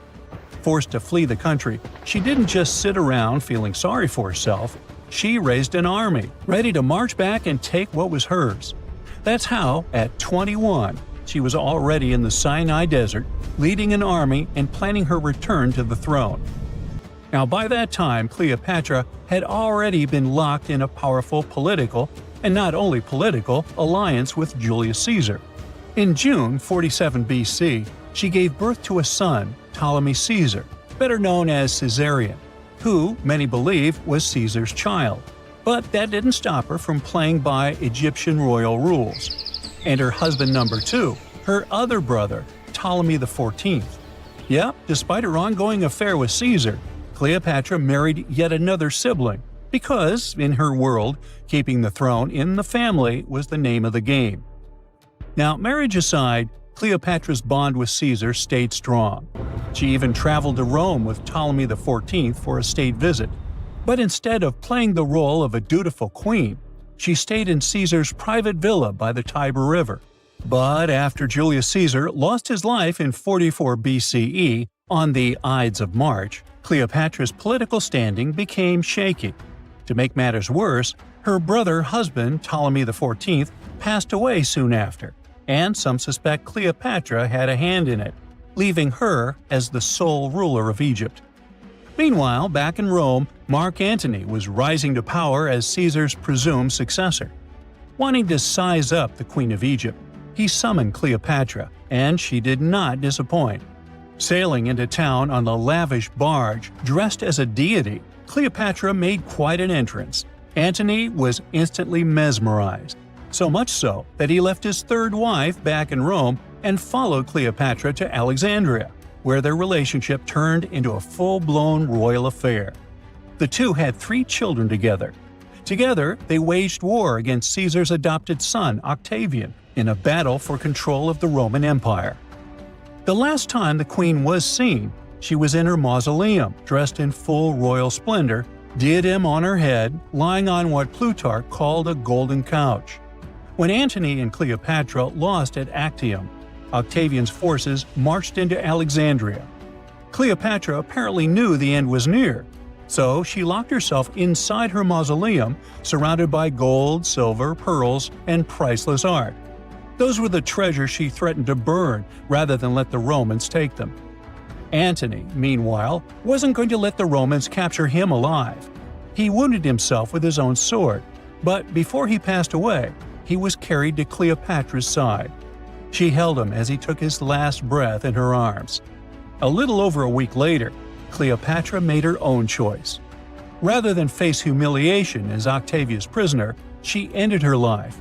Forced to flee the country, she didn't just sit around feeling sorry for herself. She raised an army, ready to march back and take what was hers. That's how, at 21, she was already in the Sinai desert, leading an army and planning her return to the throne. Now, by that time, Cleopatra had already been locked in a powerful political, and not only political, alliance with Julius Caesar. In June 47 BC, she gave birth to a son, Ptolemy Caesar, better known as Caesarion, who, many believe, was Caesar's child. But that didn't stop her from playing by Egyptian royal rules. And her husband number 2, her other brother, Ptolemy XIV. Yep, despite her ongoing affair with Caesar, Cleopatra married yet another sibling, because, in her world, keeping the throne in the family was the name of the game. Now, marriage aside, Cleopatra's bond with Caesar stayed strong. She even traveled to Rome with Ptolemy XIV for a state visit. But instead of playing the role of a dutiful queen, she stayed in Caesar's private villa by the Tiber River. But after Julius Caesar lost his life in 44 BCE on the Ides of March, Cleopatra's political standing became shaky. To make matters worse, her brother-husband Ptolemy XIV passed away soon after, and some suspect Cleopatra had a hand in it, leaving her as the sole ruler of Egypt. Meanwhile, back in Rome, Mark Antony was rising to power as Caesar's presumed successor. Wanting to size up the Queen of Egypt, he summoned Cleopatra, and she did not disappoint. Sailing into town on a lavish barge dressed as a deity, Cleopatra made quite an entrance. Antony was instantly mesmerized, so much so that he left his third wife back in Rome and followed Cleopatra to Alexandria, where their relationship turned into a full-blown royal affair. The two had 3 children together. Together, they waged war against Caesar's adopted son, Octavian, in a battle for control of the Roman Empire. The last time the queen was seen, she was in her mausoleum, dressed in full royal splendor, diadem on her head, lying on what Plutarch called a golden couch. When Antony and Cleopatra lost at Actium, Octavian's forces marched into Alexandria. Cleopatra apparently knew the end was near, so she locked herself inside her mausoleum, surrounded by gold, silver, pearls, and priceless art. Those were the treasures she threatened to burn rather than let the Romans take them. Antony, meanwhile, wasn't going to let the Romans capture him alive. He wounded himself with his own sword, but before he passed away, he was carried to Cleopatra's side. She held him as he took his last breath in her arms. A little over a week later, Cleopatra made her own choice. Rather than face humiliation as Octavia's prisoner, she ended her life.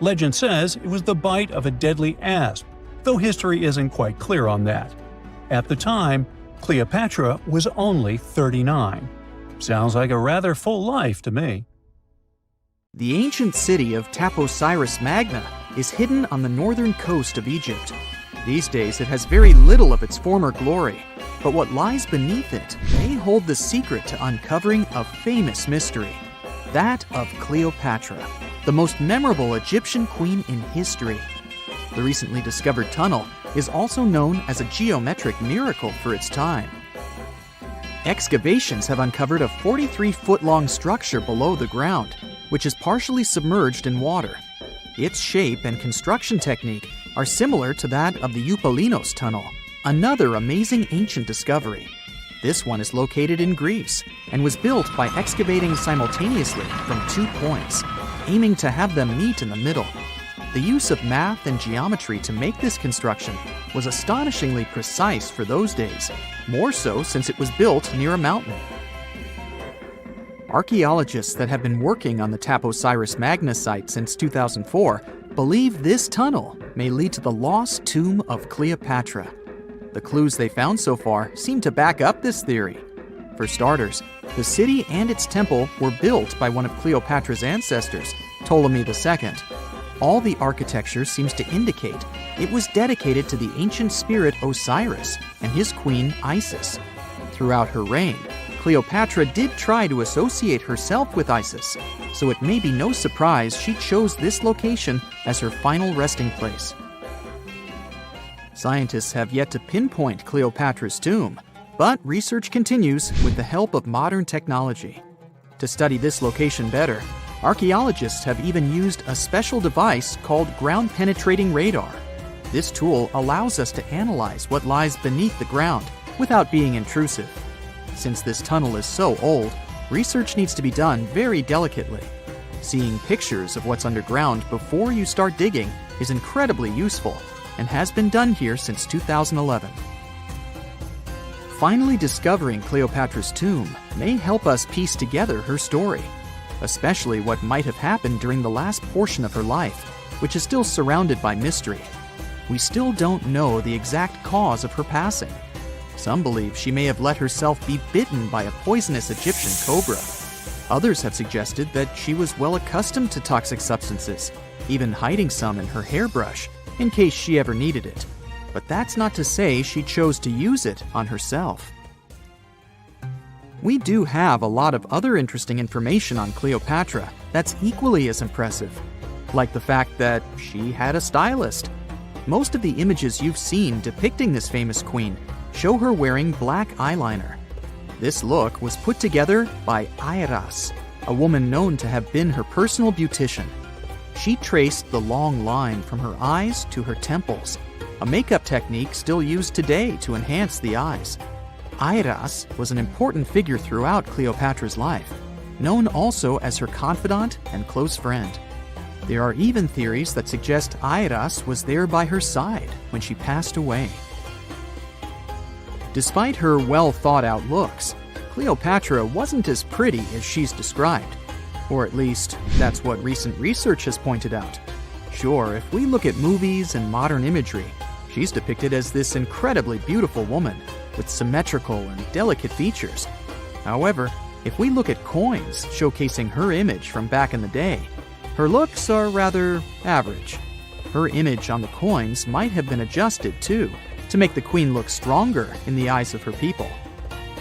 Legend says it was the bite of a deadly asp, though history isn't quite clear on that. At the time, Cleopatra was only 39. Sounds like a rather full life to me. The ancient city of Taposiris Magna is hidden on the northern coast of Egypt. These days it has very little of its former glory, but what lies beneath it may hold the secret to uncovering a famous mystery, that of Cleopatra, the most memorable Egyptian queen in history. The recently discovered tunnel is also known as a geometric miracle for its time. Excavations have uncovered a 43-foot-long structure below the ground, which is partially submerged in water. Its shape and construction technique are similar to that of the Eupalinos tunnel, another amazing ancient discovery. This one is located in Greece and was built by excavating simultaneously from 2 points, aiming to have them meet in the middle. The use of math and geometry to make this construction was astonishingly precise for those days, more so since it was built near a mountain. Archaeologists that have been working on the Taposiris Magna site since 2004 believe this tunnel may lead to the lost tomb of Cleopatra. The clues they found so far seem to back up this theory. For starters, the city and its temple were built by one of Cleopatra's ancestors, Ptolemy II. All the architecture seems to indicate it was dedicated to the ancient spirit Osiris and his queen Isis. Throughout her reign, Cleopatra did try to associate herself with Isis, so it may be no surprise she chose this location as her final resting place. Scientists have yet to pinpoint Cleopatra's tomb, but research continues with the help of modern technology. To study this location better, archaeologists have even used a special device called ground-penetrating radar. This tool allows us to analyze what lies beneath the ground without being intrusive. Since this tunnel is so old, research needs to be done very delicately. Seeing pictures of what's underground before you start digging is incredibly useful and has been done here since 2011. Finally discovering Cleopatra's tomb may help us piece together her story, especially what might have happened during the last portion of her life, which is still surrounded by mystery. We still don't know the exact cause of her passing. Some believe she may have let herself be bitten by a poisonous Egyptian cobra. Others have suggested that she was well accustomed to toxic substances, even hiding some in her hairbrush in case she ever needed it. But that's not to say she chose to use it on herself. We do have a lot of other interesting information on Cleopatra that's equally as impressive, like the fact that she had a stylist. Most of the images you've seen depicting this famous queen show her wearing black eyeliner. This look was put together by Airas, a woman known to have been her personal beautician. She traced the long line from her eyes to her temples, a makeup technique still used today to enhance the eyes. Airas was an important figure throughout Cleopatra's life, known also as her confidant and close friend. There are even theories that suggest Airas was there by her side when she passed away. Despite her well-thought-out looks, Cleopatra wasn't as pretty as she's described. Or at least, that's what recent research has pointed out. Sure, if we look at movies and modern imagery, She's depicted as this incredibly beautiful woman with symmetrical and delicate features. However, if we look at coins showcasing her image from back in the day, her looks are rather average. Her image on the coins might have been adjusted too, to make the queen look stronger in the eyes of her people.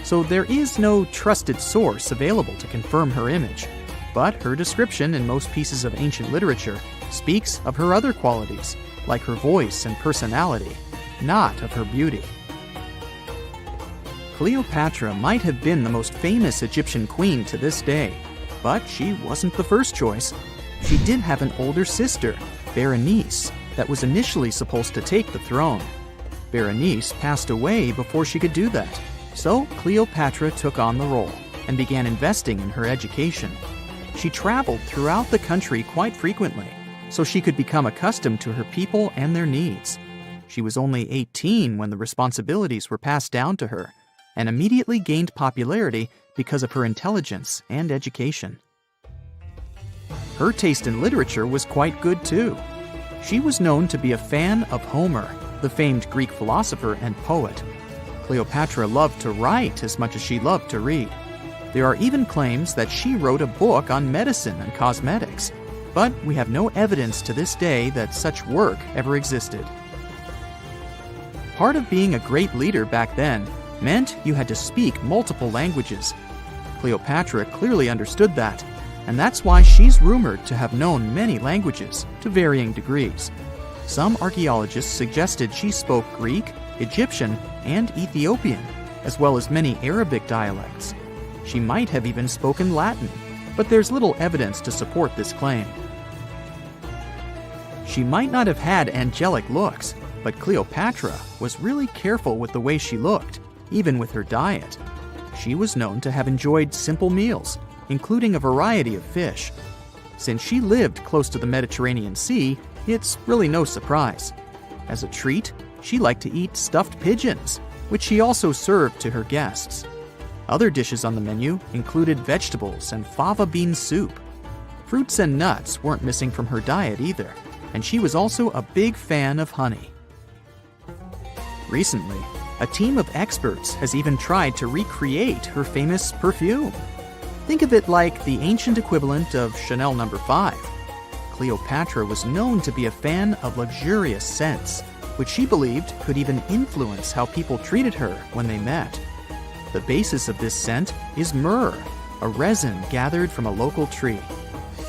So there is no trusted source available to confirm her image, but her description in most pieces of ancient literature speaks of her other qualities, like her voice and personality, not of her beauty. Cleopatra might have been the most famous Egyptian queen to this day, but she wasn't the first choice. She did have an older sister, Berenice, that was initially supposed to take the throne. Berenice passed away before she could do that, so Cleopatra took on the role and began investing in her education. She traveled throughout the country quite frequently, so she could become accustomed to her people and their needs. She was only 18 when the responsibilities were passed down to her, and immediately gained popularity because of her intelligence and education. Her taste in literature was quite good too. She was known to be a fan of Homer, the famed Greek philosopher and poet. Cleopatra loved to write as much as she loved to read. There are even claims that she wrote a book on medicine and cosmetics, but we have no evidence to this day that such work ever existed. Part of being a great leader back then meant you had to speak multiple languages. Cleopatra clearly understood that, and that's why she's rumored to have known many languages to varying degrees. Some archaeologists suggested she spoke Greek, Egyptian, and Ethiopian, as well as many Arabic dialects. She might have even spoken Latin, but there's little evidence to support this claim. She might not have had angelic looks, but Cleopatra was really careful with the way she looked, even with her diet. She was known to have enjoyed simple meals, including a variety of fish. Since she lived close to the Mediterranean Sea, it's really no surprise. As a treat, she liked to eat stuffed pigeons, which she also served to her guests. Other dishes on the menu included vegetables and fava bean soup. Fruits and nuts weren't missing from her diet either, and she was also a big fan of honey. Recently, a team of experts has even tried to recreate her famous perfume. Think of it like the ancient equivalent of Chanel No. 5. Cleopatra was known to be a fan of luxurious scents, which she believed could even influence how people treated her when they met. The basis of this scent is myrrh, a resin gathered from a local tree.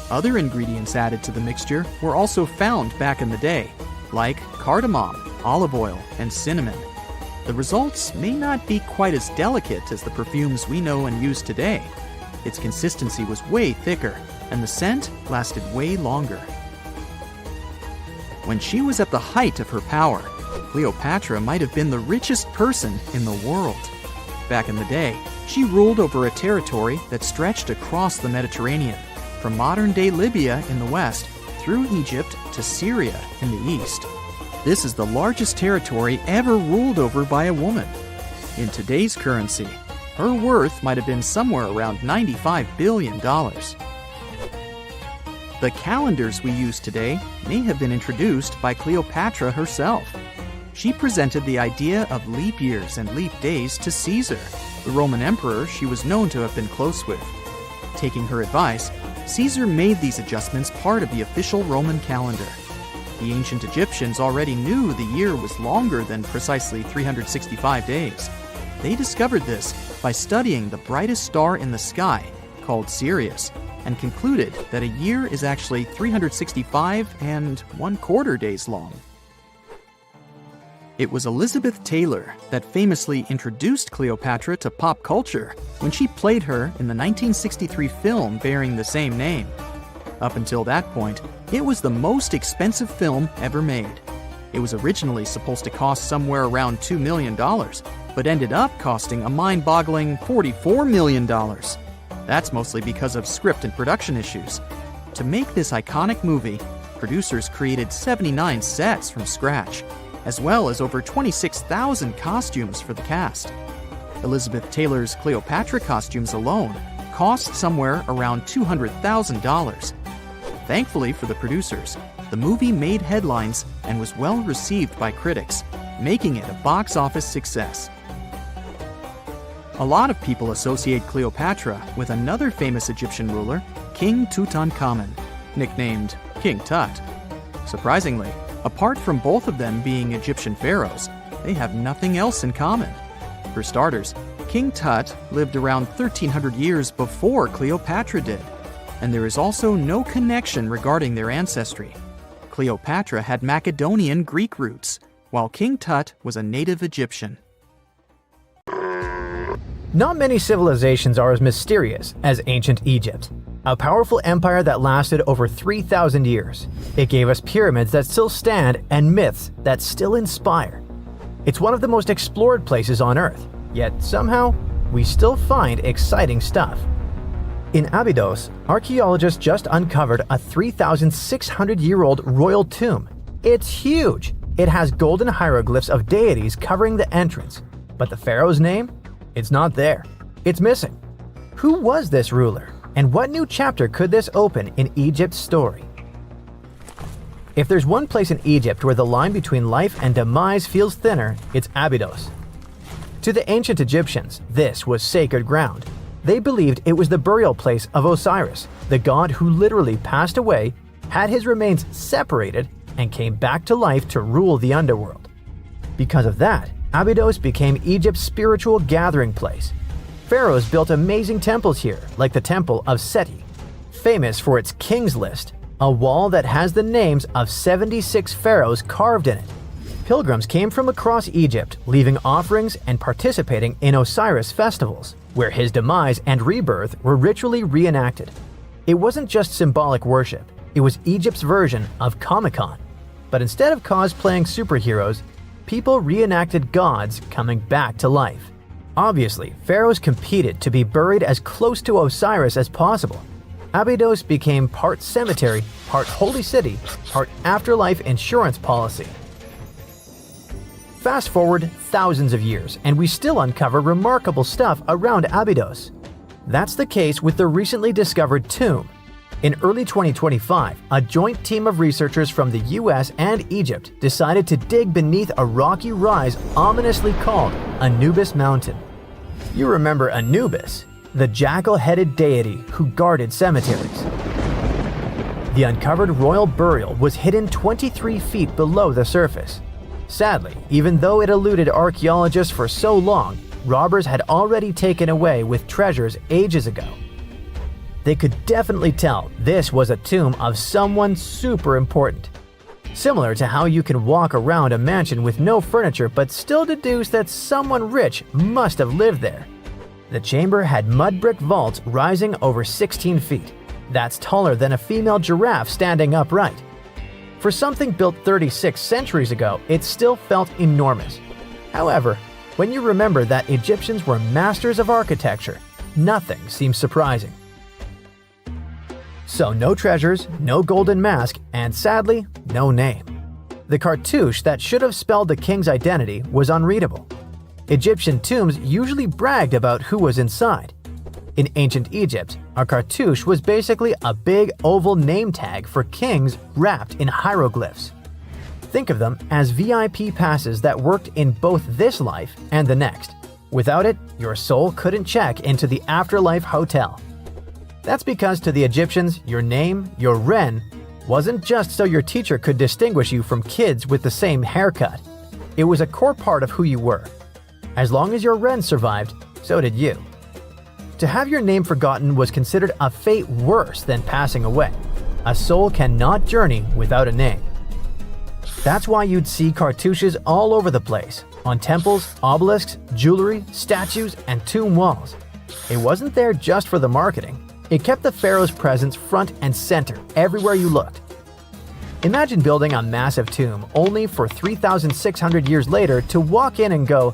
Other ingredients added to the mixture were also found back in the day, like cardamom, olive oil, and cinnamon. The results may not be quite as delicate as the perfumes we know and use today. Its consistency was way thicker, and the scent lasted way longer. When she was at the height of her power, Cleopatra might have been the richest person in the world. Back in the day, she ruled over a territory that stretched across the Mediterranean, from modern-day Libya in the west through Egypt to Syria in the east. This is the largest territory ever ruled over by a woman. In today's currency, her worth might have been somewhere around $95 billion. The calendars we use today may have been introduced by Cleopatra herself. She presented the idea of leap years and leap days to Caesar, the Roman emperor she was known to have been close with. Taking her advice, Caesar made these adjustments part of the official Roman calendar. The ancient Egyptians already knew the year was longer than precisely 365 days. They discovered this by studying the brightest star in the sky, called Sirius, and concluded that a year is actually 365 and 1/4 days long. It was Elizabeth Taylor that famously introduced Cleopatra to pop culture when she played her in the 1963 film bearing the same name. Up until that point, it was the most expensive film ever made. It was originally supposed to cost somewhere around $2 million, but ended up costing a mind-boggling $44 million. That's mostly because of script and production issues. To make this iconic movie, producers created 79 sets from scratch, as well as over 26,000 costumes for the cast. Elizabeth Taylor's Cleopatra costumes alone cost somewhere around $200,000. Thankfully for the producers, the movie made headlines and was well received by critics, making it a box office success. A lot of people associate Cleopatra with another famous Egyptian ruler, King Tutankhamun, nicknamed King Tut. Surprisingly, apart from both of them being Egyptian pharaohs, they have nothing else in common. For starters, King Tut lived around 1300 years before Cleopatra did, and there is also no connection regarding their ancestry. Cleopatra had Macedonian Greek roots, while King Tut was a native Egyptian. Not many civilizations are as mysterious as ancient Egypt, a powerful empire that lasted over 3,000 years. It gave us pyramids that still stand and myths that still inspire. It's one of the most explored places on Earth, yet somehow we still find exciting stuff. In Abidos, archaeologists just uncovered a 3,600-year-old royal tomb. It's huge! It has golden hieroglyphs of deities covering the entrance, but the pharaoh's name? It's not there. It's missing. Who was this ruler, and what new chapter could this open in Egypt's story? If there's one place in Egypt where the line between life and demise feels thinner, it's Abidos. To the ancient Egyptians, this was sacred ground. They believed it was the burial place of Osiris, the god who literally passed away, had his remains separated, and came back to life to rule the underworld. Because of that, Abidos became Egypt's spiritual gathering place. Pharaohs built amazing temples here, like the Temple of Seti, famous for its King's List, a wall that has the names of 76 pharaohs carved in it. Pilgrims came from across Egypt, leaving offerings and participating in Osiris festivals, where his demise and rebirth were ritually reenacted. It wasn't just symbolic worship, it was Egypt's version of Comic-Con. But instead of cosplaying superheroes, people reenacted gods coming back to life. Obviously, pharaohs competed to be buried as close to Osiris as possible. Abidos became part cemetery, part holy city, part afterlife insurance policy. Fast forward thousands of years, and we still uncover remarkable stuff around Abidos. That's the case with the recently discovered tomb. In early 2025, a joint team of researchers from the US and Egypt decided to dig beneath a rocky rise ominously called Anubis Mountain. You remember Anubis, the jackal-headed deity who guarded cemeteries. The uncovered royal burial was hidden 23 feet below the surface. Sadly, even though it eluded archaeologists for so long, robbers had already taken away with treasures ages ago. They could definitely tell this was a tomb of someone super important. Similar to how you can walk around a mansion with no furniture but still deduce that someone rich must have lived there. The chamber had mud brick vaults rising over 16 feet. That's taller than a female giraffe standing upright. For something built 36 centuries ago, it still felt enormous. However, when you remember that Egyptians were masters of architecture, nothing seems surprising. So no treasures, no golden mask, and sadly, no name. The cartouche that should have spelled the king's identity was unreadable. Egyptian tombs usually bragged about who was inside. In ancient Egypt, a cartouche was basically a big oval name tag for kings wrapped in hieroglyphs. Think of them as VIP passes that worked in both this life and the next. Without it, your soul couldn't check into the afterlife hotel. That's because to the Egyptians, your name, your ren, wasn't just so your teacher could distinguish you from kids with the same haircut. It was a core part of who you were. As long as your ren survived, so did you. To have your name forgotten was considered a fate worse than passing away. A soul cannot journey without a name. That's why you'd see cartouches all over the place, on temples, obelisks, jewelry, statues, and tomb walls. It wasn't there just for the marketing. It kept the pharaoh's presence front and center everywhere you looked. Imagine building a massive tomb only for 3,600 years later to walk in and go,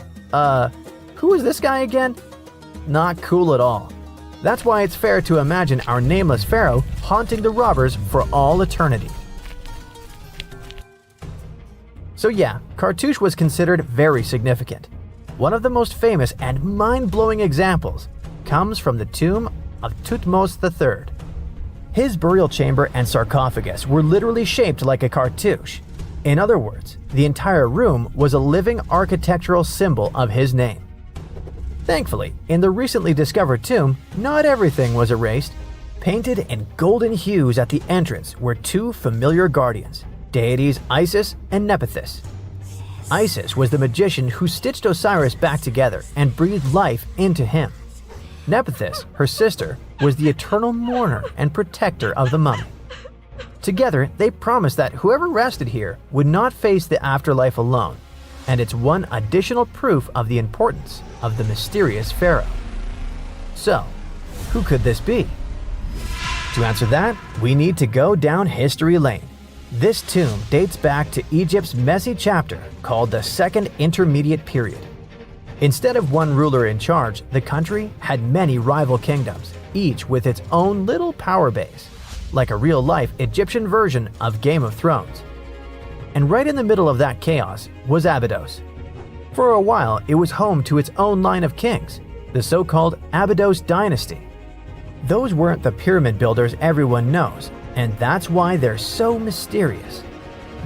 who is this guy again? Not cool at all. That's why it's fair to imagine our nameless pharaoh haunting the robbers for all eternity. So yeah, cartouche was considered very significant. One of the most famous and mind-blowing examples comes from the tomb of Thutmose II. His burial chamber and sarcophagus were literally shaped like a cartouche. In other words, the entire room was a living architectural symbol of his name. Thankfully, in the recently discovered tomb, not everything was erased. Painted in golden hues at the entrance were two familiar guardians, deities Isis and Nephthys. Isis was the magician who stitched Osiris back together and breathed life into him. Nephthys, her sister, was the eternal mourner and protector of the mummy. Together, they promised that whoever rested here would not face the afterlife alone, and it's one additional proof of the importance of the mysterious pharaoh. So, who could this be? To answer that, we need to go down history lane. This tomb dates back to Egypt's messy chapter called the Second Intermediate Period. Instead of one ruler in charge, the country had many rival kingdoms, each with its own little power base, like a real-life Egyptian version of Game of Thrones. And right in the middle of that chaos was Abidos. For a while, it was home to its own line of kings, the so-called Abidos dynasty. Those weren't the pyramid builders everyone knows, and that's why they're so mysterious.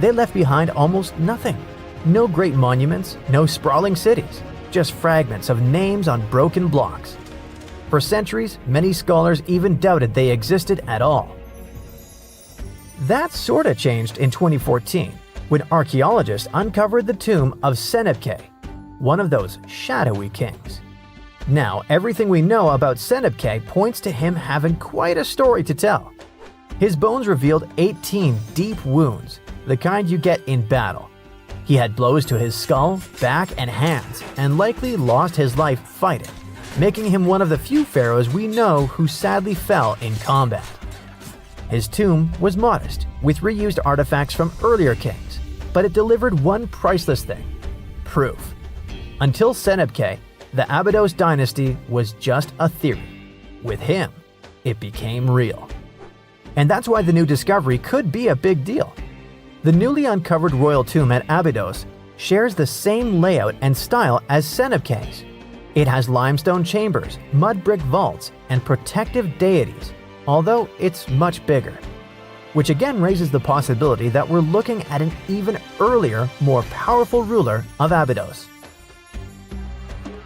They left behind almost nothing. No great monuments, no sprawling cities, just fragments of names on broken blocks. For centuries, many scholars even doubted they existed at all. That sorta changed in 2014, when archaeologists uncovered the tomb of Senebkay, one of those shadowy kings. Now, everything we know about Senebkay points to him having quite a story to tell. His bones revealed 18 deep wounds, the kind you get in battle. He had blows to his skull, back, and hands, and likely lost his life fighting, making him one of the few pharaohs we know who sadly fell in combat. His tomb was modest, with reused artifacts from earlier kings, but it delivered one priceless thing: proof. Until Senebkay, the Abidos dynasty was just a theory. With him, it became real. And that's why the new discovery could be a big deal. The newly uncovered royal tomb at Abidos shares the same layout and style as Senebkay's. It has limestone chambers, mud brick vaults, and protective deities, although it's much bigger. Which again raises the possibility that we're looking at an even earlier, more powerful ruler of Abidos.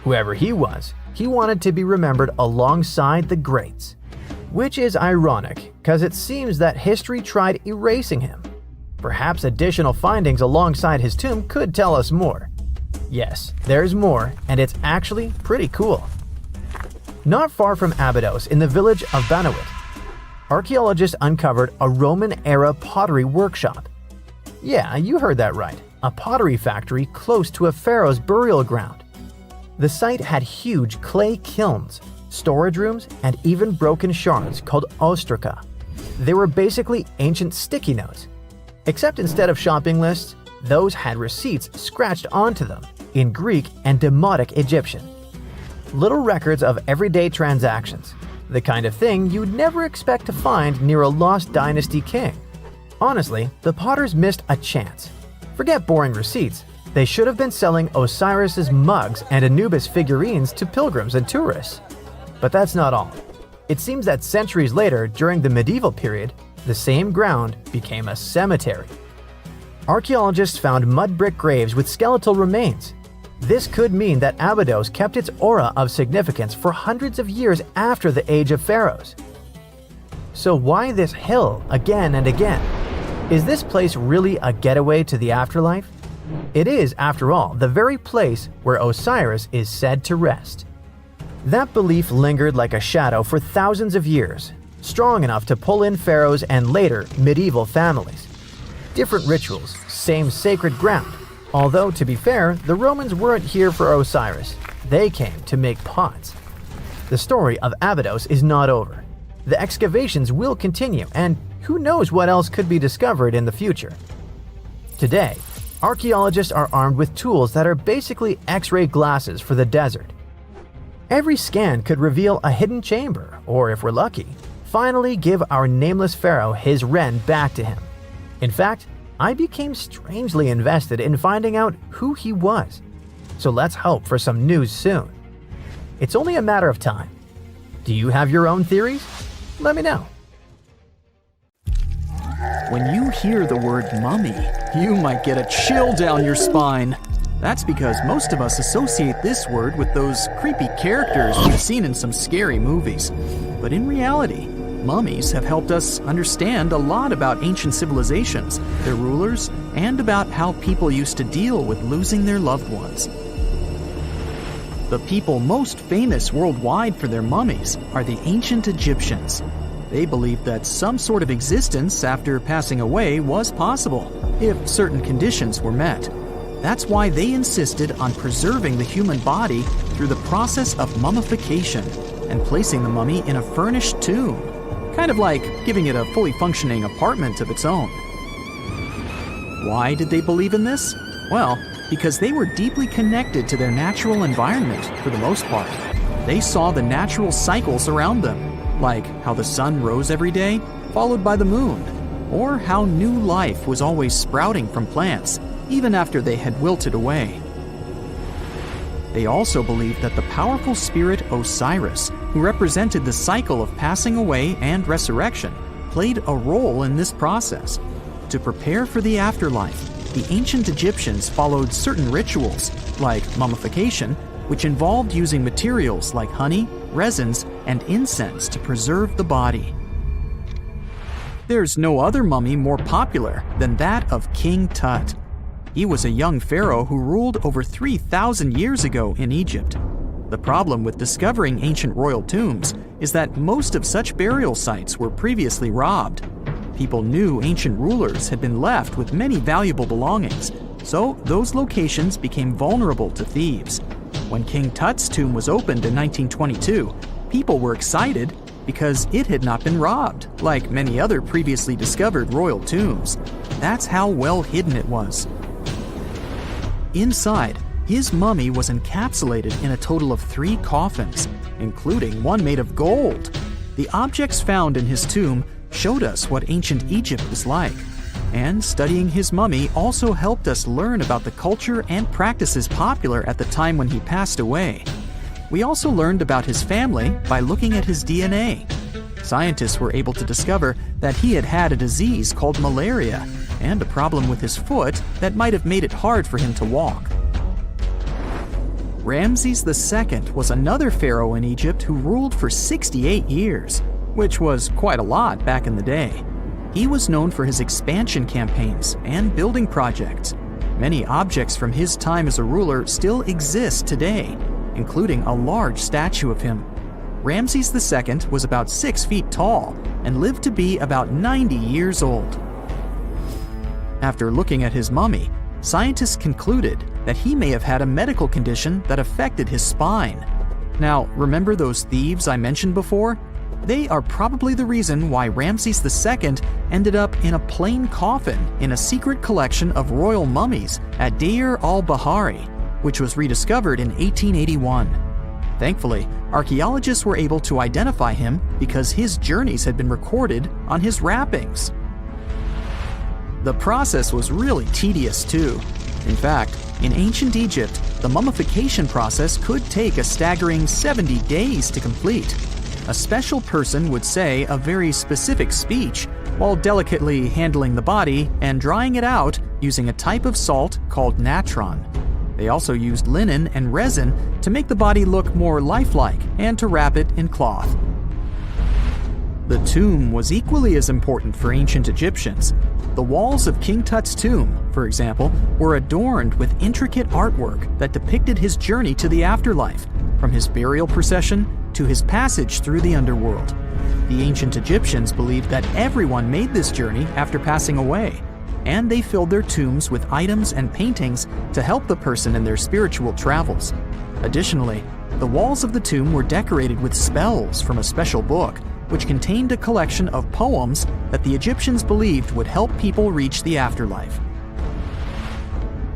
Whoever he was, he wanted to be remembered alongside the greats. Which is ironic, because it seems that history tried erasing him. Perhaps additional findings alongside his tomb could tell us more. Yes, there's more, and it's actually pretty cool. Not far from Abidos, in the village of Banawit, archaeologists uncovered a Roman-era pottery workshop. Yeah, you heard that right, a pottery factory close to a pharaoh's burial ground. The site had huge clay kilns, storage rooms, and even broken shards called ostraca. They were basically ancient sticky notes, except instead of shopping lists, those had receipts scratched onto them in Greek and Demotic Egyptian. Little records of everyday transactions, the kind of thing you'd never expect to find near a lost dynasty king. Honestly, the potters missed a chance. Forget boring receipts, they should have been selling Osiris's mugs and Anubis figurines to pilgrims and tourists. But that's not all. It seems that centuries later, during the medieval period, the same ground became a cemetery. Archaeologists found mud brick graves with skeletal remains. This could mean that Abidos kept its aura of significance for hundreds of years after the age of pharaohs. So why this hill again and again? Is this place really a getaway to the afterlife? It is, after all, the very place where Osiris is said to rest. That belief lingered like a shadow for thousands of years, strong enough to pull in pharaohs and later medieval families. Different rituals, same sacred ground. Although, to be fair, the Romans weren't here for Osiris. They came to make pots. The story of Abidos is not over. The excavations will continue, and who knows what else could be discovered in the future. Today, archaeologists are armed with tools that are basically X-ray glasses for the desert. Every scan could reveal a hidden chamber, or if we're lucky, finally give our nameless pharaoh his wren back to him. In fact, I became strangely invested in finding out who he was. So let's hope for some news soon. It's only a matter of time. Do you have your own theories? Let me know. When you hear the word mummy, you might get a chill down your spine. That's because most of us associate this word with those creepy characters we've seen in some scary movies. But in reality, mummies have helped us understand a lot about ancient civilizations, their rulers, and about how people used to deal with losing their loved ones. The people most famous worldwide for their mummies are the ancient Egyptians. They believed that some sort of existence after passing away was possible, if certain conditions were met. That's why they insisted on preserving the human body through the process of mummification and placing the mummy in a furnished tomb, kind of like giving it a fully functioning apartment of its own. Why did they believe in this? Well, because they were deeply connected to their natural environment for the most part. They saw the natural cycles around them, like how the sun rose every day, followed by the moon, or how new life was always sprouting from plants, even after they had wilted away. They also believed that the powerful spirit Osiris, who represented the cycle of passing away and resurrection, played a role in this process. To prepare for the afterlife, the ancient Egyptians followed certain rituals, like mummification, which involved using materials like honey, resins, and incense to preserve the body. There's no other mummy more popular than that of King Tut. He was a young pharaoh who ruled over 3,000 years ago in Egypt. The problem with discovering ancient royal tombs is that most of such burial sites were previously robbed. People knew ancient rulers had been left with many valuable belongings, so those locations became vulnerable to thieves. When King Tut's tomb was opened in 1922, people were excited because it had not been robbed, like many other previously discovered royal tombs. That's how well hidden it was. Inside, his mummy was encapsulated in a total of 3 coffins, including one made of gold. The objects found in his tomb showed us what ancient Egypt was like, and studying his mummy also helped us learn about the culture and practices popular at the time when he passed away. We also learned about his family by looking at his DNA. Scientists were able to discover that he had had a disease called malaria and a problem with his foot that might have made it hard for him to walk. Ramses II was another pharaoh in Egypt who ruled for 68 years, which was quite a lot back in the day. He was known for his expansion campaigns and building projects. Many objects from his time as a ruler still exist today, including a large statue of him. Ramses II was about 6 feet tall and lived to be about 90 years old. After looking at his mummy, scientists concluded that he may have had a medical condition that affected his spine. Now, remember those thieves I mentioned before? They are probably the reason why Ramses II ended up in a plain coffin in a secret collection of royal mummies at Deir al-Bahari, which was rediscovered in 1881. Thankfully, archaeologists were able to identify him because his journeys had been recorded on his wrappings. The process was really tedious too. In fact, in ancient Egypt, the mummification process could take a staggering 70 days to complete. A special person would say a very specific speech while delicately handling the body and drying it out using a type of salt called natron. They also used linen and resin to make the body look more lifelike and to wrap it in cloth. The tomb was equally as important for ancient Egyptians. The walls of King Tut's tomb, for example, were adorned with intricate artwork that depicted his journey to the afterlife, from his burial procession to his passage through the underworld. The ancient Egyptians believed that everyone made this journey after passing away, and they filled their tombs with items and paintings to help the person in their spiritual travels. Additionally, the walls of the tomb were decorated with spells from a special book, which contained a collection of poems that the Egyptians believed would help people reach the afterlife.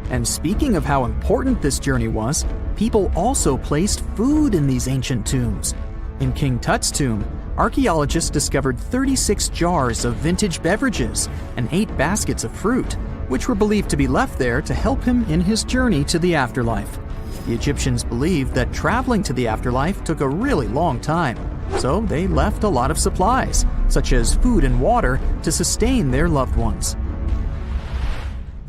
And speaking of how important this journey was, people also placed food in these ancient tombs. In King Tut's tomb, archaeologists discovered 36 jars of vintage beverages and 8 baskets of fruit, which were believed to be left there to help him in his journey to the afterlife. The Egyptians believed that traveling to the afterlife took a really long time, so they left a lot of supplies, such as food and water, to sustain their loved ones.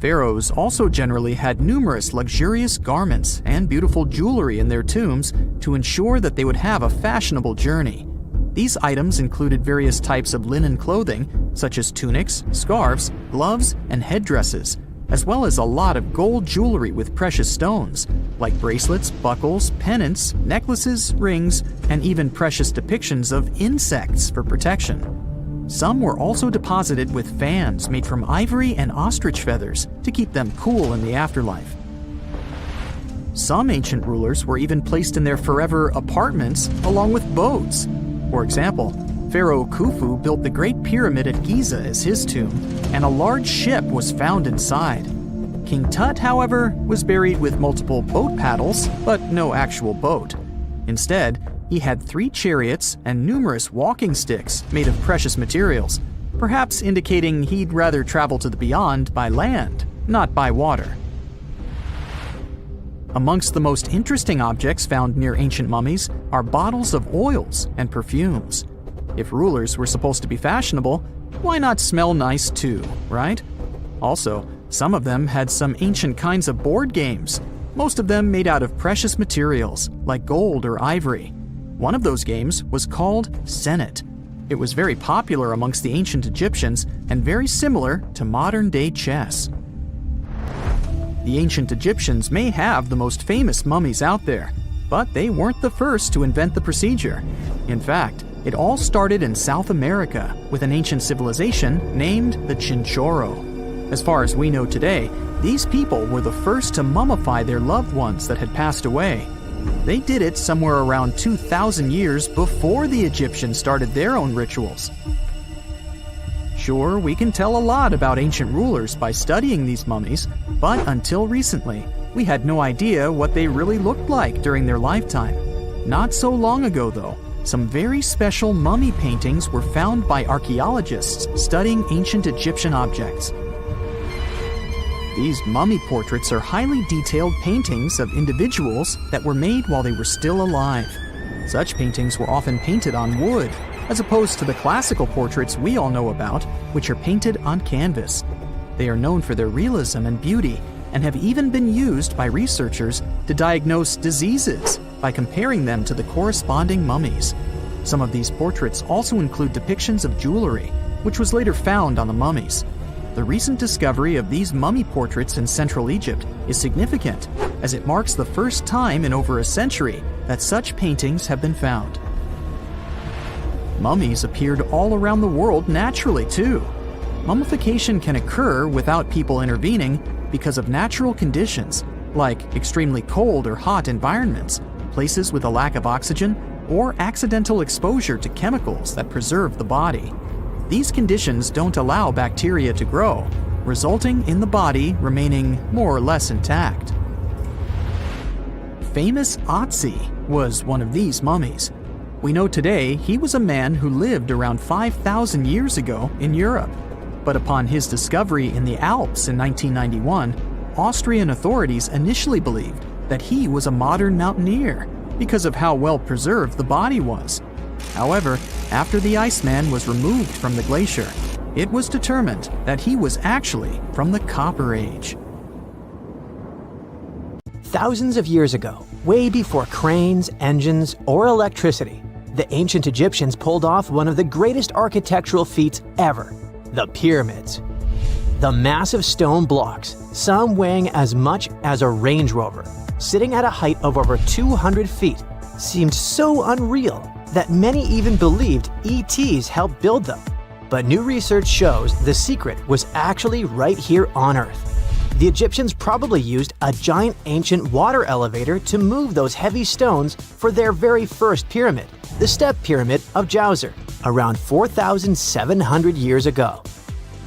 Pharaohs also generally had numerous luxurious garments and beautiful jewelry in their tombs to ensure that they would have a fashionable journey. These items included various types of linen clothing, such as tunics, scarves, gloves, and headdresses, as well as a lot of gold jewelry with precious stones, like bracelets, buckles, pendants, necklaces, rings, and even precious depictions of insects for protection. Some were also deposited with fans made from ivory and ostrich feathers to keep them cool in the afterlife. Some ancient rulers were even placed in their forever apartments along with boats. For example, Pharaoh Khufu built the Great Pyramid at Giza as his tomb, and a large ship was found inside. King Tut, however, was buried with multiple boat paddles, but no actual boat. Instead, he had 3 chariots and numerous walking sticks made of precious materials, perhaps indicating he'd rather travel to the beyond by land, not by water. Amongst the most interesting objects found near ancient mummies are bottles of oils and perfumes. If rulers were supposed to be fashionable, why not smell nice too, right? Also, some of them had some ancient kinds of board games, most of them made out of precious materials like gold or ivory. One of those games was called Senet. It was very popular amongst the ancient Egyptians and very similar to modern-day chess. The ancient Egyptians may have the most famous mummies out there, but they weren't the first to invent the procedure. In fact, it all started in South America with an ancient civilization named the Chinchorro. As far as we know today, these people were the first to mummify their loved ones that had passed away. They did it somewhere around 2,000 years before the Egyptians started their own rituals. Sure, we can tell a lot about ancient rulers by studying these mummies, but until recently, we had no idea what they really looked like during their lifetime. Not so long ago, though, some very special mummy paintings were found by archaeologists studying ancient Egyptian objects. These mummy portraits are highly detailed paintings of individuals that were made while they were still alive. Such paintings were often painted on wood, as opposed to the classical portraits we all know about, which are painted on canvas. They are known for their realism and beauty, and have even been used by researchers to diagnose diseases by comparing them to the corresponding mummies. Some of these portraits also include depictions of jewelry, which was later found on the mummies. The recent discovery of these mummy portraits in Central Egypt is significant, as it marks the first time in over a century that such paintings have been found. Mummies appeared all around the world naturally, too. Mummification can occur without people intervening because of natural conditions, like extremely cold or hot environments, places with a lack of oxygen, or accidental exposure to chemicals that preserve the body. These conditions don't allow bacteria to grow, resulting in the body remaining more or less intact. Famous Otzi was one of these mummies. We know today he was a man who lived around 5,000 years ago in Europe. But upon his discovery in the Alps in 1991, Austrian authorities initially believed that he was a modern mountaineer because of how well preserved the body was. However, after the Iceman was removed from the glacier, it was determined that he was actually from the Copper Age. Thousands of years ago, way before cranes, engines, or electricity, the ancient Egyptians pulled off one of the greatest architectural feats ever, the pyramids. The massive stone blocks, some weighing as much as a Range Rover, sitting at a height of over 200 feet, seemed so unreal that many even believed ETs helped build them. But new research shows the secret was actually right here on Earth. The Egyptians probably used a giant ancient water elevator to move those heavy stones for their very first pyramid, the Step Pyramid of Djoser, around 4,700 years ago.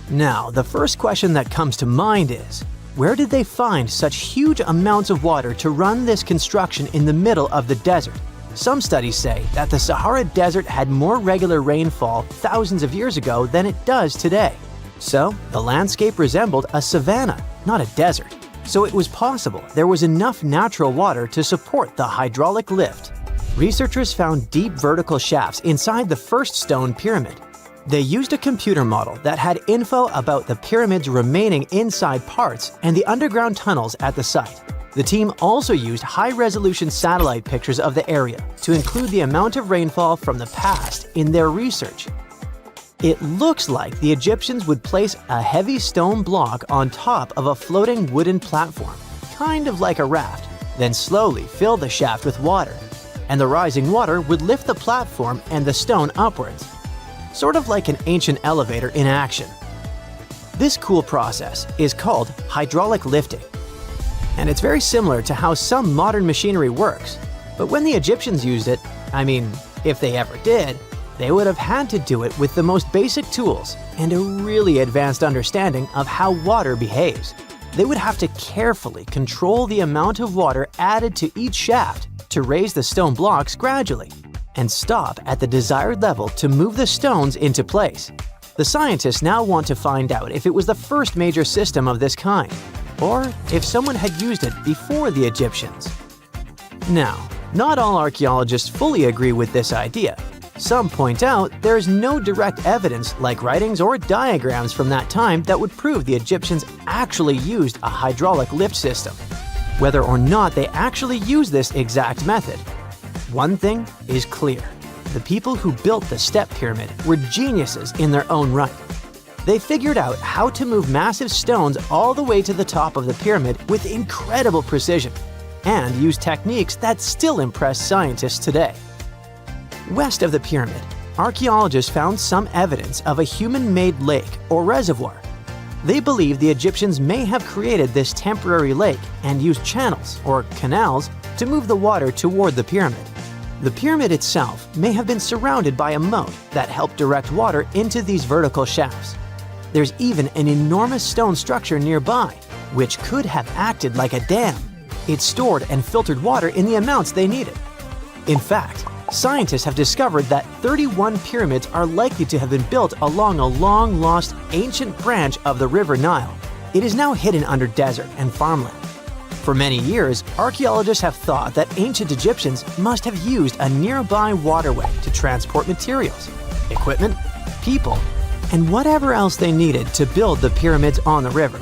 Now, the first question that comes to mind is, where did they find such huge amounts of water to run this construction in the middle of the desert? Some studies say that the Sahara Desert had more regular rainfall thousands of years ago than it does today. So, the landscape resembled a savanna, not a desert. So it was possible there was enough natural water to support the hydraulic lift. researchers found deep vertical shafts inside the first stone pyramid. They used a computer model that had info about the pyramid's remaining inside parts and the underground tunnels at the site. The team also used high-resolution satellite pictures of the area to include the amount of rainfall from the past in their research. It looks like the Egyptians would place a heavy stone block on top of a floating wooden platform, kind of like a raft, then slowly fill the shaft with water, and the rising water would lift the platform and the stone upwards, sort of like an ancient elevator in action. This cool process is called hydraulic lifting, and it's very similar to how some modern machinery works, but when the Egyptians used it, I mean, if they ever did, they would have had to do it with the most basic tools and a really advanced understanding of how water behaves. They would have to carefully control the amount of water added to each shaft to raise the stone blocks gradually, and stop at the desired level to move the stones into place. The scientists now want to find out if it was the first major system of this kind, or if someone had used it before the Egyptians. Now, not all archaeologists fully agree with this idea. Some point out there's no direct evidence like writings or diagrams from that time that would prove the Egyptians actually used a hydraulic lift system, whether or not they actually used this exact method. One thing is clear. The people who built the step pyramid were geniuses in their own right. They figured out how to move massive stones all the way to the top of the pyramid with incredible precision, and used techniques that still impress scientists today. West of the pyramid, archaeologists found some evidence of a human-made lake or reservoir. They believe the Egyptians may have created this temporary lake and used channels, or canals, to move the water toward the pyramid. The pyramid itself may have been surrounded by a moat that helped direct water into these vertical shafts. There's even an enormous stone structure nearby, which could have acted like a dam. It stored and filtered water in the amounts they needed. In fact, scientists have discovered that 31 pyramids are likely to have been built along a long-lost ancient branch of the River Nile. It is now hidden under desert and farmland. For many years, archaeologists have thought that ancient Egyptians must have used a nearby waterway to transport materials, equipment, people, and whatever else they needed to build the pyramids on the river.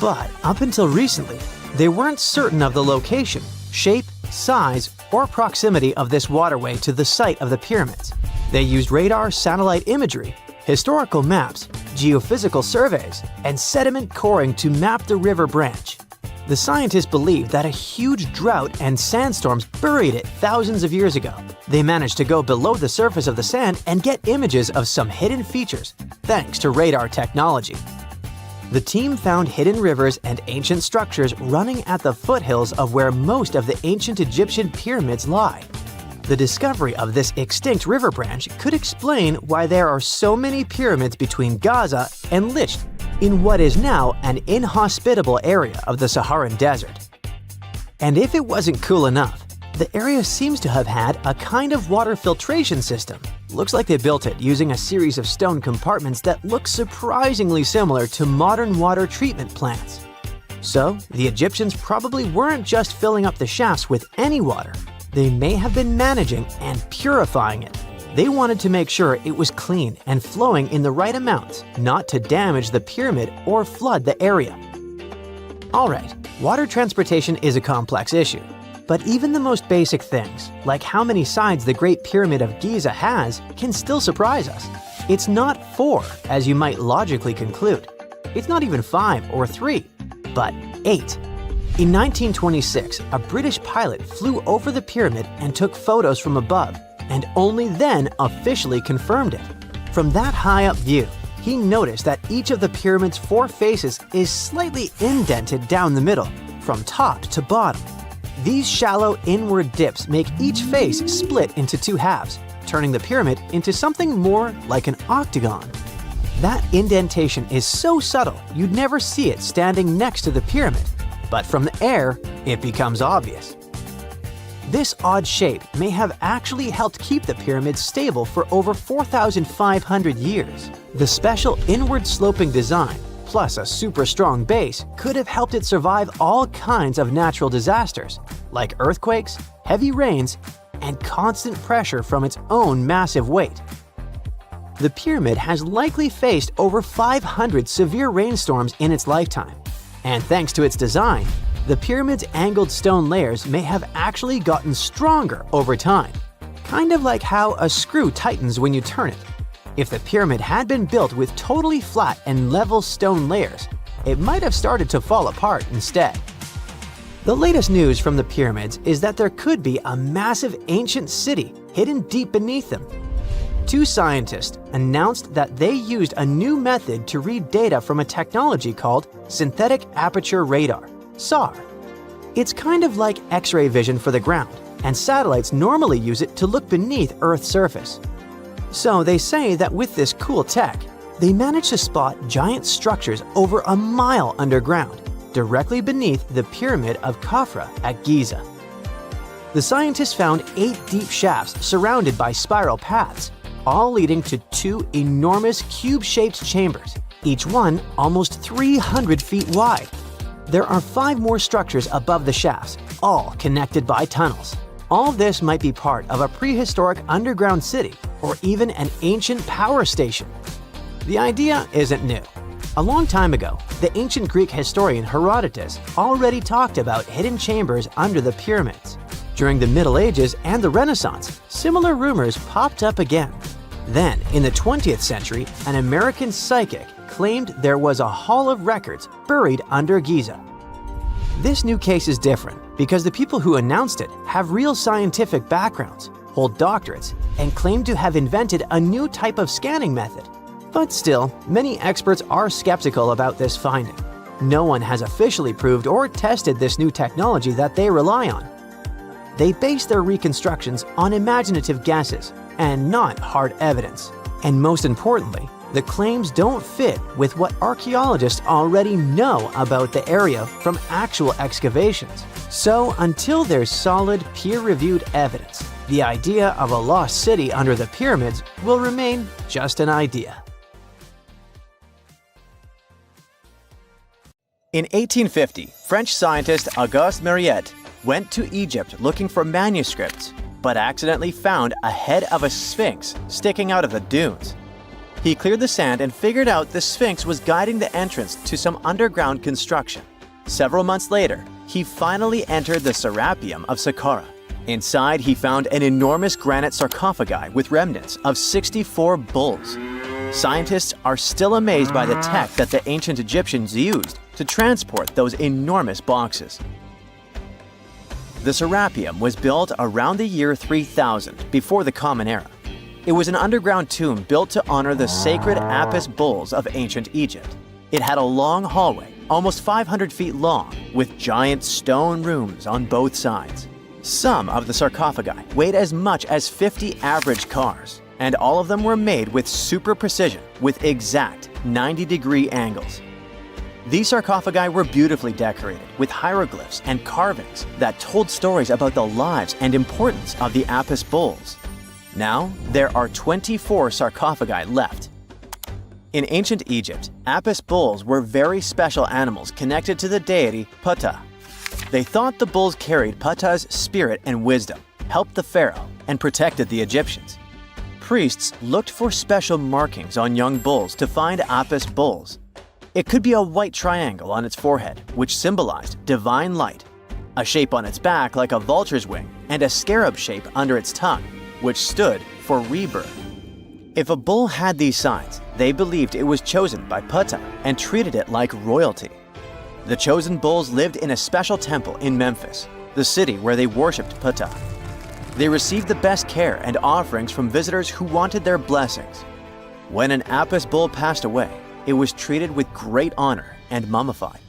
But up until recently, they weren't certain of the location, shape, size, or proximity of this waterway to the site of the pyramids. They used radar satellite imagery, historical maps, geophysical surveys, and sediment coring to map the river branch. The scientists believe that a huge drought and sandstorms buried it thousands of years ago. They managed to go below the surface of the sand and get images of some hidden features, thanks to radar technology. The team found hidden rivers and ancient structures running at the foothills of where most of the ancient Egyptian pyramids lie. The discovery of this extinct river branch could explain why there are so many pyramids between Gaza and Licht, in what is now an inhospitable area of the Saharan desert. And if it wasn't cool enough, the area seems to have had a kind of water filtration system. Looks like they built it using a series of stone compartments that look surprisingly similar to modern water treatment plants. So, the Egyptians probably weren't just filling up the shafts with any water. They may have been managing and purifying it. They wanted to make sure it was clean and flowing in the right amounts, not to damage the pyramid or flood the area. Alright, water transportation is a complex issue, but even the most basic things, like how many sides the Great Pyramid of Giza has, can still surprise us. It's not 4, as you might logically conclude. It's not even 5 or 3, but 8. In 1926, a British pilot flew over the pyramid and took photos from above, and only then officially confirmed it. From that high-up view, he noticed that each of the pyramid's 4 faces is slightly indented down the middle, from top to bottom. These shallow inward dips make each face split into 2 halves, turning the pyramid into something more like an octagon. That indentation is so subtle you'd never see it standing next to the pyramid, but from the air, it becomes obvious. This odd shape may have actually helped keep the pyramid stable for over 4,500 years. The special inward-sloping design, plus a super strong base, could have helped it survive all kinds of natural disasters, like earthquakes, heavy rains, and constant pressure from its own massive weight. The pyramid has likely faced over 500 severe rainstorms in its lifetime, and thanks to its design, the pyramid's angled stone layers may have actually gotten stronger over time, kind of like how a screw tightens when you turn it. If the pyramid had been built with totally flat and level stone layers, it might have started to fall apart instead. The latest news from the pyramids is that there could be a massive ancient city hidden deep beneath them. Two scientists announced that they used a new method to read data from a technology called synthetic aperture radar, SAR. It's kind of like X-ray vision for the ground, and satellites normally use it to look beneath Earth's surface. So they say that with this cool tech, they managed to spot giant structures over a mile underground, directly beneath the Pyramid of Khafra at Giza. The scientists found 8 deep shafts surrounded by spiral paths, all leading to 2 enormous cube-shaped chambers, each one almost 300 feet wide. There are 5 more structures above the shafts, all connected by tunnels. All this might be part of a prehistoric underground city or even an ancient power station. The idea isn't new. A long time ago, the ancient Greek historian Herodotus already talked about hidden chambers under the pyramids. During the Middle Ages and the Renaissance, similar rumors popped up again. Then, in the 20th century, an American psychic claimed there was a hall of records buried under Giza. This new case is different because the people who announced it have real scientific backgrounds, hold doctorates, and claim to have invented a new type of scanning method. But still, many experts are skeptical about this finding. No one has officially proved or tested this new technology that they rely on. They base their reconstructions on imaginative guesses and not hard evidence. And most importantly, the claims don't fit with what archaeologists already know about the area from actual excavations. So until there's solid, peer-reviewed evidence, the idea of a lost city under the pyramids will remain just an idea. In 1850, French scientist Auguste Mariette went to Egypt looking for manuscripts, but accidentally found a head of a sphinx sticking out of the dunes. He cleared the sand and figured out the Sphinx was guiding the entrance to some underground construction. Several months later, he finally entered the Serapeum of Sakara. Inside, he found an enormous granite sarcophagi with remnants of 64 bulls. Scientists are still amazed by the tech that the ancient Egyptians used to transport those enormous boxes. The Serapeum was built around the year 3000 before the Common Era. It was an underground tomb built to honor the sacred Apis bulls of ancient Egypt. It had a long hallway, almost 500 feet long, with giant stone rooms on both sides. Some of the sarcophagi weighed as much as 50 average cars, and all of them were made with super precision, with exact 90-degree angles. These sarcophagi were beautifully decorated with hieroglyphs and carvings that told stories about the lives and importance of the Apis bulls. Now, there are 24 sarcophagi left. In ancient Egypt, Apis bulls were very special animals connected to the deity Ptah. They thought the bulls carried Ptah's spirit and wisdom, helped the pharaoh, and protected the Egyptians. Priests looked for special markings on young bulls to find Apis bulls. It could be a white triangle on its forehead, which symbolized divine light, a shape on its back like a vulture's wing, and a scarab shape under its tongue, which stood for rebirth. If a bull had these signs, they believed it was chosen by Ptah and treated it like royalty. The chosen bulls lived in a special temple in Memphis, the city where they worshipped Ptah. They received the best care and offerings from visitors who wanted their blessings. When an Apis bull passed away, it was treated with great honor and mummified.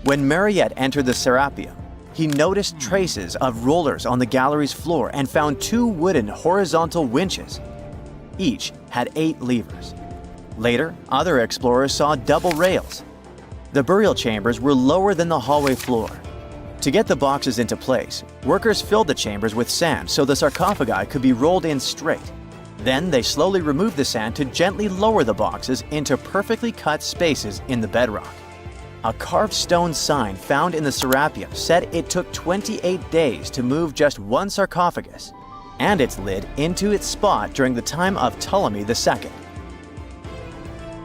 When Mariette entered the Serapeum, he noticed traces of rollers on the gallery's floor and found 2 wooden horizontal winches. Each had 8 levers. Later, other explorers saw double rails. The burial chambers were lower than the hallway floor. To get the boxes into place, workers filled the chambers with sand so the sarcophagi could be rolled in straight. Then they slowly removed the sand to gently lower the boxes into perfectly cut spaces in the bedrock. A carved stone sign found in the Serapeum said it took 28 days to move just one sarcophagus and its lid into its spot during the time of Ptolemy II.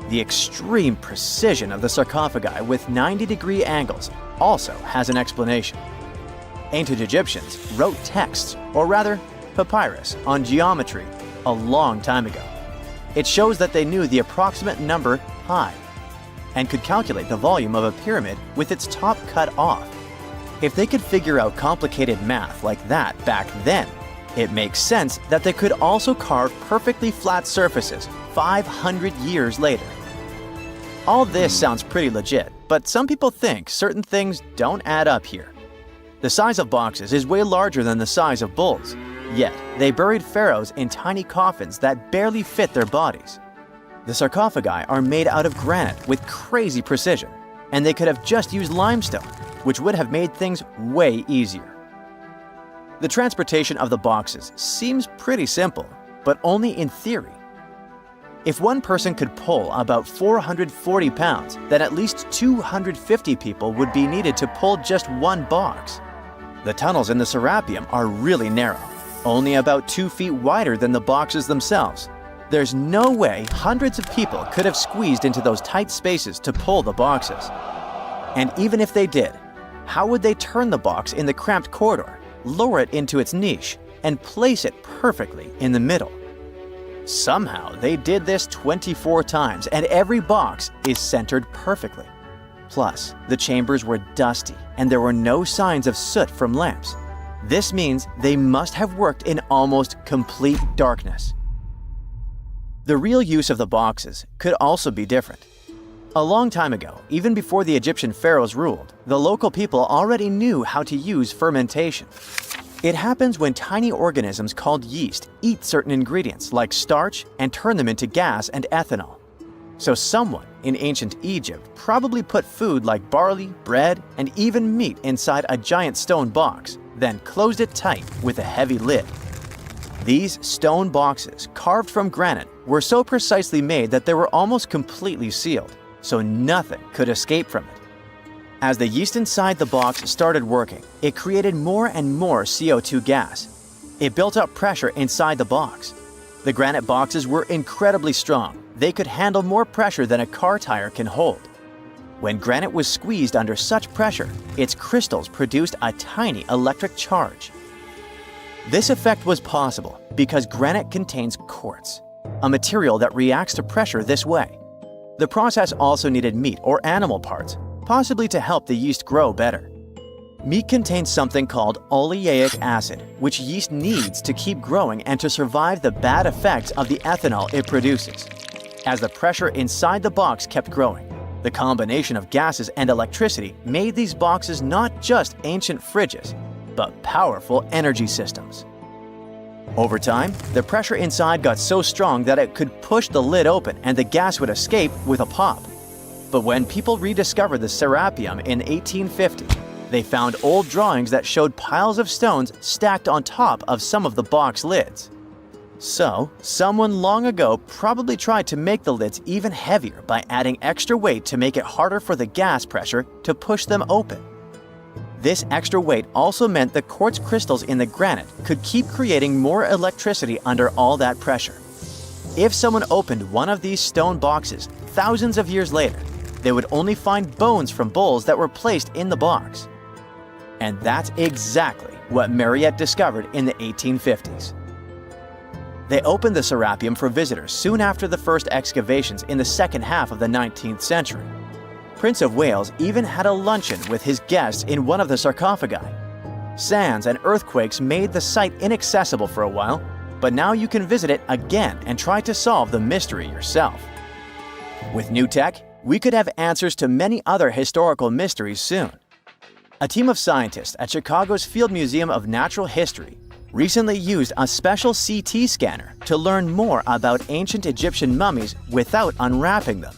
The extreme precision of the sarcophagi with 90-degree angles also has an explanation. Ancient Egyptians wrote texts, or rather, papyrus, on geometry a long time ago. It shows that they knew the approximate number pi and could calculate the volume of a pyramid with its top cut off. If they could figure out complicated math like that back then, it makes sense that they could also carve perfectly flat surfaces 500 years later. All this sounds pretty legit, but some people think certain things don't add up here. The size of boxes is way larger than the size of bulls, yet they buried pharaohs in tiny coffins that barely fit their bodies. The sarcophagi are made out of granite with crazy precision, and they could have just used limestone, which would have made things way easier. The transportation of the boxes seems pretty simple, but only in theory. If one person could pull about 440 pounds, then at least 250 people would be needed to pull just one box. The tunnels in the Serapeum are really narrow, only about 2 feet wider than the boxes themselves. There's no way hundreds of people could have squeezed into those tight spaces to pull the boxes. And even if they did, how would they turn the box in the cramped corridor, lower it into its niche, and place it perfectly in the middle? Somehow they did this 24 times, and every box is centered perfectly. Plus, the chambers were dusty, and there were no signs of soot from lamps. This means they must have worked in almost complete darkness. The real use of the boxes could also be different. A long time ago, even before the Egyptian pharaohs ruled, the local people already knew how to use fermentation. It happens when tiny organisms called yeast eat certain ingredients like starch and turn them into gas and ethanol. So someone in ancient Egypt probably put food like barley, bread, and even meat inside a giant stone box, then closed it tight with a heavy lid. These stone boxes, carved from granite, were so precisely made that they were almost completely sealed, so nothing could escape from it. As the yeast inside the box started working, it created more and more CO2 gas. It built up pressure inside the box. The granite boxes were incredibly strong. They could handle more pressure than a car tire can hold. When granite was squeezed under such pressure, its crystals produced a tiny electric charge. This effect was possible because granite contains quartz, a material that reacts to pressure this way. The process also needed meat or animal parts, possibly to help the yeast grow better. Meat contains something called oleic acid, which yeast needs to keep growing and to survive the bad effects of the ethanol it produces. As the pressure inside the box kept growing, the combination of gases and electricity made these boxes not just ancient fridges, but powerful energy systems. Over time, the pressure inside got so strong that it could push the lid open and the gas would escape with a pop. But when people rediscovered the Serapeum in 1850, they found old drawings that showed piles of stones stacked on top of some of the box lids. So, someone long ago probably tried to make the lids even heavier by adding extra weight to make it harder for the gas pressure to push them open. This extra weight also meant the quartz crystals in the granite could keep creating more electricity under all that pressure. If someone opened one of these stone boxes thousands of years later, they would only find bones from bulls that were placed in the box. And that's exactly what Mariette discovered in the 1850s. They opened the Serapeum for visitors soon after the first excavations in the second half of the 19th century. Prince of Wales even had a luncheon with his guests in one of the sarcophagi. Sands and earthquakes made the site inaccessible for a while, but now you can visit it again and try to solve the mystery yourself. With new tech, we could have answers to many other historical mysteries soon. A team of scientists at Chicago's Field Museum of Natural History recently used a special CT scanner to learn more about ancient Egyptian mummies without unwrapping them.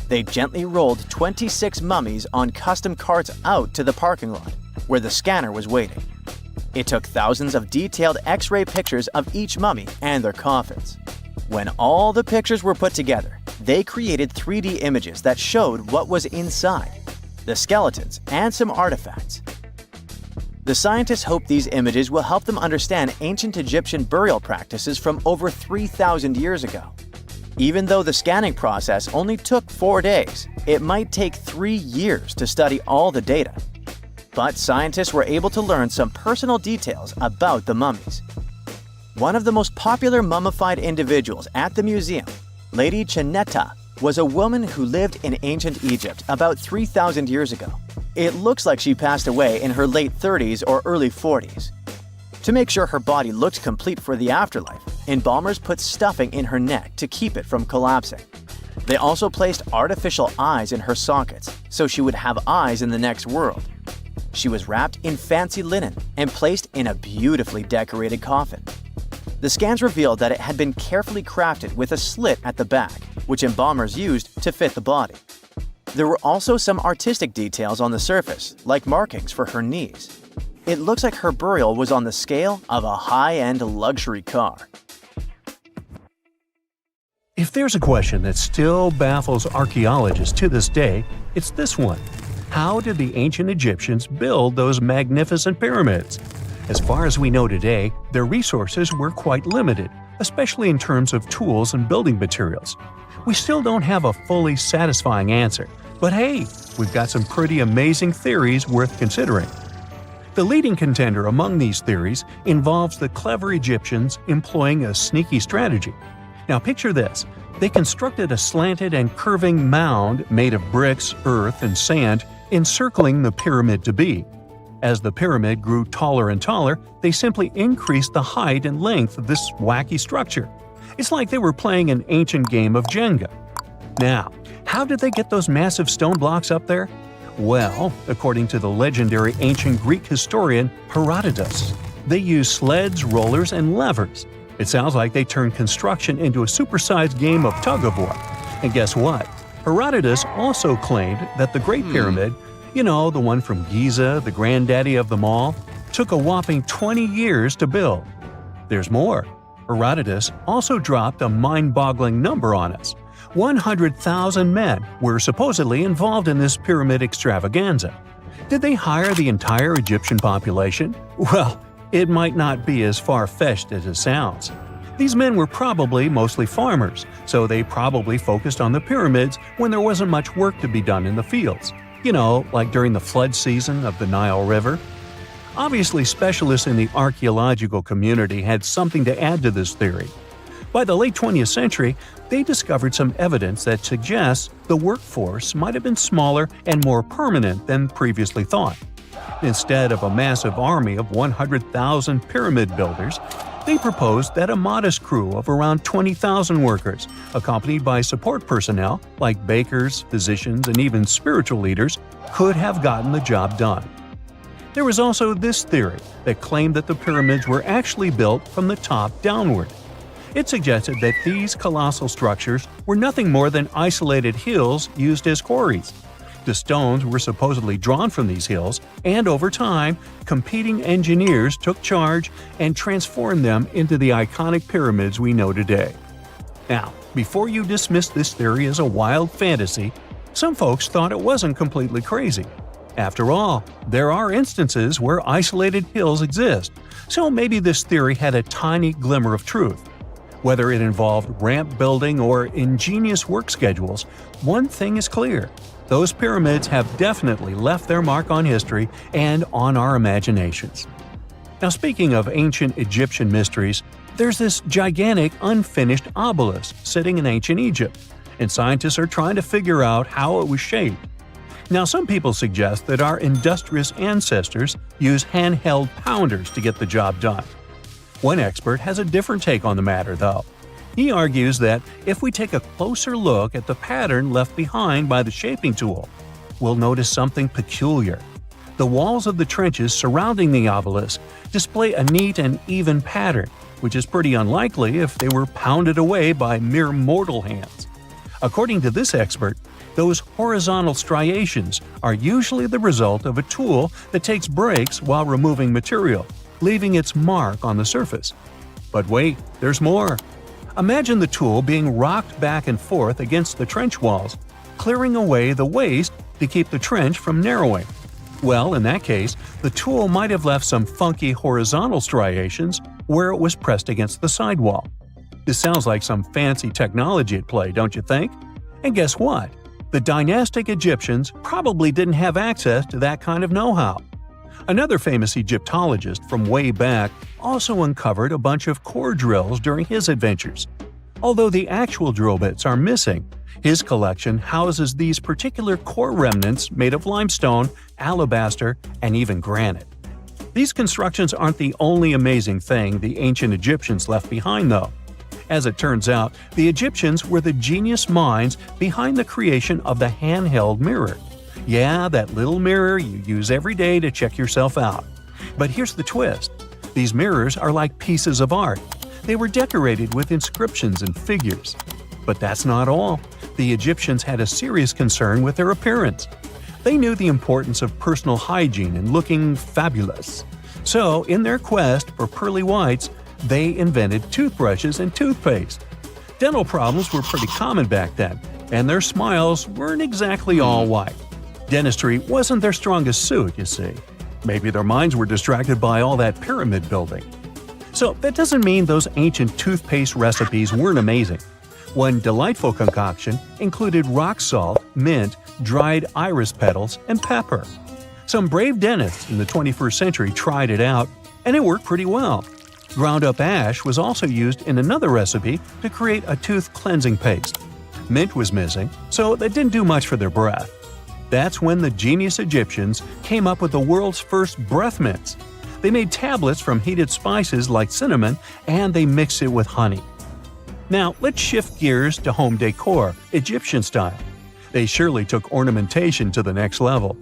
They gently rolled 26 mummies on custom carts out to the parking lot, where the scanner was waiting. It took thousands of detailed X-ray pictures of each mummy and their coffins. When all the pictures were put together, they created 3D images that showed what was inside. the skeletons, and some artifacts. The scientists hope these images will help them understand ancient Egyptian burial practices from over 3,000 years ago. Even though the scanning process only took 4 days, it might take 3 years to study all the data. But scientists were able to learn some personal details about the mummies. One of the most popular mummified individuals at the museum, Lady Chineta, was a woman who lived in ancient Egypt about 3,000 years ago. It looks like she passed away in her late 30s or early 40s. To make sure her body looked complete for the afterlife, embalmers put stuffing in her neck to keep it from collapsing. They also placed artificial eyes in her sockets, so she would have eyes in the next world. She was wrapped in fancy linen and placed in a beautifully decorated coffin. The scans revealed that it had been carefully crafted with a slit at the back, which embalmers used to fit the body. There were also some artistic details on the surface, like markings for her knees. It looks like her burial was on the scale of a high-end luxury car. If there's a question that still baffles archaeologists to this day, it's this one. How did the ancient Egyptians build those magnificent pyramids? As far as we know today, their resources were quite limited, especially in terms of tools and building materials. We still don't have a fully satisfying answer, but hey, we've got some pretty amazing theories worth considering. The leading contender among these theories involves the clever Egyptians employing a sneaky strategy. Now picture this. They constructed a slanted and curving mound made of bricks, earth, and sand encircling the pyramid to be. As the pyramid grew taller and taller, they simply increased the height and length of this wacky structure. It's like they were playing an ancient game of Jenga. Now, how did they get those massive stone blocks up there? Well, according to the legendary ancient Greek historian Herodotus, they used sleds, rollers, and levers. It sounds like they turned construction into a supersized game of tug-of-war. And guess what? Herodotus also claimed that the Great Pyramid, the one from Giza, the granddaddy of them all, took a whopping 20 years to build. There's more. Herodotus also dropped a mind-boggling number on us. 100,000 men were supposedly involved in this pyramid extravaganza. Did they hire the entire Egyptian population? Well, it might not be as far-fetched as it sounds. These men were probably mostly farmers, so they probably focused on the pyramids when there wasn't much work to be done in the fields. Like during the flood season of the Nile River. Obviously, specialists in the archaeological community had something to add to this theory. By the late 20th century, they discovered some evidence that suggests the workforce might have been smaller and more permanent than previously thought. Instead of a massive army of 100,000 pyramid builders, they proposed that a modest crew of around 20,000 workers, accompanied by support personnel like bakers, physicians, and even spiritual leaders, could have gotten the job done. There was also this theory that claimed that the pyramids were actually built from the top downward. It suggested that these colossal structures were nothing more than isolated hills used as quarries. The stones were supposedly drawn from these hills, and over time, competing engineers took charge and transformed them into the iconic pyramids we know today. Now, before you dismiss this theory as a wild fantasy, some folks thought it wasn't completely crazy. After all, there are instances where isolated hills exist, so maybe this theory had a tiny glimmer of truth. Whether it involved ramp building or ingenious work schedules, one thing is clear. Those pyramids have definitely left their mark on history and on our imaginations. Now, speaking of ancient Egyptian mysteries, there's this gigantic unfinished obelisk sitting in ancient Egypt, and scientists are trying to figure out how it was shaped. Now, some people suggest that our industrious ancestors used handheld pounders to get the job done. One expert has a different take on the matter, though. He argues that if we take a closer look at the pattern left behind by the shaping tool, we'll notice something peculiar. The walls of the trenches surrounding the obelisk display a neat and even pattern, which is pretty unlikely if they were pounded away by mere mortal hands. According to this expert, those horizontal striations are usually the result of a tool that takes breaks while removing material, leaving its mark on the surface. But wait, there's more. Imagine the tool being rocked back and forth against the trench walls, clearing away the waste to keep the trench from narrowing. Well, in that case, the tool might have left some funky horizontal striations where it was pressed against the sidewall. This sounds like some fancy technology at play, don't you think? And guess what? The dynastic Egyptians probably didn't have access to that kind of know-how. Another famous Egyptologist from way back also uncovered a bunch of core drills during his adventures. Although the actual drill bits are missing, his collection houses these particular core remnants made of limestone, alabaster, and even granite. These constructions aren't the only amazing thing the ancient Egyptians left behind, though. As it turns out, the Egyptians were the genius minds behind the creation of the handheld mirror. Yeah, that little mirror you use every day to check yourself out. But here's the twist. These mirrors are like pieces of art. They were decorated with inscriptions and figures. But that's not all. The Egyptians had a serious concern with their appearance. They knew the importance of personal hygiene and looking fabulous. So, in their quest for pearly whites, they invented toothbrushes and toothpaste. Dental problems were pretty common back then, and their smiles weren't exactly all white. Dentistry wasn't their strongest suit, you see. Maybe their minds were distracted by all that pyramid building. So that doesn't mean those ancient toothpaste recipes weren't amazing. One delightful concoction included rock salt, mint, dried iris petals, and pepper. Some brave dentists in the 21st century tried it out, and it worked pretty well. Ground-up ash was also used in another recipe to create a tooth cleansing paste. Mint was missing, so that didn't do much for their breath. That's when the genius Egyptians came up with the world's first breath mints. They made tablets from heated spices like cinnamon, and they mixed it with honey. Now, let's shift gears to home decor, Egyptian style. They surely took ornamentation to the next level.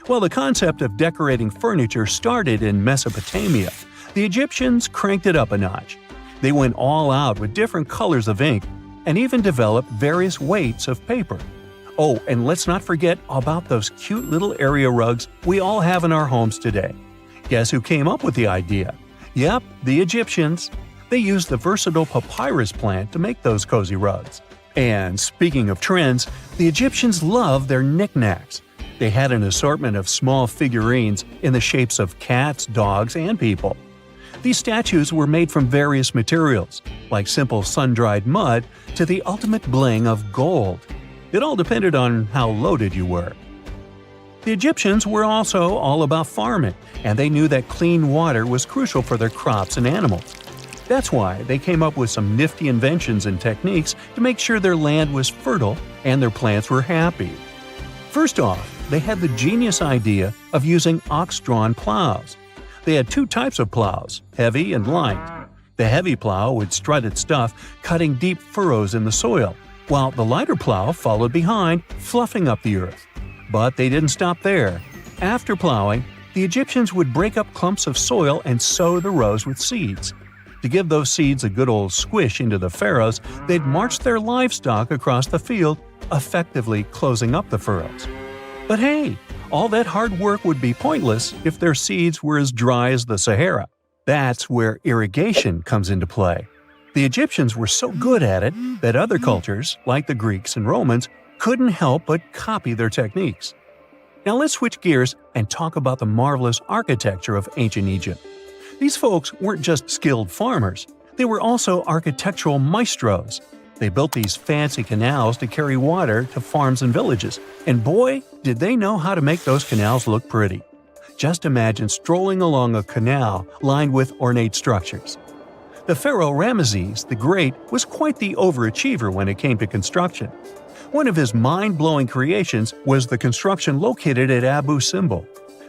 While the concept of decorating furniture started in Mesopotamia, the Egyptians cranked it up a notch. They went all out with different colors of ink and even developed various weights of paper. Oh, and let's not forget about those cute little area rugs we all have in our homes today. Guess who came up with the idea? Yep, the Egyptians. They used the versatile papyrus plant to make those cozy rugs. And speaking of trends, the Egyptians loved their knickknacks. They had an assortment of small figurines in the shapes of cats, dogs, and people. These statues were made from various materials, like simple sun-dried mud to the ultimate bling of gold. It all depended on how loaded you were. The Egyptians were also all about farming, and they knew that clean water was crucial for their crops and animals. That's why they came up with some nifty inventions and techniques to make sure their land was fertile and their plants were happy. First off, they had the genius idea of using ox-drawn plows. They had two types of plows, heavy and light. The heavy plow would strut its stuff, cutting deep furrows in the soil, while the lighter plow followed behind, fluffing up the earth. But they didn't stop there. After plowing, the Egyptians would break up clumps of soil and sow the rows with seeds. To give those seeds a good old squish into the furrows, they'd march their livestock across the field, effectively closing up the furrows. But hey, all that hard work would be pointless if their seeds were as dry as the Sahara. That's where irrigation comes into play. The Egyptians were so good at it that other cultures, like the Greeks and Romans, couldn't help but copy their techniques. Now let's switch gears and talk about the marvelous architecture of ancient Egypt. These folks weren't just skilled farmers, they were also architectural maestros. They built these fancy canals to carry water to farms and villages, and boy, did they know how to make those canals look pretty. Just imagine strolling along a canal lined with ornate structures. The pharaoh Ramesses the Great was quite the overachiever when it came to construction. One of his mind-blowing creations was the construction located at Abu Simbel.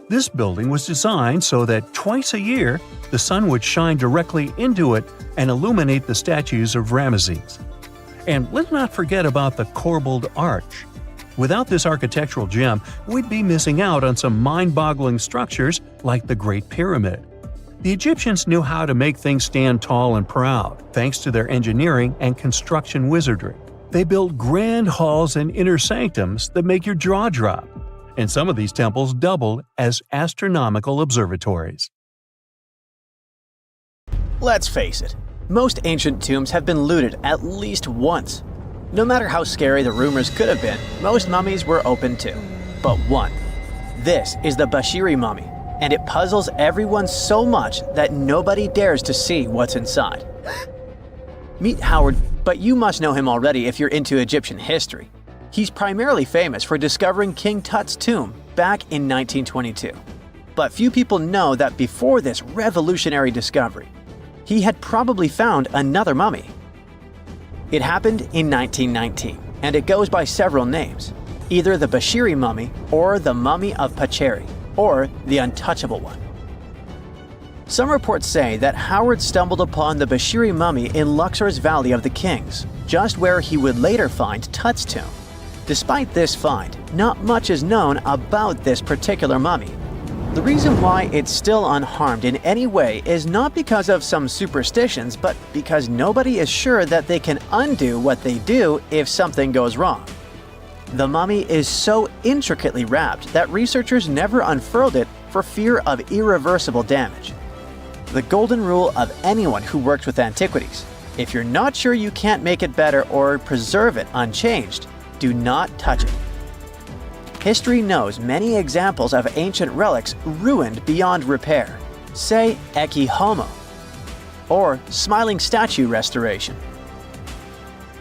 This building was designed so that twice a year, the sun would shine directly into it and illuminate the statues of Ramesses. And let's not forget about the corbelled arch. Without this architectural gem, we'd be missing out on some mind-boggling structures like the Great Pyramid. The Egyptians knew how to make things stand tall and proud, thanks to their engineering and construction wizardry. They built grand halls and inner sanctums that make your jaw drop. And some of these temples doubled as astronomical observatories. Let's face it, most ancient tombs have been looted at least once. No matter how scary the rumors could have been, most mummies were open too. but one. This is the Bashiri mummy, and it puzzles everyone so much that nobody dares to see what's inside. Meet Howard, but you must know him already if you're into Egyptian history. He's primarily famous for discovering King Tut's tomb back in 1922. But few people know that before this revolutionary discovery, he had probably found another mummy. It happened in 1919, and it goes by several names, either the Bashiri mummy or the mummy of Pacheri, or the untouchable one. Some reports say that Howard stumbled upon the Bashiri mummy in Luxor's Valley of the Kings, just where he would later find Tut's tomb. Despite this find, not much is known about this particular mummy. The reason why it's still unharmed in any way is not because of some superstitions, but because nobody is sure that they can undo what they do if something goes wrong. The mummy is so intricately wrapped that researchers never unfurled it for fear of irreversible damage. The golden rule of anyone who works with antiquities: if you're not sure you can't make it better or preserve it unchanged, do not touch it. History knows many examples of ancient relics ruined beyond repair, say Ecce Homo, or smiling statue restoration.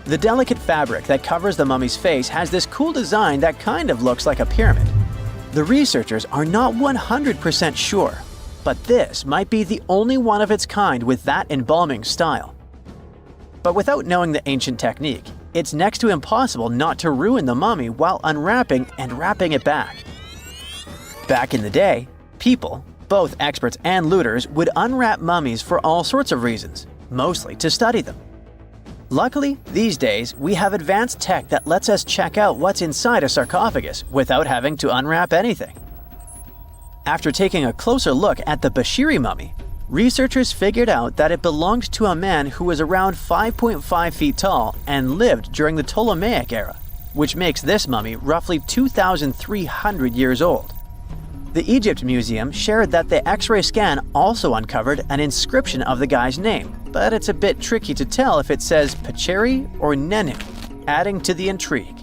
The delicate fabric that covers the mummy's face has this cool design that kind of looks like a pyramid. The researchers are not 100% sure, but this might be the only one of its kind with that embalming style. But without knowing the ancient technique, it's next to impossible not to ruin the mummy while unwrapping and wrapping it back. Back in the day, people, both experts and looters, would unwrap mummies for all sorts of reasons, mostly to study them. Luckily, these days, we have advanced tech that lets us check out what's inside a sarcophagus without having to unwrap anything. After taking a closer look at the Bashiri mummy, researchers figured out that it belonged to a man who was around 5.5 feet tall and lived during the Ptolemaic era, which makes this mummy roughly 2,300 years old. The Egypt Museum shared that the X-ray scan also uncovered an inscription of the guy's name, but it's a bit tricky to tell if it says Pacheri or Nenu, adding to the intrigue.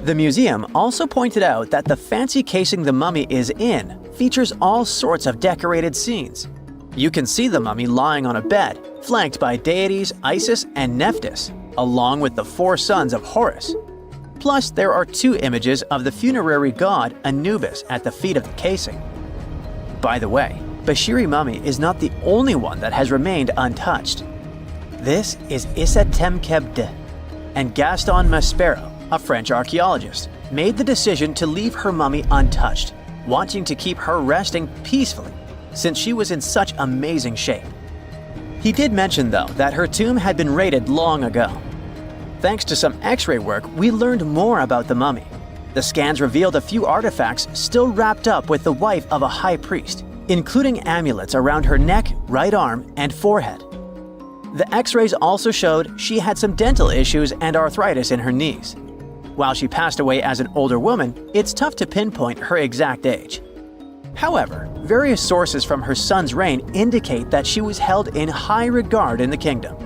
The museum also pointed out that the fancy casing the mummy is in features all sorts of decorated scenes. You can see the mummy lying on a bed, flanked by deities Isis and Nephthys, along with the 4 sons of Horus. Plus, there are 2 images of the funerary god Anubis at the feet of the casing. By the way, Bashiri mummy is not the only one that has remained untouched. This is Issa Temkebde, and Gaston Maspero, a French archaeologist, made the decision to leave her mummy untouched, wanting to keep her resting peacefully since she was in such amazing shape. He did mention, though, that her tomb had been raided long ago. Thanks to some X-ray work, we learned more about the mummy. The scans revealed a few artifacts still wrapped up with the wife of a high priest, including amulets around her neck, right arm, and forehead. The X-rays also showed she had some dental issues and arthritis in her knees. While she passed away as an older woman, it's tough to pinpoint her exact age. However, various sources from her son's reign indicate that she was held in high regard in the kingdom.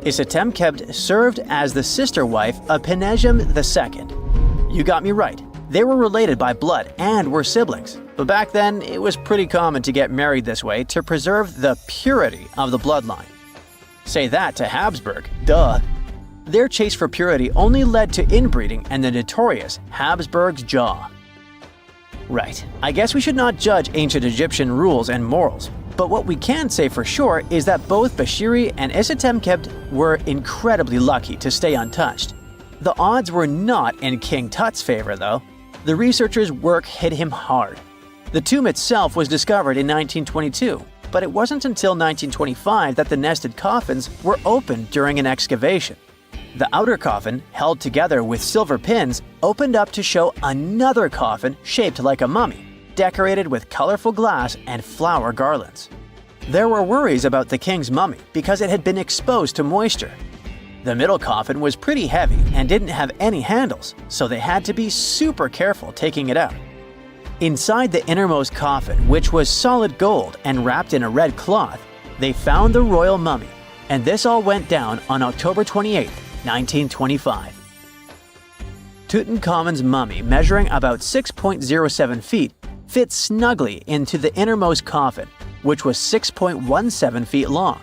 Isitemkebd served as the sister wife of Penejam II. You got me right, they were related by blood and were siblings, but back then it was pretty common to get married this way to preserve the purity of the bloodline. Say that to Habsburg, duh. Their chase for purity only led to inbreeding and the notorious Habsburg's jaw. Right, I guess we should not judge ancient Egyptian rules and morals, but what we can say for sure is that both Bashiri and Isitemkebd were incredibly lucky to stay untouched. The odds were not in King Tut's favor, though. The researchers' work hit him hard. The tomb itself was discovered in 1922, but it wasn't until 1925 that the nested coffins were opened during an excavation. The outer coffin, held together with silver pins, opened up to show another coffin shaped like a mummy, decorated with colorful glass and flower garlands. There were worries about the king's mummy because it had been exposed to moisture. The middle coffin was pretty heavy and didn't have any handles, so they had to be super careful taking it out. Inside the innermost coffin, which was solid gold and wrapped in a red cloth, they found the royal mummy, and this all went down on October 28, 1925. Tutankhamun's mummy, measuring about 6.07 feet, fit snugly into the innermost coffin, which was 6.17 feet long.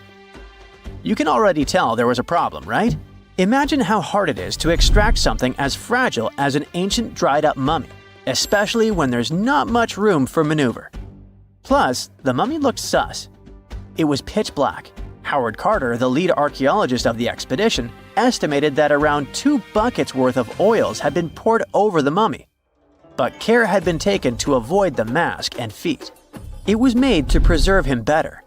You can already tell there was a problem, right? Imagine how hard it is to extract something as fragile as an ancient dried-up mummy, especially when there's not much room for maneuver. Plus, the mummy looked sus. It was pitch black. Howard Carter, the lead archaeologist of the expedition, estimated that around 2 buckets worth of oils had been poured over the mummy. But care had been taken to avoid the mask and feet. It was made to preserve him better.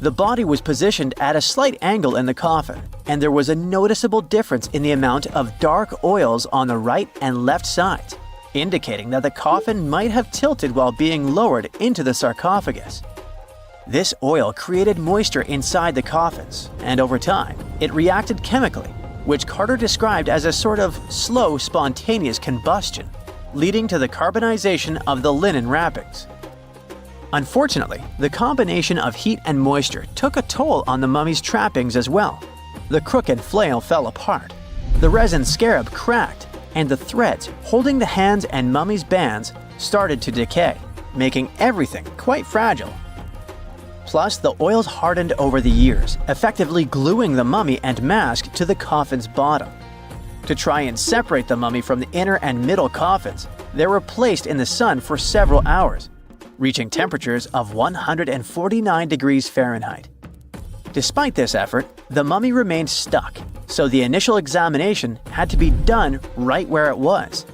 The body was positioned at a slight angle in the coffin, and there was a noticeable difference in the amount of dark oils on the right and left sides, indicating that the coffin might have tilted while being lowered into the sarcophagus. This oil created moisture inside the coffins, and over time, it reacted chemically, which Carter described as a sort of slow, spontaneous combustion, leading to the carbonization of the linen wrappings. Unfortunately, the combination of heat and moisture took a toll on the mummy's trappings as well. The crooked flail fell apart, the resin scarab cracked, and the threads holding the hands and mummy's bands started to decay, making everything quite fragile. Plus, the oils hardened over the years, effectively gluing the mummy and mask to the coffin's bottom. To try and separate the mummy from the inner and middle coffins, they were placed in the sun for several hours, reaching temperatures of 149 degrees Fahrenheit. Despite this effort, the mummy remained stuck, so the initial examination had to be done right where it was.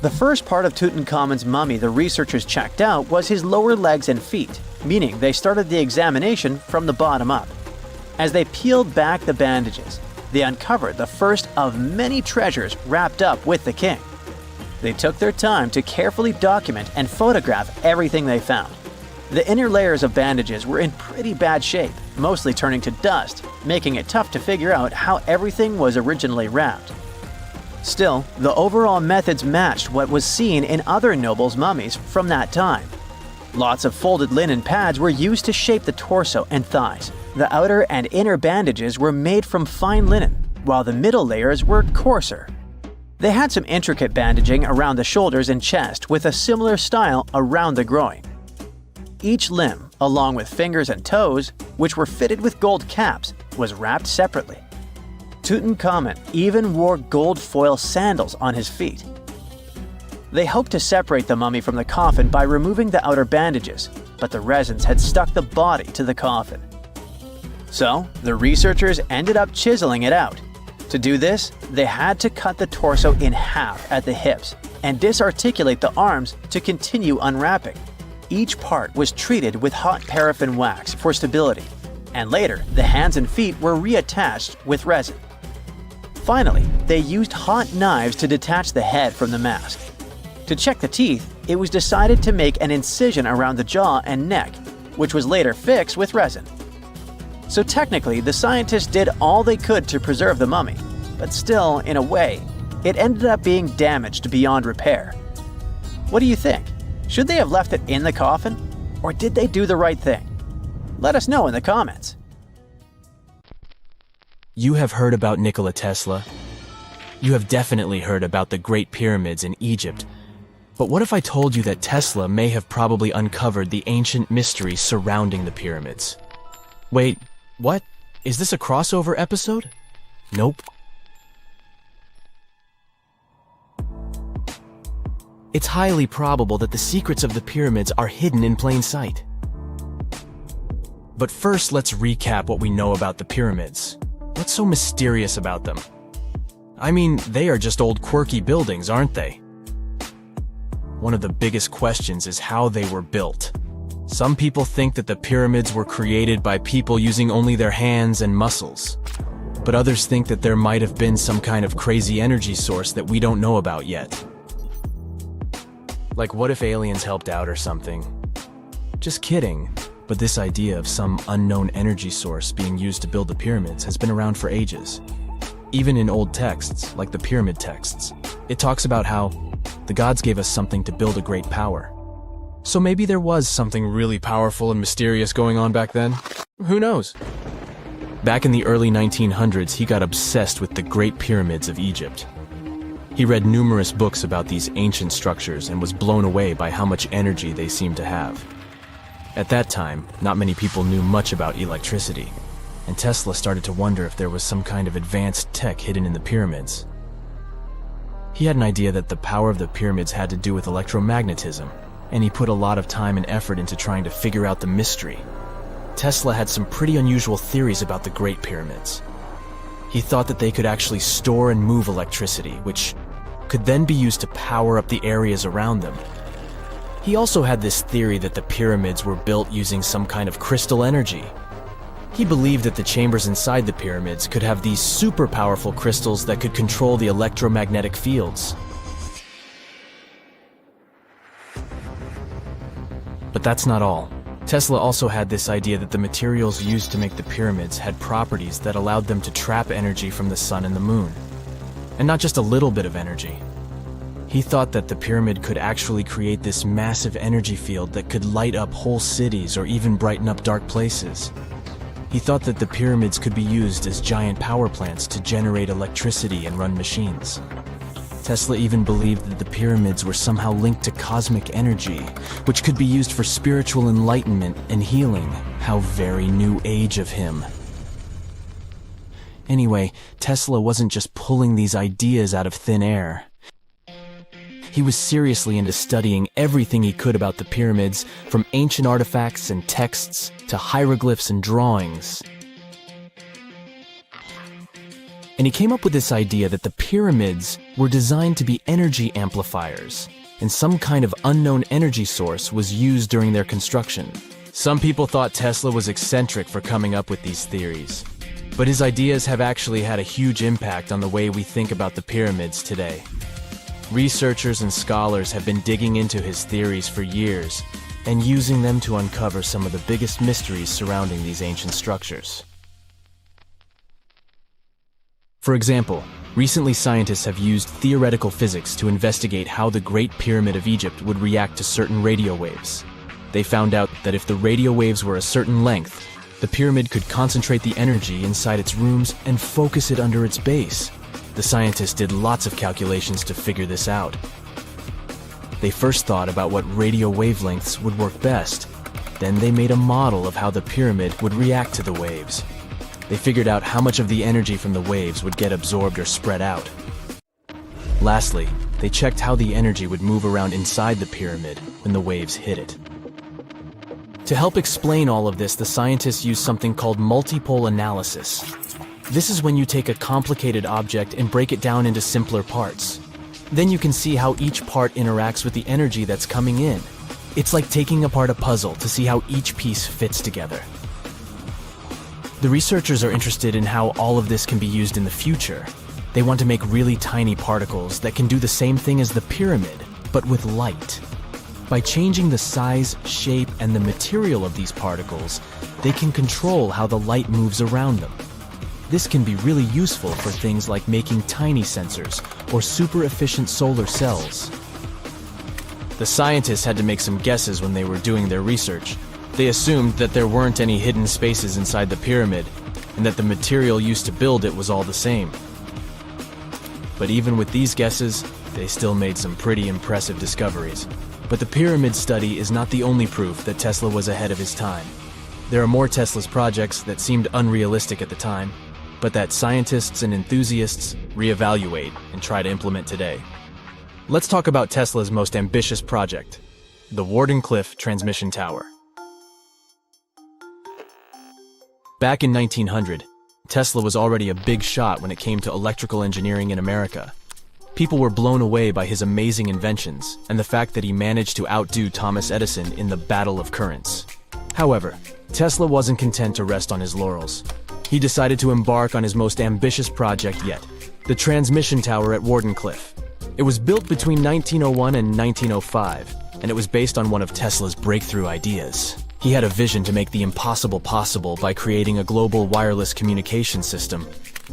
The first part of Tutankhamun's mummy the researchers checked out was his lower legs and feet, meaning they started the examination from the bottom up. As they peeled back the bandages, they uncovered the first of many treasures wrapped up with the king. They took their time to carefully document and photograph everything they found. The inner layers of bandages were in pretty bad shape, mostly turning to dust, making it tough to figure out how everything was originally wrapped. Still, the overall methods matched what was seen in other nobles' mummies from that time. Lots of folded linen pads were used to shape the torso and thighs. The outer and inner bandages were made from fine linen, while the middle layers were coarser. They had some intricate bandaging around the shoulders and chest with a similar style around the groin. Each limb, along with fingers and toes, which were fitted with gold caps, was wrapped separately. Tutankhamun even wore gold foil sandals on his feet. They hoped to separate the mummy from the coffin by removing the outer bandages, but the resins had stuck the body to the coffin. So, the researchers ended up chiseling it out. To do this, they had to cut the torso in half at the hips and disarticulate the arms to continue unwrapping. Each part was treated with hot paraffin wax for stability, and later the hands and feet were reattached with resin. Finally, they used hot knives to detach the head from the mask. To check the teeth, it was decided to make an incision around the jaw and neck, which was later fixed with resin. So technically, the scientists did all they could to preserve the mummy, but still, in a way, it ended up being damaged beyond repair. What do you think? Should they have left it in the coffin? Or did they do the right thing? Let us know in the comments. You have heard about Nikola Tesla. You have definitely heard about the Great Pyramids in Egypt. But what if I told you that Tesla may have probably uncovered the ancient mysteries surrounding the pyramids? Wait, what? Is this a crossover episode? Nope. It's highly probable that the secrets of the pyramids are hidden in plain sight. But first, let's recap what we know about the pyramids. What's so mysterious about them? I mean, they are just old quirky buildings, aren't they? One of the biggest questions is how they were built. Some people think that the pyramids were created by people using only their hands and muscles. But others think that there might have been some kind of crazy energy source that we don't know about yet. Like, what if aliens helped out or something? Just kidding. But this idea of some unknown energy source being used to build the pyramids has been around for ages. Even in old texts, like the pyramid texts, it talks about how the gods gave us something to build a great power. So maybe there was something really powerful and mysterious going on back then? Who knows? Back in the early 1900s, he got obsessed with the Great Pyramids of Egypt. He read numerous books about these ancient structures and was blown away by how much energy they seemed to have. At that time, not many people knew much about electricity, and Tesla started to wonder if there was some kind of advanced tech hidden in the pyramids. He had an idea that the power of the pyramids had to do with electromagnetism, and he put a lot of time and effort into trying to figure out the mystery. Tesla had some pretty unusual theories about the Great Pyramids. He thought that they could actually store and move electricity, which could then be used to power up the areas around them. He also had this theory that the pyramids were built using some kind of crystal energy. He believed that the chambers inside the pyramids could have these super powerful crystals that could control the electromagnetic fields. But that's not all. Tesla also had this idea that the materials used to make the pyramids had properties that allowed them to trap energy from the sun and the moon. And not just a little bit of energy. He thought that the pyramid could actually create this massive energy field that could light up whole cities or even brighten up dark places. He thought that the pyramids could be used as giant power plants to generate electricity and run machines. Tesla even believed that the pyramids were somehow linked to cosmic energy, which could be used for spiritual enlightenment and healing. How very new age of him. Anyway, Tesla wasn't just pulling these ideas out of thin air. He was seriously into studying everything he could about the pyramids, from ancient artifacts and texts to hieroglyphs and drawings. And he came up with this idea that the pyramids were designed to be energy amplifiers, and some kind of unknown energy source was used during their construction. Some people thought Tesla was eccentric for coming up with these theories, but his ideas have actually had a huge impact on the way we think about the pyramids today. Researchers and scholars have been digging into his theories for years and using them to uncover some of the biggest mysteries surrounding these ancient structures. For example, recently scientists have used theoretical physics to investigate how the Great Pyramid of Egypt would react to certain radio waves. They found out that if the radio waves were a certain length, the pyramid could concentrate the energy inside its rooms and focus it under its base. The scientists did lots of calculations to figure this out. They first thought about what radio wavelengths would work best. Then they made a model of how the pyramid would react to the waves. They figured out how much of the energy from the waves would get absorbed or spread out. Lastly, they checked how the energy would move around inside the pyramid when the waves hit it. To help explain all of this, the scientists used something called multipole analysis. This is when you take a complicated object and break it down into simpler parts. Then you can see how each part interacts with the energy that's coming in. It's like taking apart a puzzle to see how each piece fits together. The researchers are interested in how all of this can be used in the future. They want to make really tiny particles that can do the same thing as the pyramid, but with light. By changing the size, shape, and the material of these particles, they can control how the light moves around them. This can be really useful for things like making tiny sensors or super efficient solar cells. The scientists had to make some guesses when they were doing their research. They assumed that there weren't any hidden spaces inside the pyramid, and that the material used to build it was all the same. But even with these guesses, they still made some pretty impressive discoveries. But the pyramid study is not the only proof that Tesla was ahead of his time. There are more Tesla's projects that seemed unrealistic at the time, but that scientists and enthusiasts reevaluate and try to implement today. Let's talk about Tesla's most ambitious project, the Wardenclyffe Transmission Tower. Back in 1900, Tesla was already a big shot when it came to electrical engineering in America. People were blown away by his amazing inventions and the fact that he managed to outdo Thomas Edison in the Battle of Currents. However, Tesla wasn't content to rest on his laurels. He decided to embark on his most ambitious project yet, the transmission tower at Wardenclyffe. It was built between 1901 and 1905, and it was based on one of Tesla's breakthrough ideas. He had a vision to make the impossible possible by creating a global wireless communication system.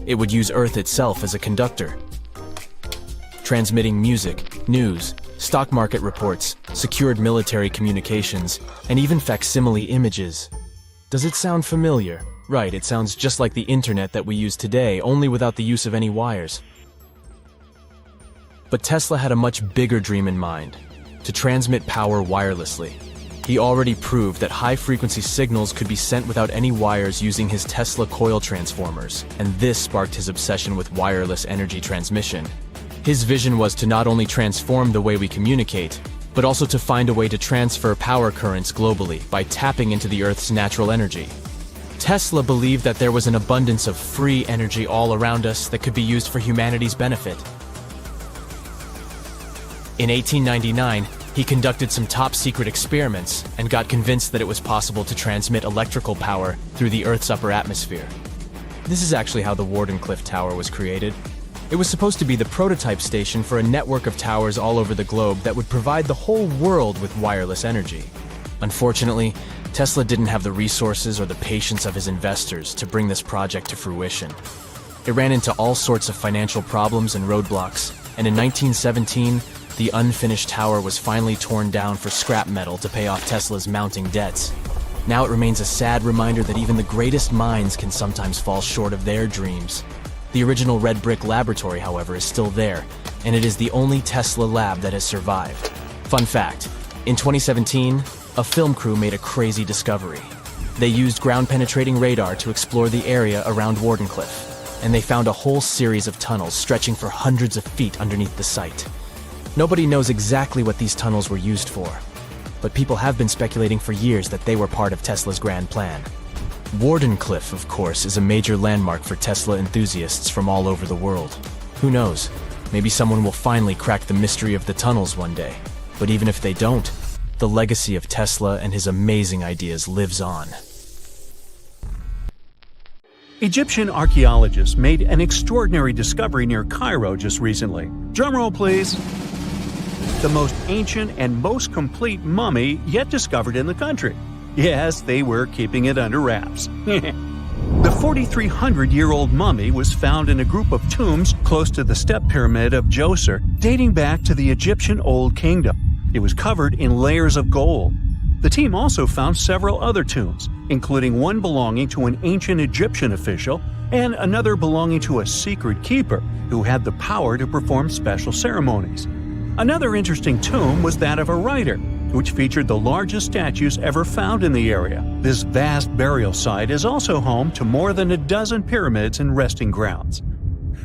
It would use Earth itself as a conductor, transmitting music, news, stock market reports, secured military communications, and even facsimile images. Does it sound familiar? Right, it sounds just like the internet that we use today, only without the use of any wires. But Tesla had a much bigger dream in mind: to transmit power wirelessly. He already proved that high-frequency signals could be sent without any wires using his Tesla coil transformers, and this sparked his obsession with wireless energy transmission. His vision was to not only transform the way we communicate, but also to find a way to transfer power currents globally by tapping into the Earth's natural energy. Tesla believed that there was an abundance of free energy all around us that could be used for humanity's benefit. In 1899, he conducted some top-secret experiments and got convinced that it was possible to transmit electrical power through the Earth's upper atmosphere. This is actually how the Wardenclyffe Tower was created. It was supposed to be the prototype station for a network of towers all over the globe that would provide the whole world with wireless energy. Unfortunately, Tesla didn't have the resources or the patience of his investors to bring this project to fruition. It ran into all sorts of financial problems and roadblocks, and in 1917, the unfinished tower was finally torn down for scrap metal to pay off Tesla's mounting debts. Now it remains a sad reminder that even the greatest minds can sometimes fall short of their dreams. The original red brick laboratory, however, is still there, and it is the only Tesla lab that has survived. Fun fact, in 2017, a film crew made a crazy discovery. They used ground-penetrating radar to explore the area around Wardenclyffe, and they found a whole series of tunnels stretching for hundreds of feet underneath the site. Nobody knows exactly what these tunnels were used for, but people have been speculating for years that they were part of Tesla's grand plan. Wardenclyffe, of course, is a major landmark for Tesla enthusiasts from all over the world. Who knows? Maybe someone will finally crack the mystery of the tunnels one day. But even if they don't, the legacy of Tesla and his amazing ideas lives on. Egyptian archaeologists made an extraordinary discovery near Cairo just recently. Drumroll, please. The most ancient and most complete mummy yet discovered in the country. Yes, they were keeping it under wraps. The 4,300-year-old mummy was found in a group of tombs close to the step pyramid of Djoser, dating back to the Egyptian Old Kingdom. It was covered in layers of gold. The team also found several other tombs, including one belonging to an ancient Egyptian official and another belonging to a secret keeper who had the power to perform special ceremonies. Another interesting tomb was that of a writer, which featured the largest statues ever found in the area. This vast burial site is also home to more than a dozen pyramids and resting grounds.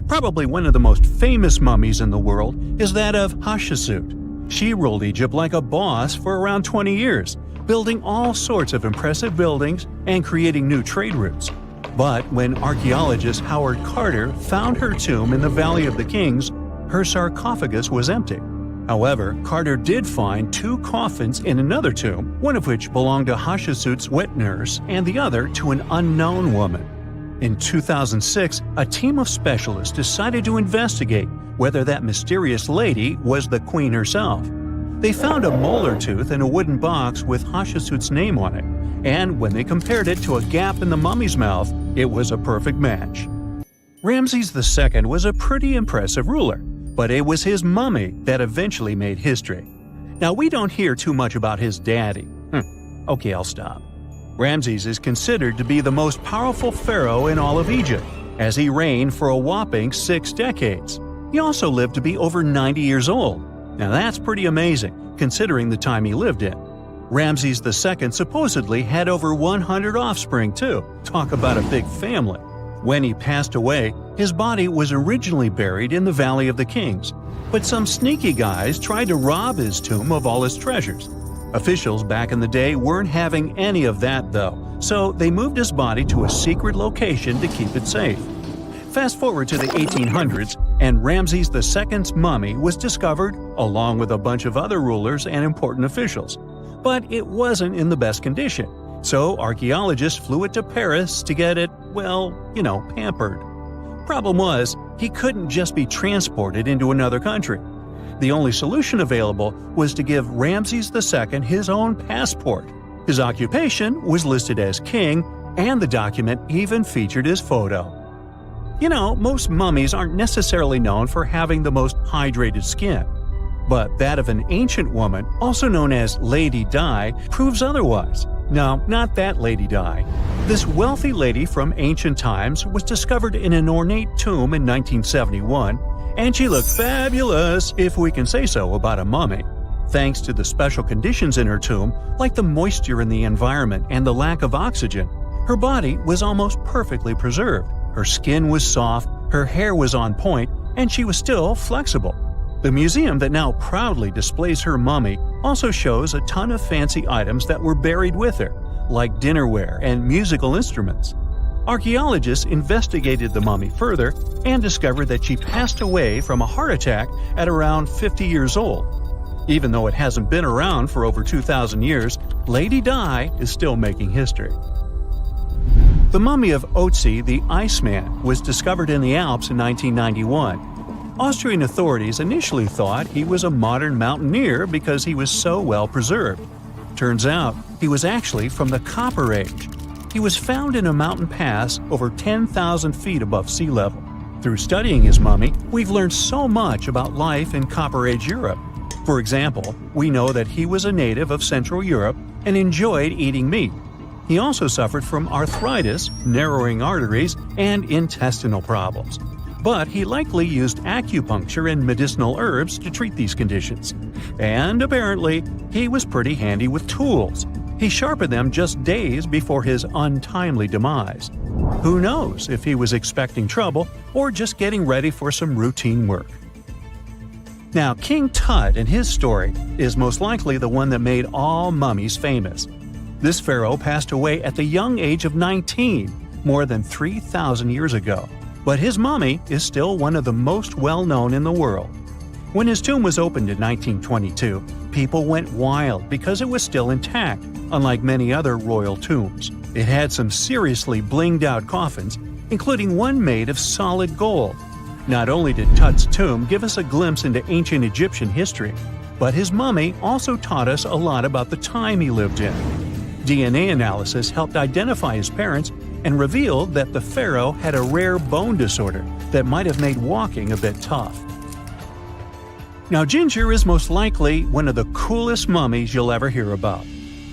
Probably one of the most famous mummies in the world is that of Hatshepsut. She ruled Egypt like a boss for around 20 years, building all sorts of impressive buildings and creating new trade routes. But when archaeologist Howard Carter found her tomb in the Valley of the Kings, her sarcophagus was empty. However, Carter did find two coffins in another tomb, one of which belonged to Hatshepsut's wet nurse and the other to an unknown woman. In 2006, a team of specialists decided to investigate whether that mysterious lady was the queen herself. They found a molar tooth in a wooden box with Hatshepsut's name on it, and when they compared it to a gap in the mummy's mouth, it was a perfect match. Ramses II was a pretty impressive ruler, but it was his mummy that eventually made history. Now, we don't hear too much about his daddy. Okay, I'll stop. Ramses is considered to be the most powerful pharaoh in all of Egypt, as he reigned for a whopping 6 decades. He also lived to be over 90 years old. Now that's pretty amazing, considering the time he lived in. Ramses II supposedly had over 100 offspring too. Talk about a big family. When he passed away, his body was originally buried in the Valley of the Kings, but some sneaky guys tried to rob his tomb of all his treasures. Officials back in the day weren't having any of that though, so they moved his body to a secret location to keep it safe. Fast forward to the 1800s, and Ramses II's mummy was discovered along with a bunch of other rulers and important officials. But it wasn't in the best condition, so archaeologists flew it to Paris to get it, pampered. Problem was, he couldn't just be transported into another country. The only solution available was to give Ramses II his own passport. His occupation was listed as king, and the document even featured his photo. Most mummies aren't necessarily known for having the most hydrated skin. But that of an ancient woman, also known as Lady Di, proves otherwise. No, not that Lady Di. This wealthy lady from ancient times was discovered in an ornate tomb in 1971, And she looked fabulous, if we can say so about a mummy. Thanks to the special conditions in her tomb, like the moisture in the environment and the lack of oxygen, her body was almost perfectly preserved. Her skin was soft, her hair was on point, and she was still flexible. The museum that now proudly displays her mummy also shows a ton of fancy items that were buried with her, like dinnerware and musical instruments. Archaeologists investigated the mummy further and discovered that she passed away from a heart attack at around 50 years old. Even though it hasn't been around for over 2,000 years, Lady Di is still making history. The mummy of Otzi the Iceman was discovered in the Alps in 1991. Austrian authorities initially thought he was a modern mountaineer because he was so well preserved. Turns out, he was actually from the Copper Age. He was found in a mountain pass over 10,000 feet above sea level. Through studying his mummy, we've learned so much about life in Copper Age Europe. For example, we know that he was a native of Central Europe and enjoyed eating meat. He also suffered from arthritis, narrowing arteries, and intestinal problems. But he likely used acupuncture and medicinal herbs to treat these conditions. And apparently, he was pretty handy with tools. He sharpened them just days before his untimely demise. Who knows if he was expecting trouble or just getting ready for some routine work. Now, King Tut and his story is most likely the one that made all mummies famous. This pharaoh passed away at the young age of 19, more than 3,000 years ago. But his mummy is still one of the most well-known in the world. When his tomb was opened in 1922, people went wild because it was still intact, unlike many other royal tombs. It had some seriously blinged-out coffins, including one made of solid gold. Not only did Tut's tomb give us a glimpse into ancient Egyptian history, but his mummy also taught us a lot about the time he lived in. DNA analysis helped identify his parents and revealed that the pharaoh had a rare bone disorder that might have made walking a bit tough. Now, Ginger is most likely one of the coolest mummies you'll ever hear about.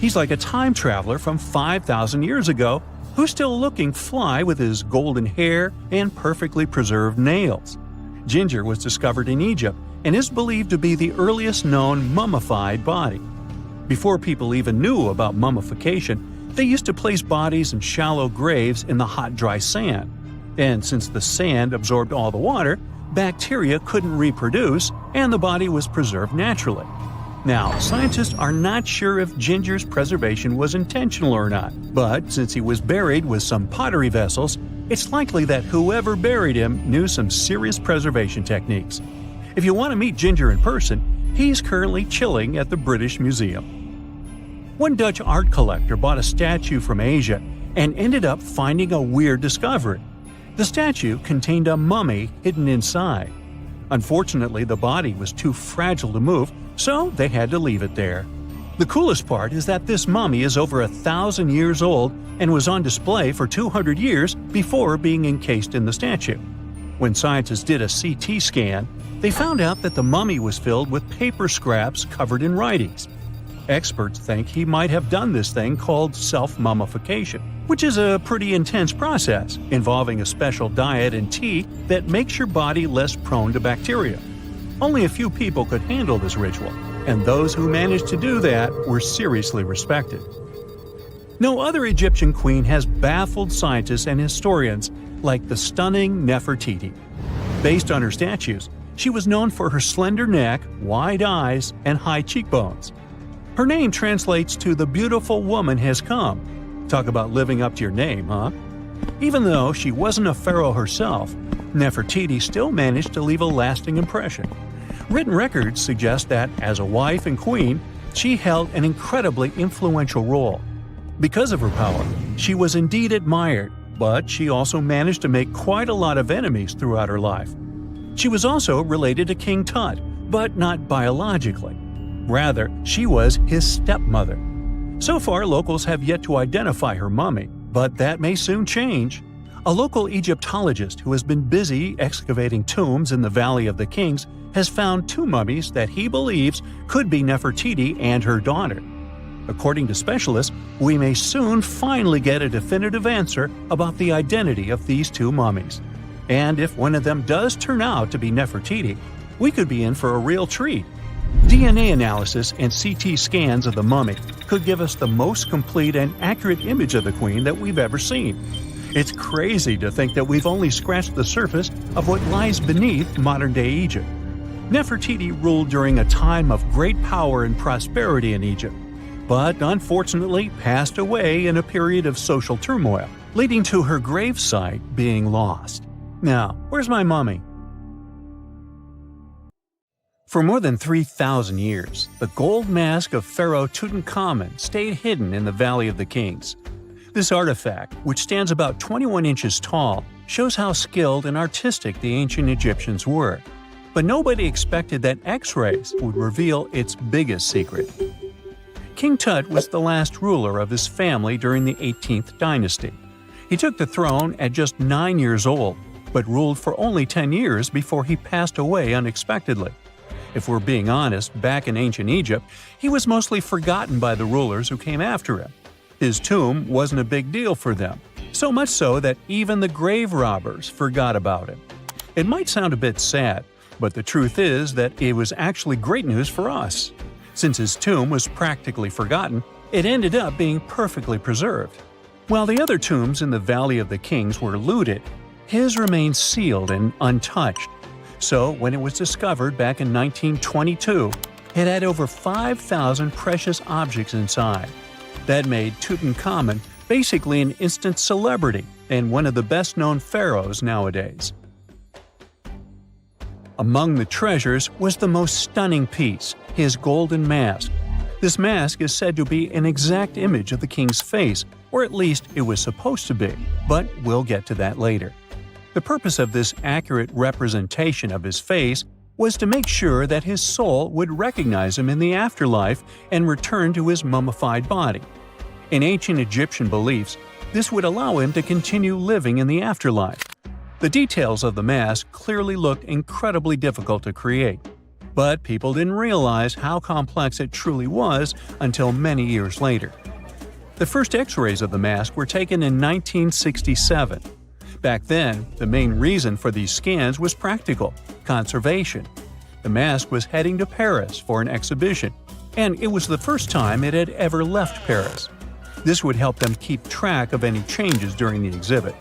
He's like a time traveler from 5,000 years ago who's still looking fly with his golden hair and perfectly preserved nails. Ginger was discovered in Egypt and is believed to be the earliest known mummified body. Before people even knew about mummification, they used to place bodies in shallow graves in the hot, dry sand. And since the sand absorbed all the water, bacteria couldn't reproduce and the body was preserved naturally. Now, scientists are not sure if Ginger's preservation was intentional or not, but since he was buried with some pottery vessels, it's likely that whoever buried him knew some serious preservation techniques. If you want to meet Ginger in person, he's currently chilling at the British Museum. One Dutch art collector bought a statue from Asia and ended up finding a weird discovery. The statue contained a mummy hidden inside. Unfortunately, the body was too fragile to move, so they had to leave it there. The coolest part is that this mummy is over 1,000 years old and was on display for 200 years before being encased in the statue. When scientists did a CT scan, they found out that the mummy was filled with paper scraps covered in writings. Experts think he might have done this thing called self-mummification, which is a pretty intense process involving a special diet and tea that makes your body less prone to bacteria. Only a few people could handle this ritual, and those who managed to do that were seriously respected. No other Egyptian queen has baffled scientists and historians like the stunning Nefertiti. Based on her statues, she was known for her slender neck, wide eyes, and high cheekbones. Her name translates to "the beautiful woman has come." Talk about living up to your name, huh? Even though she wasn't a pharaoh herself, Nefertiti still managed to leave a lasting impression. Written records suggest that, as a wife and queen, she held an incredibly influential role. Because of her power, she was indeed admired, but she also managed to make quite a lot of enemies throughout her life. She was also related to King Tut, but not biologically. Rather, she was his stepmother. So far, locals have yet to identify her mummy, but that may soon change. A local Egyptologist who has been busy excavating tombs in the Valley of the Kings has found two mummies that he believes could be Nefertiti and her daughter. According to specialists, we may soon finally get a definitive answer about the identity of these two mummies. And if one of them does turn out to be Nefertiti, we could be in for a real treat. DNA analysis and CT scans of the mummy could give us the most complete and accurate image of the queen that we've ever seen. It's crazy to think that we've only scratched the surface of what lies beneath modern-day Egypt. Nefertiti ruled during a time of great power and prosperity in Egypt, but unfortunately passed away in a period of social turmoil, leading to her gravesite being lost. Now, where's my mummy? For more than 3,000 years, the gold mask of Pharaoh Tutankhamun stayed hidden in the Valley of the Kings. This artifact, which stands about 21 inches tall, shows how skilled and artistic the ancient Egyptians were. But nobody expected that X-rays would reveal its biggest secret. King Tut was the last ruler of his family during the 18th dynasty. He took the throne at just 9 years old, but ruled for only 10 years before he passed away unexpectedly. If we're being honest, back in ancient Egypt, he was mostly forgotten by the rulers who came after him. His tomb wasn't a big deal for them, so much so that even the grave robbers forgot about him. It might sound a bit sad, but the truth is that it was actually great news for us. Since his tomb was practically forgotten, it ended up being perfectly preserved. While the other tombs in the Valley of the Kings were looted, his remained sealed and untouched. So, when it was discovered back in 1922, it had over 5,000 precious objects inside. That made Tutankhamun basically an instant celebrity and one of the best-known pharaohs nowadays. Among the treasures was the most stunning piece, his golden mask. This mask is said to be an exact image of the king's face, or at least it was supposed to be, but we'll get to that later. The purpose of this accurate representation of his face was to make sure that his soul would recognize him in the afterlife and return to his mummified body. In ancient Egyptian beliefs, this would allow him to continue living in the afterlife. The details of the mask clearly looked incredibly difficult to create, but people didn't realize how complex it truly was until many years later. The first X-rays of the mask were taken in 1967. Back then, the main reason for these scans was practical – conservation. The mask was heading to Paris for an exhibition, and it was the first time it had ever left Paris. This would help them keep track of any changes during the exhibit.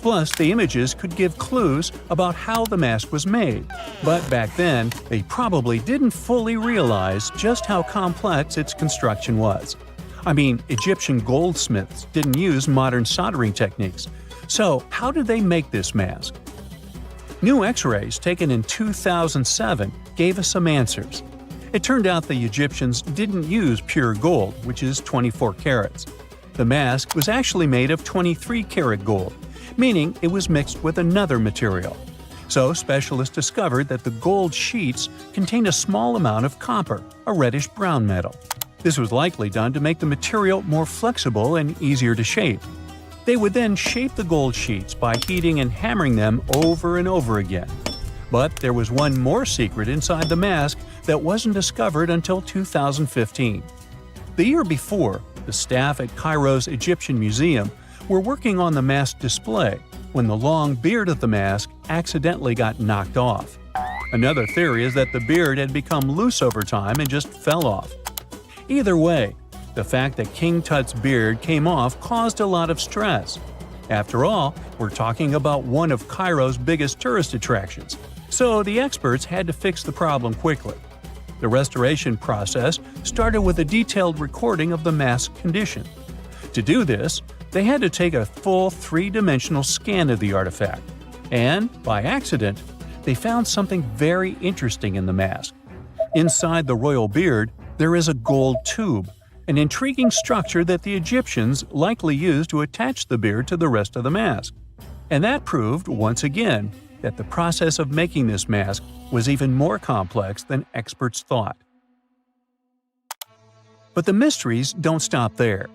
Plus, the images could give clues about how the mask was made, but back then, they probably didn't fully realize just how complex its construction was. I mean, Egyptian goldsmiths didn't use modern soldering techniques. So, how did they make this mask? New X-rays taken in 2007 gave us some answers. It turned out the Egyptians didn't use pure gold, which is 24 carats. The mask was actually made of 23-karat gold, meaning it was mixed with another material. So, specialists discovered that the gold sheets contained a small amount of copper, a reddish-brown metal. This was likely done to make the material more flexible and easier to shape. They would then shape the gold sheets by heating and hammering them over and over again. But there was one more secret inside the mask that wasn't discovered until 2015. The year before, the staff at Cairo's Egyptian Museum were working on the mask display when the long beard of the mask accidentally got knocked off. Another theory is that the beard had become loose over time and just fell off. Either way, the fact that King Tut's beard came off caused a lot of stress. After all, we're talking about one of Cairo's biggest tourist attractions, so the experts had to fix the problem quickly. The restoration process started with a detailed recording of the mask's condition. To do this, they had to take a full three-dimensional scan of the artifact, and, by accident, they found something very interesting in the mask. Inside the royal beard, there is a gold tube, an intriguing structure that the Egyptians likely used to attach the beard to the rest of the mask. And that proved, once again, that the process of making this mask was even more complex than experts thought. But the mysteries don't stop there.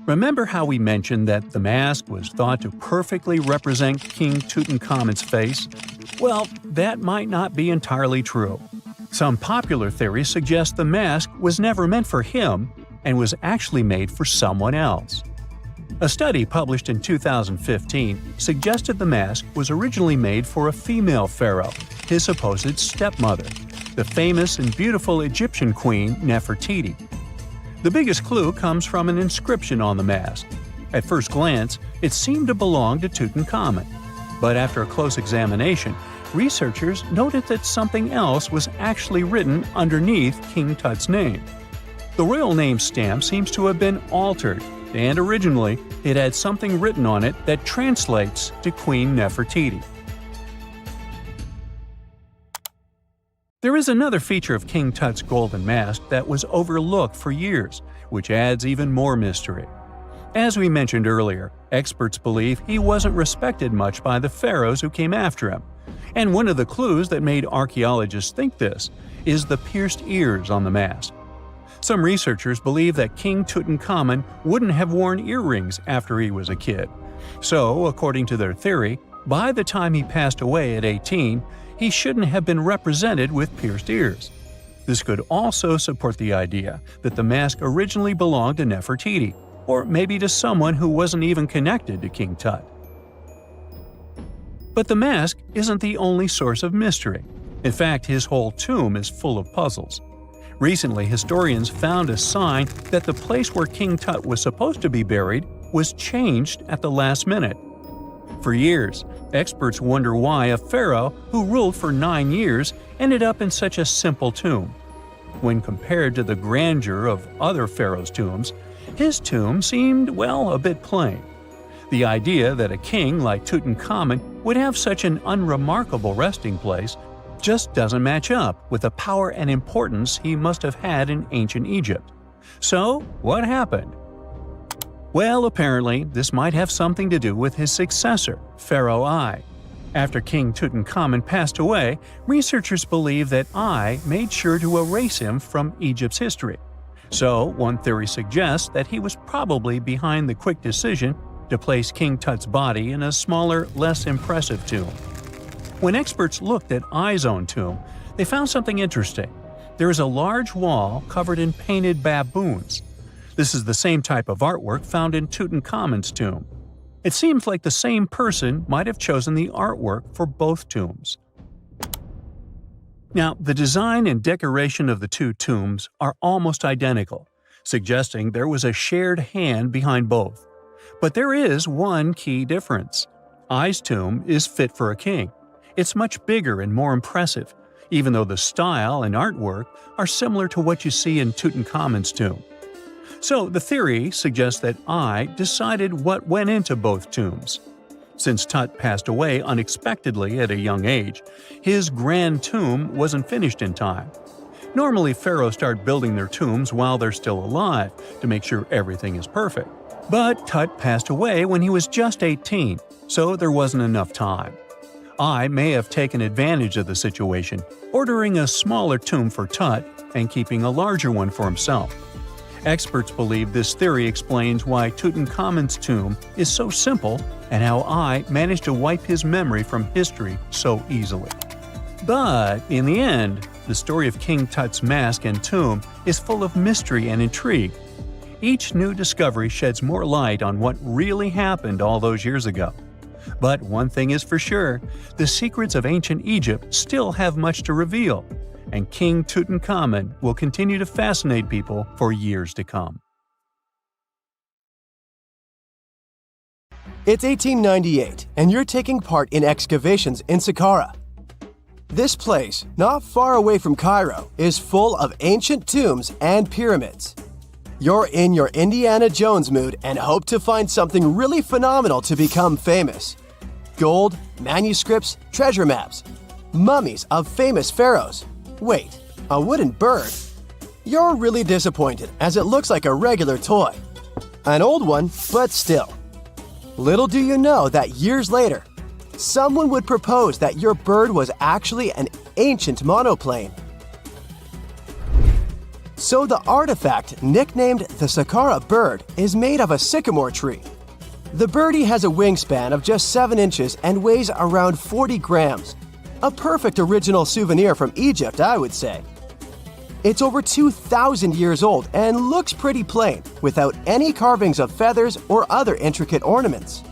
Remember how we mentioned that the mask was thought to perfectly represent King Tutankhamun's face? Well, that might not be entirely true. Some popular theories suggest the mask was never meant for him and was actually made for someone else. A study published in 2015 suggested the mask was originally made for a female pharaoh, his supposed stepmother, the famous and beautiful Egyptian queen Nefertiti. The biggest clue comes from an inscription on the mask. At first glance, it seemed to belong to Tutankhamun, but after a close examination, researchers noted that something else was actually written underneath King Tut's name. The royal name stamp seems to have been altered, and originally it had something written on it that translates to Queen Nefertiti. There is another feature of King Tut's golden mask that was overlooked for years, which adds even more mystery. As we mentioned earlier, experts believe he wasn't respected much by the pharaohs who came after him. And one of the clues that made archaeologists think this is the pierced ears on the mask. Some researchers believe that King Tutankhamun wouldn't have worn earrings after he was a kid. So, according to their theory, by the time he passed away at 18, he shouldn't have been represented with pierced ears. This could also support the idea that the mask originally belonged to Nefertiti, or maybe to someone who wasn't even connected to King Tut. But the mask isn't the only source of mystery. In fact, his whole tomb is full of puzzles. Recently, historians found a sign that the place where King Tut was supposed to be buried was changed at the last minute. For years, experts wonder why a pharaoh who ruled for 9 years ended up in such a simple tomb. When compared to the grandeur of other pharaohs' tombs, his tomb seemed, well, a bit plain. The idea that a king like Tutankhamun would have such an unremarkable resting place just doesn't match up with the power and importance he must have had in ancient Egypt. So, what happened? Well, apparently, this might have something to do with his successor, Pharaoh I. After King Tutankhamun passed away, researchers believe that I made sure to erase him from Egypt's history. So, one theory suggests that he was probably behind the quick decision to place King Tut's body in a smaller, less impressive tomb. When experts looked at I's own tomb, they found something interesting. There is a large wall covered in painted baboons. This is the same type of artwork found in Tutankhamun's tomb. It seems like the same person might have chosen the artwork for both tombs. Now, the design and decoration of the two tombs are almost identical, suggesting there was a shared hand behind both. But there is one key difference. I's tomb is fit for a king. It's much bigger and more impressive, even though the style and artwork are similar to what you see in Tutankhamun's tomb. So the theory suggests that I decided what went into both tombs. Since Tut passed away unexpectedly at a young age, his grand tomb wasn't finished in time. Normally, pharaohs start building their tombs while they're still alive to make sure everything is perfect. But Tut passed away when he was just 18, so there wasn't enough time. I may have taken advantage of the situation, ordering a smaller tomb for Tut and keeping a larger one for himself. Experts believe this theory explains why Tutankhamun's tomb is so simple and how I managed to wipe his memory from history so easily. But in the end, the story of King Tut's mask and tomb is full of mystery and intrigue. Each new discovery sheds more light on what really happened all those years ago. But one thing is for sure, the secrets of ancient Egypt still have much to reveal, and King Tutankhamun will continue to fascinate people for years to come. It's 1898, and you're taking part in excavations in Sakara. This place, not far away from Cairo, is full of ancient tombs and pyramids. You're in your Indiana Jones mood and hope to find something really phenomenal to become famous. Gold, manuscripts, treasure maps, mummies of famous pharaohs. Wait, a wooden bird? You're really disappointed as it looks like a regular toy. An old one, but still. Little do you know that years later, someone would propose that your bird was actually an ancient monoplane. So the artifact, nicknamed the Sakara bird, is made of a sycamore tree. The birdie has a wingspan of just 7 inches and weighs around 40 grams. A perfect original souvenir from Egypt, I would say. It's over 2,000 years old and looks pretty plain, without any carvings of feathers or other intricate ornaments.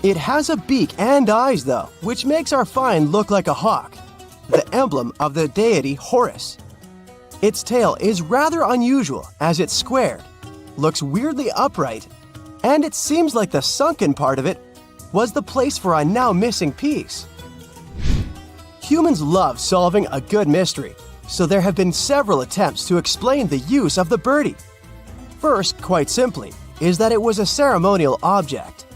It has a beak and eyes though, which makes our find look like a hawk, the emblem of the deity Horus. Its tail is rather unusual as it's squared, looks weirdly upright, and it seems like the sunken part of it was the place for a now missing piece. Humans love solving a good mystery, so there have been several attempts to explain the use of the birdie. First, quite simply, is that it was a ceremonial object.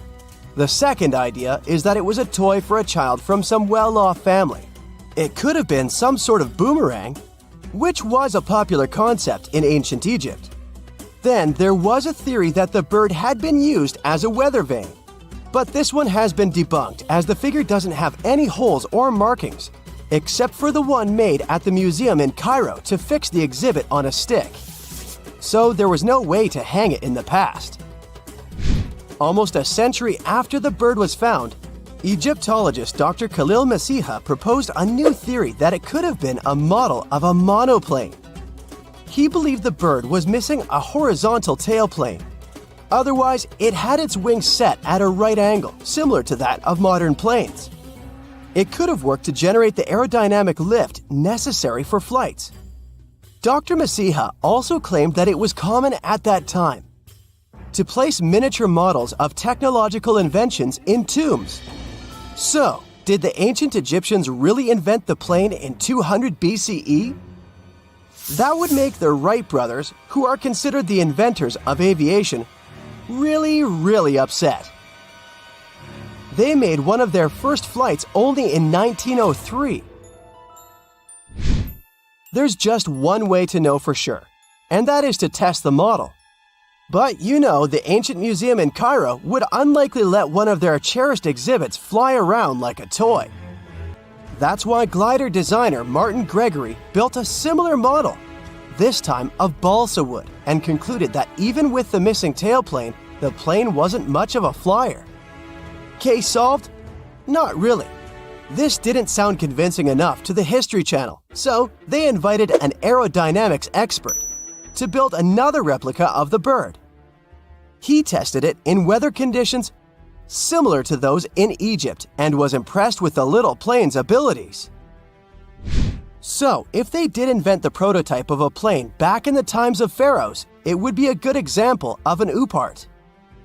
The second idea is that it was a toy for a child from some well-off family. It could have been some sort of boomerang, which was a popular concept in ancient Egypt. Then there was a theory that the bird had been used as a weather vane, but this one has been debunked as the figure doesn't have any holes or markings, except for the one made at the museum in Cairo to fix the exhibit on a stick. So there was no way to hang it in the past. Almost a century after the bird was found, Egyptologist Dr. Khalil Masiha proposed a new theory that it could have been a model of a monoplane. He believed the bird was missing a horizontal tailplane. Otherwise, it had its wings set at a right angle, similar to that of modern planes. It could have worked to generate the aerodynamic lift necessary for flights. Dr. Masiha also claimed that it was common at that time to place miniature models of technological inventions in tombs. So, did the ancient Egyptians really invent the plane in 200 BCE? That would make the Wright brothers, who are considered the inventors of aviation, really upset. They made one of their first flights only in 1903. There's just one way to know for sure, and that is to test the model. But you know, the ancient museum in Cairo would unlikely let one of their cherished exhibits fly around like a toy. That's why glider designer Martin Gregory built a similar model, this time of balsa wood, and concluded that even with the missing tailplane, the plane wasn't much of a flyer. Case solved? Not really. This didn't sound convincing enough to the History Channel, so they invited an aerodynamics expert to build another replica of the bird. He tested it in weather conditions similar to those in Egypt and was impressed with the little plane's abilities. So, if they did invent the prototype of a plane back in the times of pharaohs, it would be a good example of an oupart.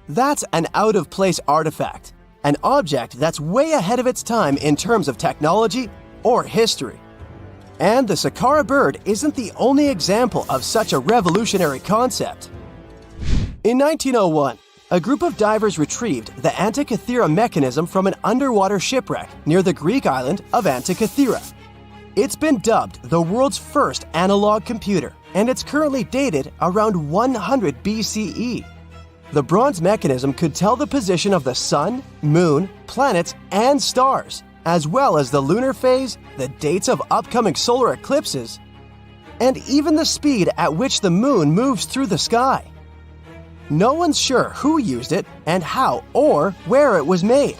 That's an out-of-place artifact, an object that's way ahead of its time in terms of technology or history. And the Sakara bird isn't the only example of such a revolutionary concept. In 1901, a group of divers retrieved the Antikythera mechanism from an underwater shipwreck near the Greek island of Antikythera. It's been dubbed the world's first analog computer, and it's currently dated around 100 BCE. The bronze mechanism could tell the position of the sun, moon, planets, and stars, as well as the lunar phase, the dates of upcoming solar eclipses, and even the speed at which the moon moves through the sky. No one's sure who used it and how or where it was made,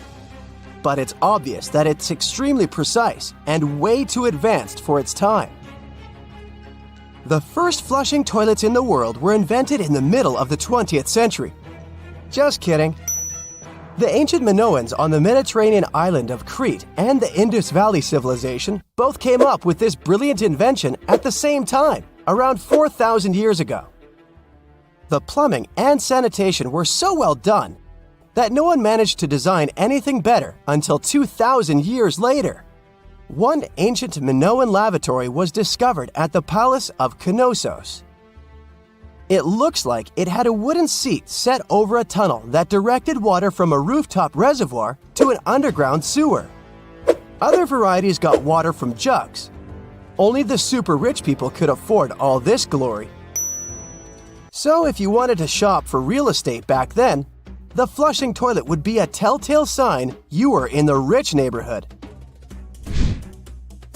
but it's obvious that it's extremely precise and way too advanced for its time. The first flushing toilets in the world were invented in the middle of the 20th century. Just kidding. The ancient Minoans on the Mediterranean island of Crete and the Indus Valley civilization both came up with this brilliant invention at the same time, around 4,000 years ago. The plumbing and sanitation were so well done that no one managed to design anything better until 2,000 years later. One ancient Minoan lavatory was discovered at the Palace of Knossos. It looks like it had a wooden seat set over a tunnel that directed water from a rooftop reservoir to an underground sewer. Other varieties got water from jugs. Only the super rich people could afford all this glory. So if you wanted to shop for real estate back then, the flushing toilet would be a telltale sign you were in the rich neighborhood.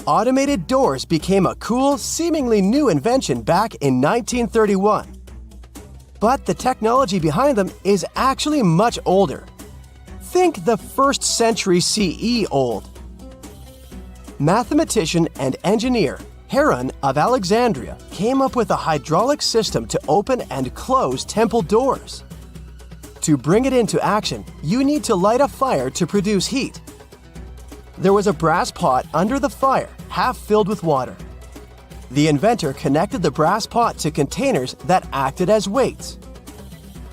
Automated doors became a cool, seemingly new invention back in 1931. But the technology behind them is actually much older. Think the 1st century CE old. Mathematician and engineer Heron of Alexandria came up with a hydraulic system to open and close temple doors. To bring it into action, you need to light a fire to produce heat. There was a brass pot under the fire, half filled with water. The inventor connected the brass pot to containers that acted as weights.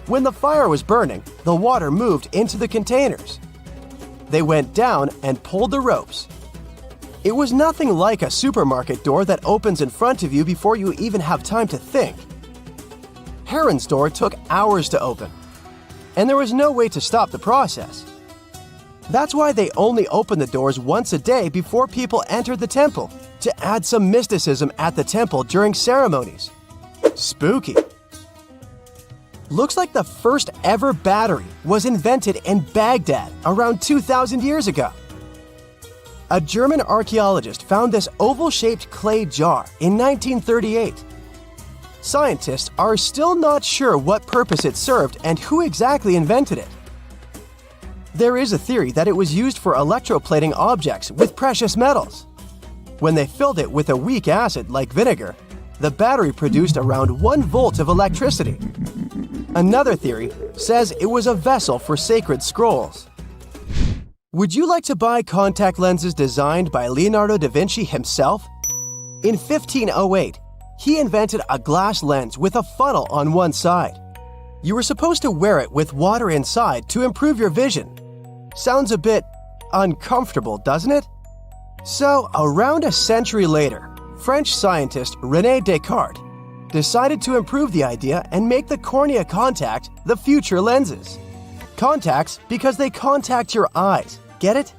When the fire was burning, the water moved into the containers. They went down and pulled the ropes. It was nothing like a supermarket door that opens in front of you before you even have time to think. Heron's door took hours to open, and there was no way to stop the process. That's why they only opened the doors once a day before people entered the temple, to add some mysticism at the temple during ceremonies. Spooky. Looks like the first ever battery was invented in Baghdad around 2,000 years ago. A German archaeologist found this oval-shaped clay jar in 1938. Scientists are still not sure what purpose it served and who exactly invented it. There is a theory that it was used for electroplating objects with precious metals. When they filled it with a weak acid like vinegar, the battery produced around 1 volt of electricity. Another theory says it was a vessel for sacred scrolls. Would you like to buy contact lenses designed by Leonardo da Vinci himself? In 1508, he invented a glass lens with a funnel on one side. You were supposed to wear it with water inside to improve your vision. Sounds a bit uncomfortable, doesn't it? So, around a century later, French scientist René Descartes decided to improve the idea and make the cornea contact the future lenses. Contacts because they contact your eyes, get it?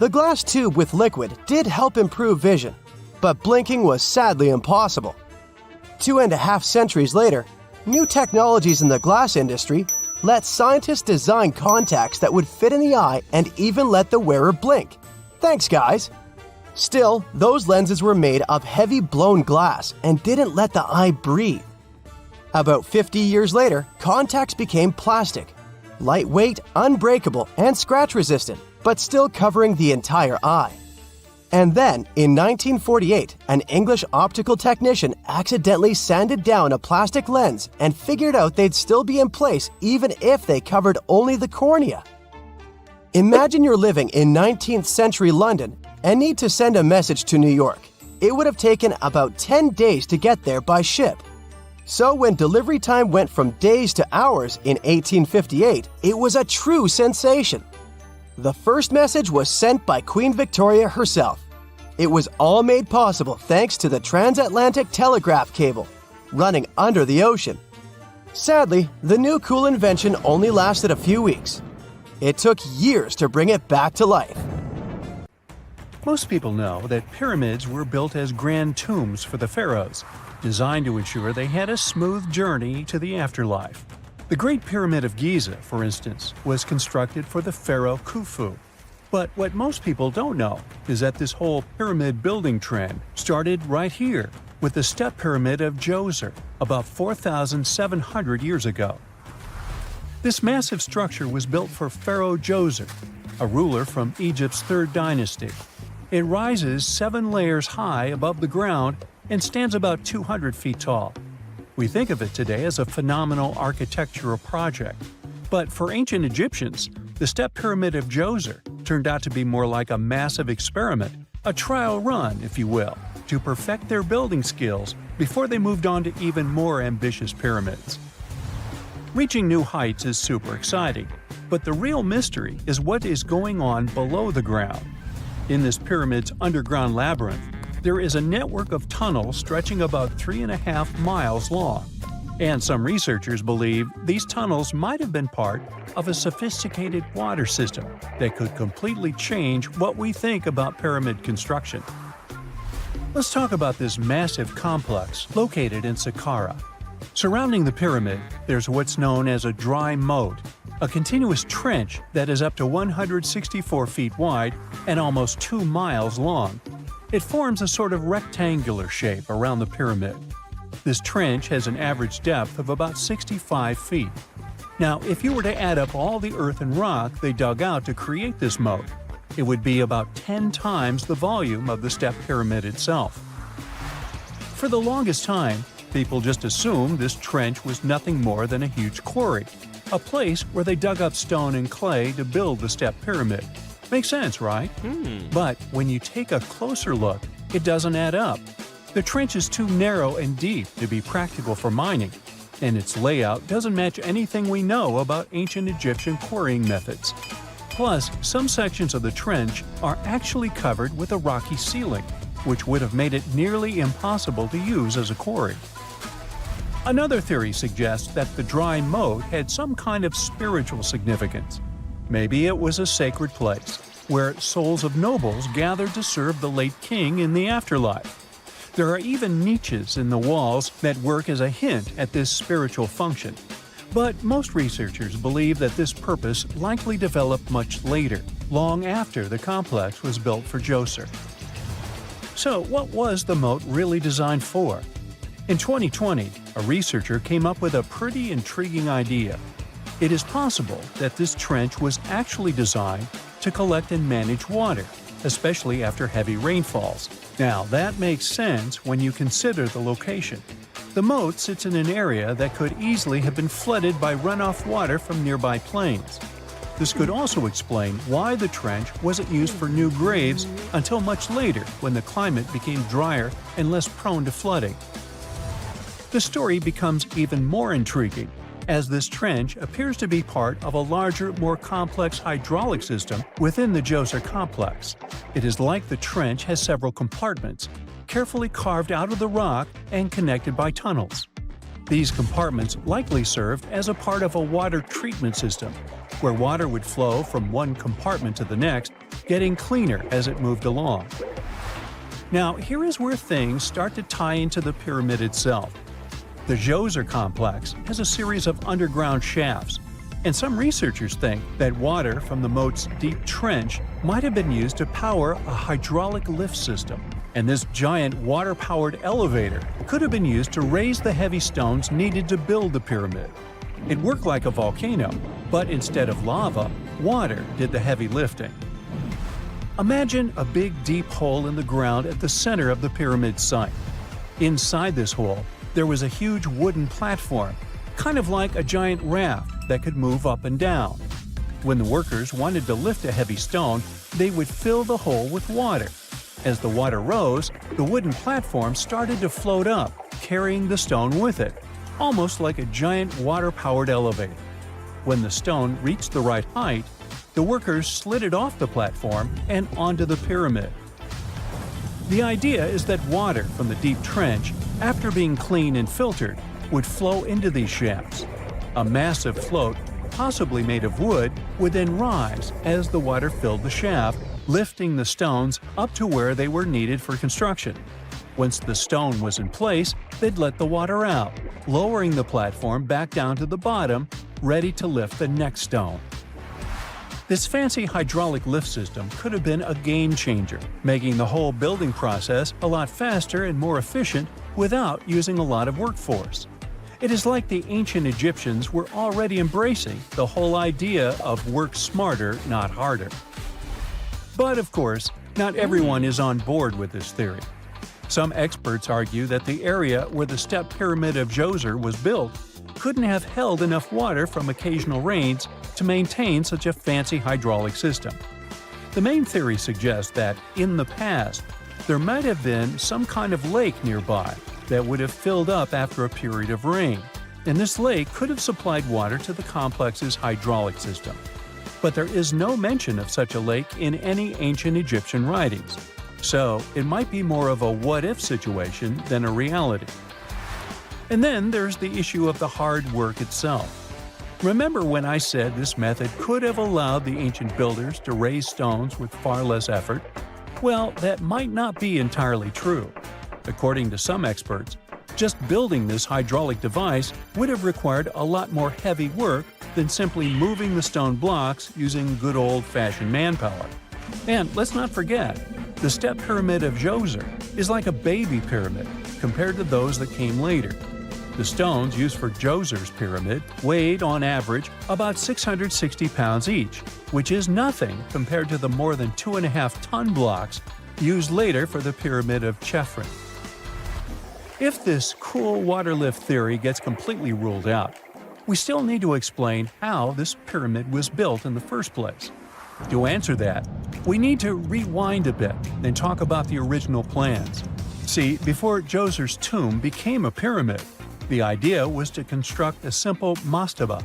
The glass tube with liquid did help improve vision, but blinking was sadly impossible. 2.5 centuries later, new technologies in the glass industry let scientists design contacts that would fit in the eye and even let the wearer blink. Thanks, guys! Still, those lenses were made of heavy blown glass and didn't let the eye breathe. About 50 years later, contacts became plastic, lightweight, unbreakable, and scratch-resistant, but still covering the entire eye. And then, in 1948, an English optical technician accidentally sanded down a plastic lens and figured out they'd still be in place even if they covered only the cornea. Imagine you're living in 19th century London and need to send a message to New York. It would have taken about 10 days to get there by ship. So when delivery time went from days to hours in 1858, it was a true sensation. The first message was sent by Queen Victoria herself. It was all made possible thanks to the transatlantic telegraph cable, running under the ocean. Sadly, the new cool invention only lasted a few weeks. It took years to bring it back to life. Most people know that pyramids were built as grand tombs for the pharaohs, designed to ensure they had a smooth journey to the afterlife. The Great Pyramid of Giza, for instance, was constructed for the pharaoh Khufu. But what most people don't know is that this whole pyramid building trend started right here with the step pyramid of Djoser about 4,700 years ago. This massive structure was built for Pharaoh Djoser, a ruler from Egypt's 3rd dynasty. It rises 7 layers high above the ground and stands about 200 feet tall. We think of it today as a phenomenal architectural project, but for ancient Egyptians, the step pyramid of Djoser turned out to be more like a massive experiment, a trial run, if you will, to perfect their building skills before they moved on to even more ambitious pyramids. Reaching new heights is super exciting, but the real mystery is what is going on below the ground. In this pyramid's underground labyrinth, there is a network of tunnels stretching about 3.5 miles long, and some researchers believe these tunnels might have been part of a sophisticated water system that could completely change what we think about pyramid construction. Let's talk about this massive complex located in Sakara. Surrounding the pyramid, there's what's known as a dry moat, a continuous trench that is up to 164 feet wide and almost 2 miles long. It forms a sort of rectangular shape around the pyramid. This trench has an average depth of about 65 feet. Now, if you were to add up all the earth and rock they dug out to create this moat, it would be about 10 times the volume of the step pyramid itself. for the longest time, people just assumed this trench was nothing more than a huge quarry, a place where they dug up stone and clay to build the step pyramid. Makes sense, right? But when you take a closer look, it doesn't add up. The trench is too narrow and deep to be practical for mining, and its layout doesn't match anything we know about ancient Egyptian quarrying methods. Plus, some sections of the trench are actually covered with a rocky ceiling, which would have made it nearly impossible to use as a quarry. Another theory suggests that the dry moat had some kind of spiritual significance. Maybe it was a sacred place, where souls of nobles gathered to serve the late king in the afterlife. There are even niches in the walls that work as a hint at this spiritual function. But most researchers believe that this purpose likely developed much later, long after the complex was built for Djoser. So what was the moat really designed for? In 2020, a researcher came up with a pretty intriguing idea. It is possible that this trench was actually designed to collect and manage water, especially after heavy rainfalls. Now, that makes sense when you consider the location. The moat sits in an area that could easily have been flooded by runoff water from nearby plains. This could also explain why the trench wasn't used for new graves until much later when the climate became drier and less prone to flooding. The story becomes even more intriguing, as this trench appears to be part of a larger, more complex hydraulic system within the Djoser complex. It is like the trench has several compartments, carefully carved out of the rock and connected by tunnels. These compartments likely served as a part of a water treatment system, where water would flow from one compartment to the next, getting cleaner as it moved along. Now, here is where things start to tie into the pyramid itself. The Djoser complex has a series of underground shafts, and some researchers think that water from the moat's deep trench might have been used to power a hydraulic lift system, and this giant water-powered elevator could have been used to raise the heavy stones needed to build the pyramid. It worked like a volcano, but instead of lava, water did the heavy lifting. Imagine a big deep hole in the ground at the center of the pyramid site. Inside this hole, there was a huge wooden platform, kind of like a giant raft that could move up and down. When the workers wanted to lift a heavy stone, they would fill the hole with water. As the water rose, the wooden platform started to float up, carrying the stone with it, almost like a giant water-powered elevator. When the stone reached the right height, the workers slid it off the platform and onto the pyramid. The idea is that water from the deep trench, after being cleaned and filtered, would flow into these shafts. A massive float, possibly made of wood, would then rise as the water filled the shaft, lifting the stones up to where they were needed for construction. Once the stone was in place, they'd let the water out, lowering the platform back down to the bottom, ready to lift the next stone. This fancy hydraulic lift system could have been a game changer, making the whole building process a lot faster and more efficient without using a lot of workforce. It is like the ancient Egyptians were already embracing the whole idea of work smarter, not harder. But of course, not everyone is on board with this theory. Some experts argue that the area where the step pyramid of Djoser was built couldn't have held enough water from occasional rains to maintain such a fancy hydraulic system. The main theory suggests that, in the past, there might have been some kind of lake nearby that would have filled up after a period of rain, and this lake could have supplied water to the complex's hydraulic system. But there is no mention of such a lake in any ancient Egyptian writings, so it might be more of a what-if situation than a reality. And then there's the issue of the hard work itself. Remember when I said this method could have allowed the ancient builders to raise stones with far less effort? Well, that might not be entirely true. According to some experts, just building this hydraulic device would have required a lot more heavy work than simply moving the stone blocks using good old-fashioned manpower. And let's not forget, the step pyramid of Djoser is like a baby pyramid compared to those that came later. The stones used for Djoser's pyramid weighed, on average, about 660 pounds each, which is nothing compared to the more than 2.5-ton blocks used later for the pyramid of Chephren. If this cool water lift theory gets completely ruled out, we still need to explain how this pyramid was built in the first place. To answer that, we need to rewind a bit and talk about the original plans. See, before Djoser's tomb became a pyramid, the idea was to construct a simple mastaba.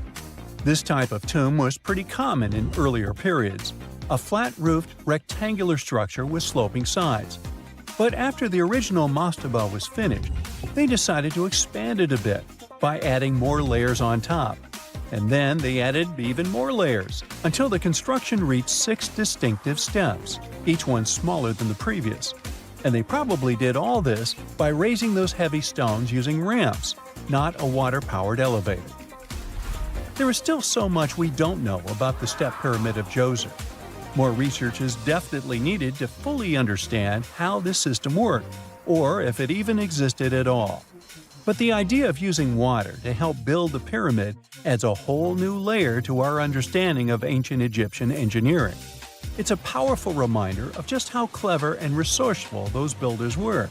This type of tomb was pretty common in earlier periods, a flat-roofed rectangular structure with sloping sides. But after the original mastaba was finished, they decided to expand it a bit by adding more layers on top. And then they added even more layers, until the construction reached 6 distinctive steps, each one smaller than the previous. And they probably did all this by raising those heavy stones using ramps, not a water-powered elevator. There is still so much we don't know about the step pyramid of Djoser. More research is definitely needed to fully understand how this system worked, or if it even existed at all. But the idea of using water to help build the pyramid adds a whole new layer to our understanding of ancient Egyptian engineering. It's a powerful reminder of just how clever and resourceful those builders were,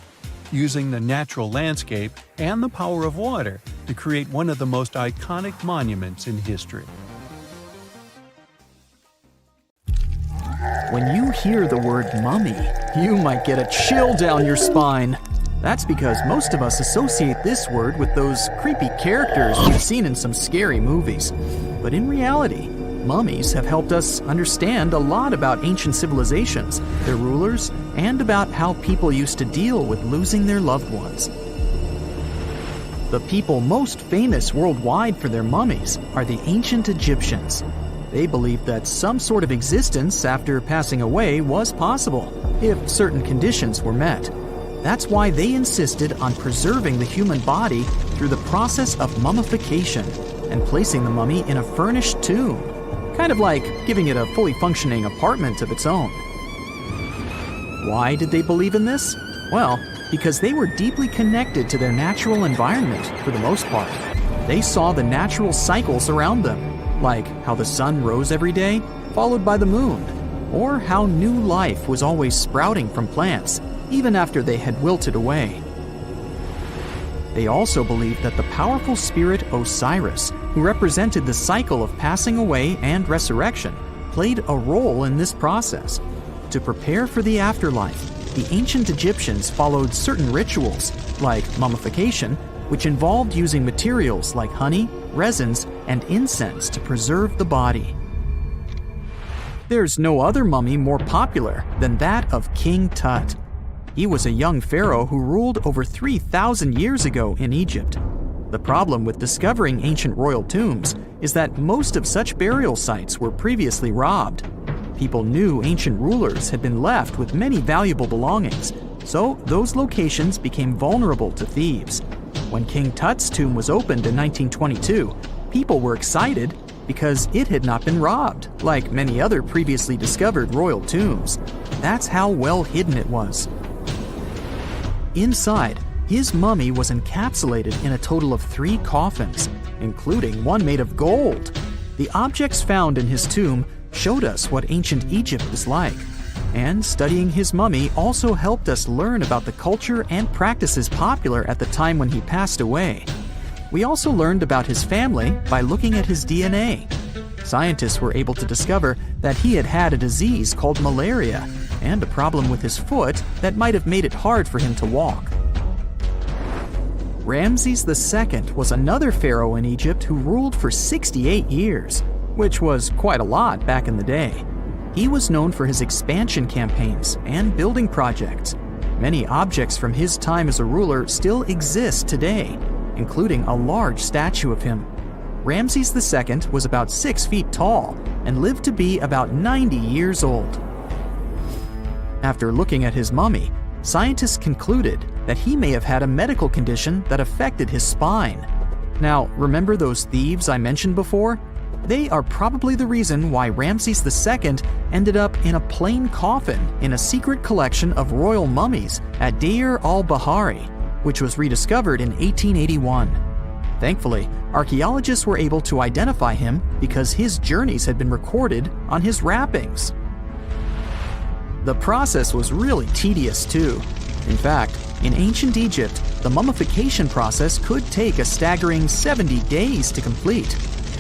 using the natural landscape and the power of water to create one of the most iconic monuments in history. When you hear the word mummy, you might get a chill down your spine. That's because most of us associate this word with those creepy characters we've seen in some scary movies. But in reality, mummies have helped us understand a lot about ancient civilizations, their rulers, and about how people used to deal with losing their loved ones. The people most famous worldwide for their mummies are the ancient Egyptians. They believed that some sort of existence after passing away was possible, if certain conditions were met. That's why they insisted on preserving the human body through the process of mummification and placing the mummy in a furnished tomb, kind of like giving it a fully functioning apartment of its own. Why did they believe in this? Well, because they were deeply connected to their natural environment for the most part. They saw the natural cycles around them, like how the sun rose every day, followed by the moon, or how new life was always sprouting from plants, even after they had wilted away. They also believed that the powerful spirit Osiris, who represented the cycle of passing away and resurrection, played a role in this process. To prepare for the afterlife, the ancient Egyptians followed certain rituals, like mummification, which involved using materials like honey, resins, and incense to preserve the body. There's no other mummy more popular than that of King Tut. He was a young pharaoh who ruled over 3,000 years ago in Egypt. The problem with discovering ancient royal tombs is that most of such burial sites were previously robbed. People knew ancient rulers had been left with many valuable belongings, so those locations became vulnerable to thieves. When King Tut's tomb was opened in 1922, people were excited because it had not been robbed, like many other previously discovered royal tombs. That's how well hidden it was. Inside, his mummy was encapsulated in a total of 3 coffins, including one made of gold. The objects found in his tomb showed us what ancient Egypt was like, and studying his mummy also helped us learn about the culture and practices popular at the time when he passed away. We also learned about his family by looking at his DNA. Scientists were able to discover that he had had a disease called malaria and a problem with his foot that might have made it hard for him to walk. Ramses II was another pharaoh in Egypt who ruled for 68 years, which was quite a lot back in the day. He was known for his expansion campaigns and building projects. Many objects from his time as a ruler still exist today, including a large statue of him. Ramses II was about 6 feet tall and lived to be about 90 years old. After looking at his mummy, scientists concluded that he may have had a medical condition that affected his spine. Now, remember those thieves I mentioned before? They are probably the reason why Ramses II ended up in a plain coffin in a secret collection of royal mummies at Deir al-Bahari, which was rediscovered in 1881. Thankfully, archaeologists were able to identify him because his journeys had been recorded on his wrappings. The process was really tedious too. In fact, in ancient Egypt, The mummification process could take a staggering 70 days to complete.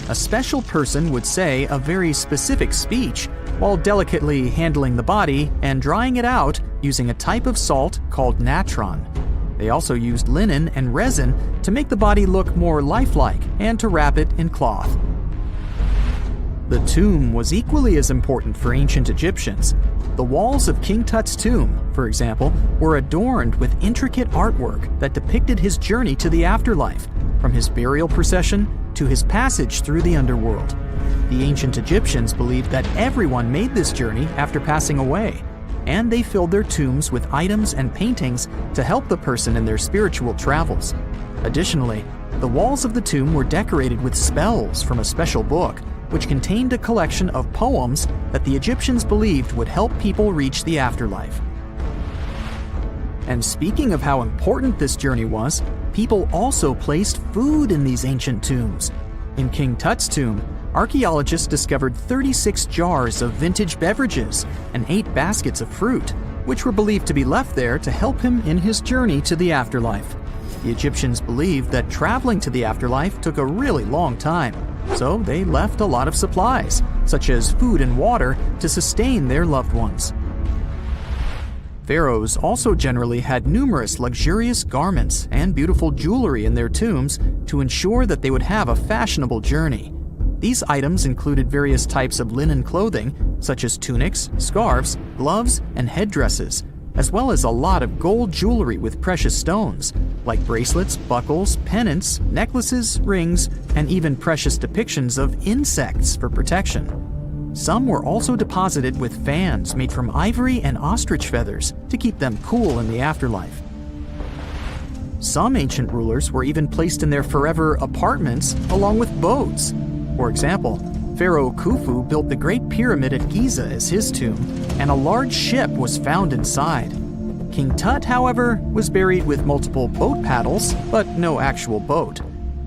A special person would say a very specific speech while delicately handling the body and drying it out using a type of salt called natron. They also used linen and resin to make the body look more lifelike and to wrap it in cloth. The tomb was equally as important for ancient Egyptians. The walls of King Tut's tomb, for example, were adorned with intricate artwork that depicted his journey to the afterlife, from his burial procession to his passage through the underworld. The ancient Egyptians believed that everyone made this journey after passing away, and they filled their tombs with items and paintings to help the person in their spiritual travels. Additionally, the walls of the tomb were decorated with spells from a special book, which contained a collection of poems that the Egyptians believed would help people reach the afterlife. And speaking of how important this journey was, people also placed food in these ancient tombs. In King Tut's tomb, archaeologists discovered 36 jars of vintage beverages and 8 baskets of fruit, which were believed to be left there to help him in his journey to the afterlife. The Egyptians believed that traveling to the afterlife took a really long time, so they left a lot of supplies, such as food and water, to sustain their loved ones. Pharaohs also generally had numerous luxurious garments and beautiful jewelry in their tombs to ensure that they would have a fashionable journey. These items included various types of linen clothing, such as tunics, scarves, gloves, and headdresses, as well as a lot of gold jewelry with precious stones, like bracelets, buckles, pendants, necklaces, rings, and even precious depictions of insects for protection. Some were also deposited with fans made from ivory and ostrich feathers to keep them cool in the afterlife. Some ancient rulers were even placed in their forever apartments along with boats. For example, Pharaoh Khufu built the Great Pyramid at Giza as his tomb, and a large ship was found inside. King Tut, however, was buried with multiple boat paddles, but no actual boat.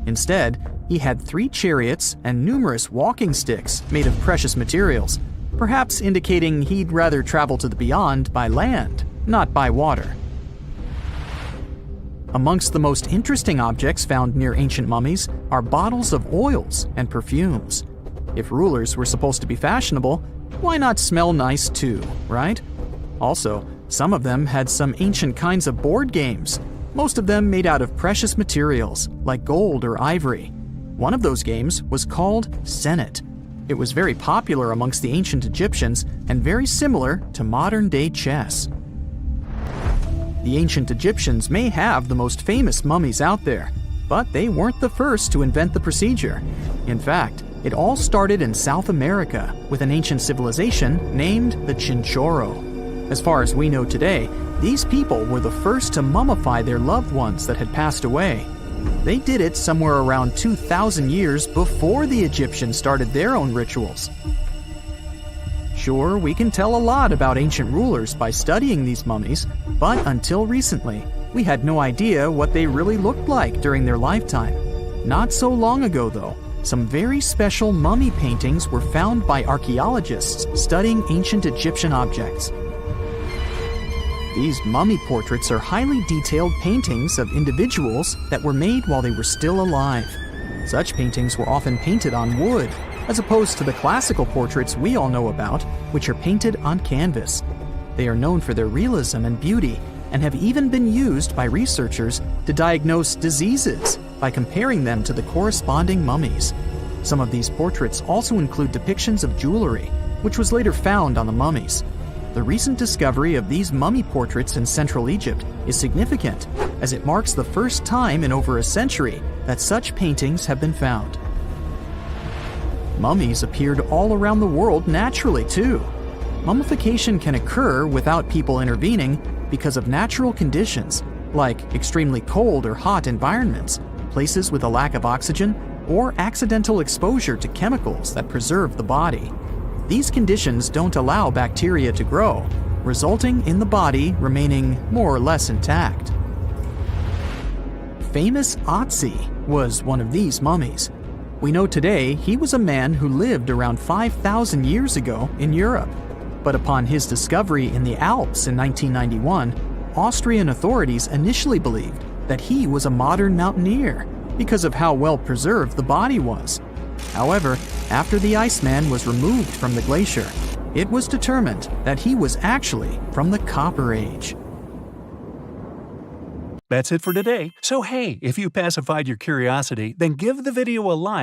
Instead, he had 3 chariots and numerous walking sticks made of precious materials, perhaps indicating he'd rather travel to the beyond by land, not by water. Amongst the most interesting objects found near ancient mummies are bottles of oils and perfumes. If rulers were supposed to be fashionable, why not smell nice too, right? Also, some of them had some ancient kinds of board games, most of them made out of precious materials like gold or ivory. One of those games was called Senet. It was very popular amongst the ancient Egyptians and very similar to modern-day chess. The ancient Egyptians may have the most famous mummies out there, but they weren't the first to invent the procedure. In fact, it all started in South America with an ancient civilization named the Chinchorro. As far as we know today, these people were the first to mummify their loved ones that had passed away. They did it somewhere around 2,000 years before the Egyptians started their own rituals. Sure, we can tell a lot about ancient rulers by studying these mummies, but until recently, we had no idea what they really looked like during their lifetime. Not so long ago, though, some very special mummy paintings were found by archaeologists studying ancient Egyptian objects. These mummy portraits are highly detailed paintings of individuals that were made while they were still alive. Such paintings were often painted on wood, as opposed to the classical portraits we all know about, which are painted on canvas. They are known for their realism and beauty, and have even been used by researchers to diagnose diseases by comparing them to the corresponding mummies. Some of these portraits also include depictions of jewelry, which was later found on the mummies. The recent discovery of these mummy portraits in Central Egypt is significant, as it marks the first time in over a century that such paintings have been found. Mummies appeared all around the world naturally, too. Mummification can occur without people intervening because of natural conditions, like extremely cold or hot environments, places with a lack of oxygen, or accidental exposure to chemicals that preserve the body. These conditions don't allow bacteria to grow, resulting in the body remaining more or less intact. Famous Otzi was one of these mummies. We know today he was a man who lived around 5,000 years ago in Europe. But upon his discovery in the Alps in 1991, Austrian authorities initially believed that he was a modern mountaineer because of how well preserved the body was. However, after the Iceman was removed from the glacier, it was determined that he was actually from the Copper Age. That's it for today. So hey, if you pacified your curiosity, then give the video a like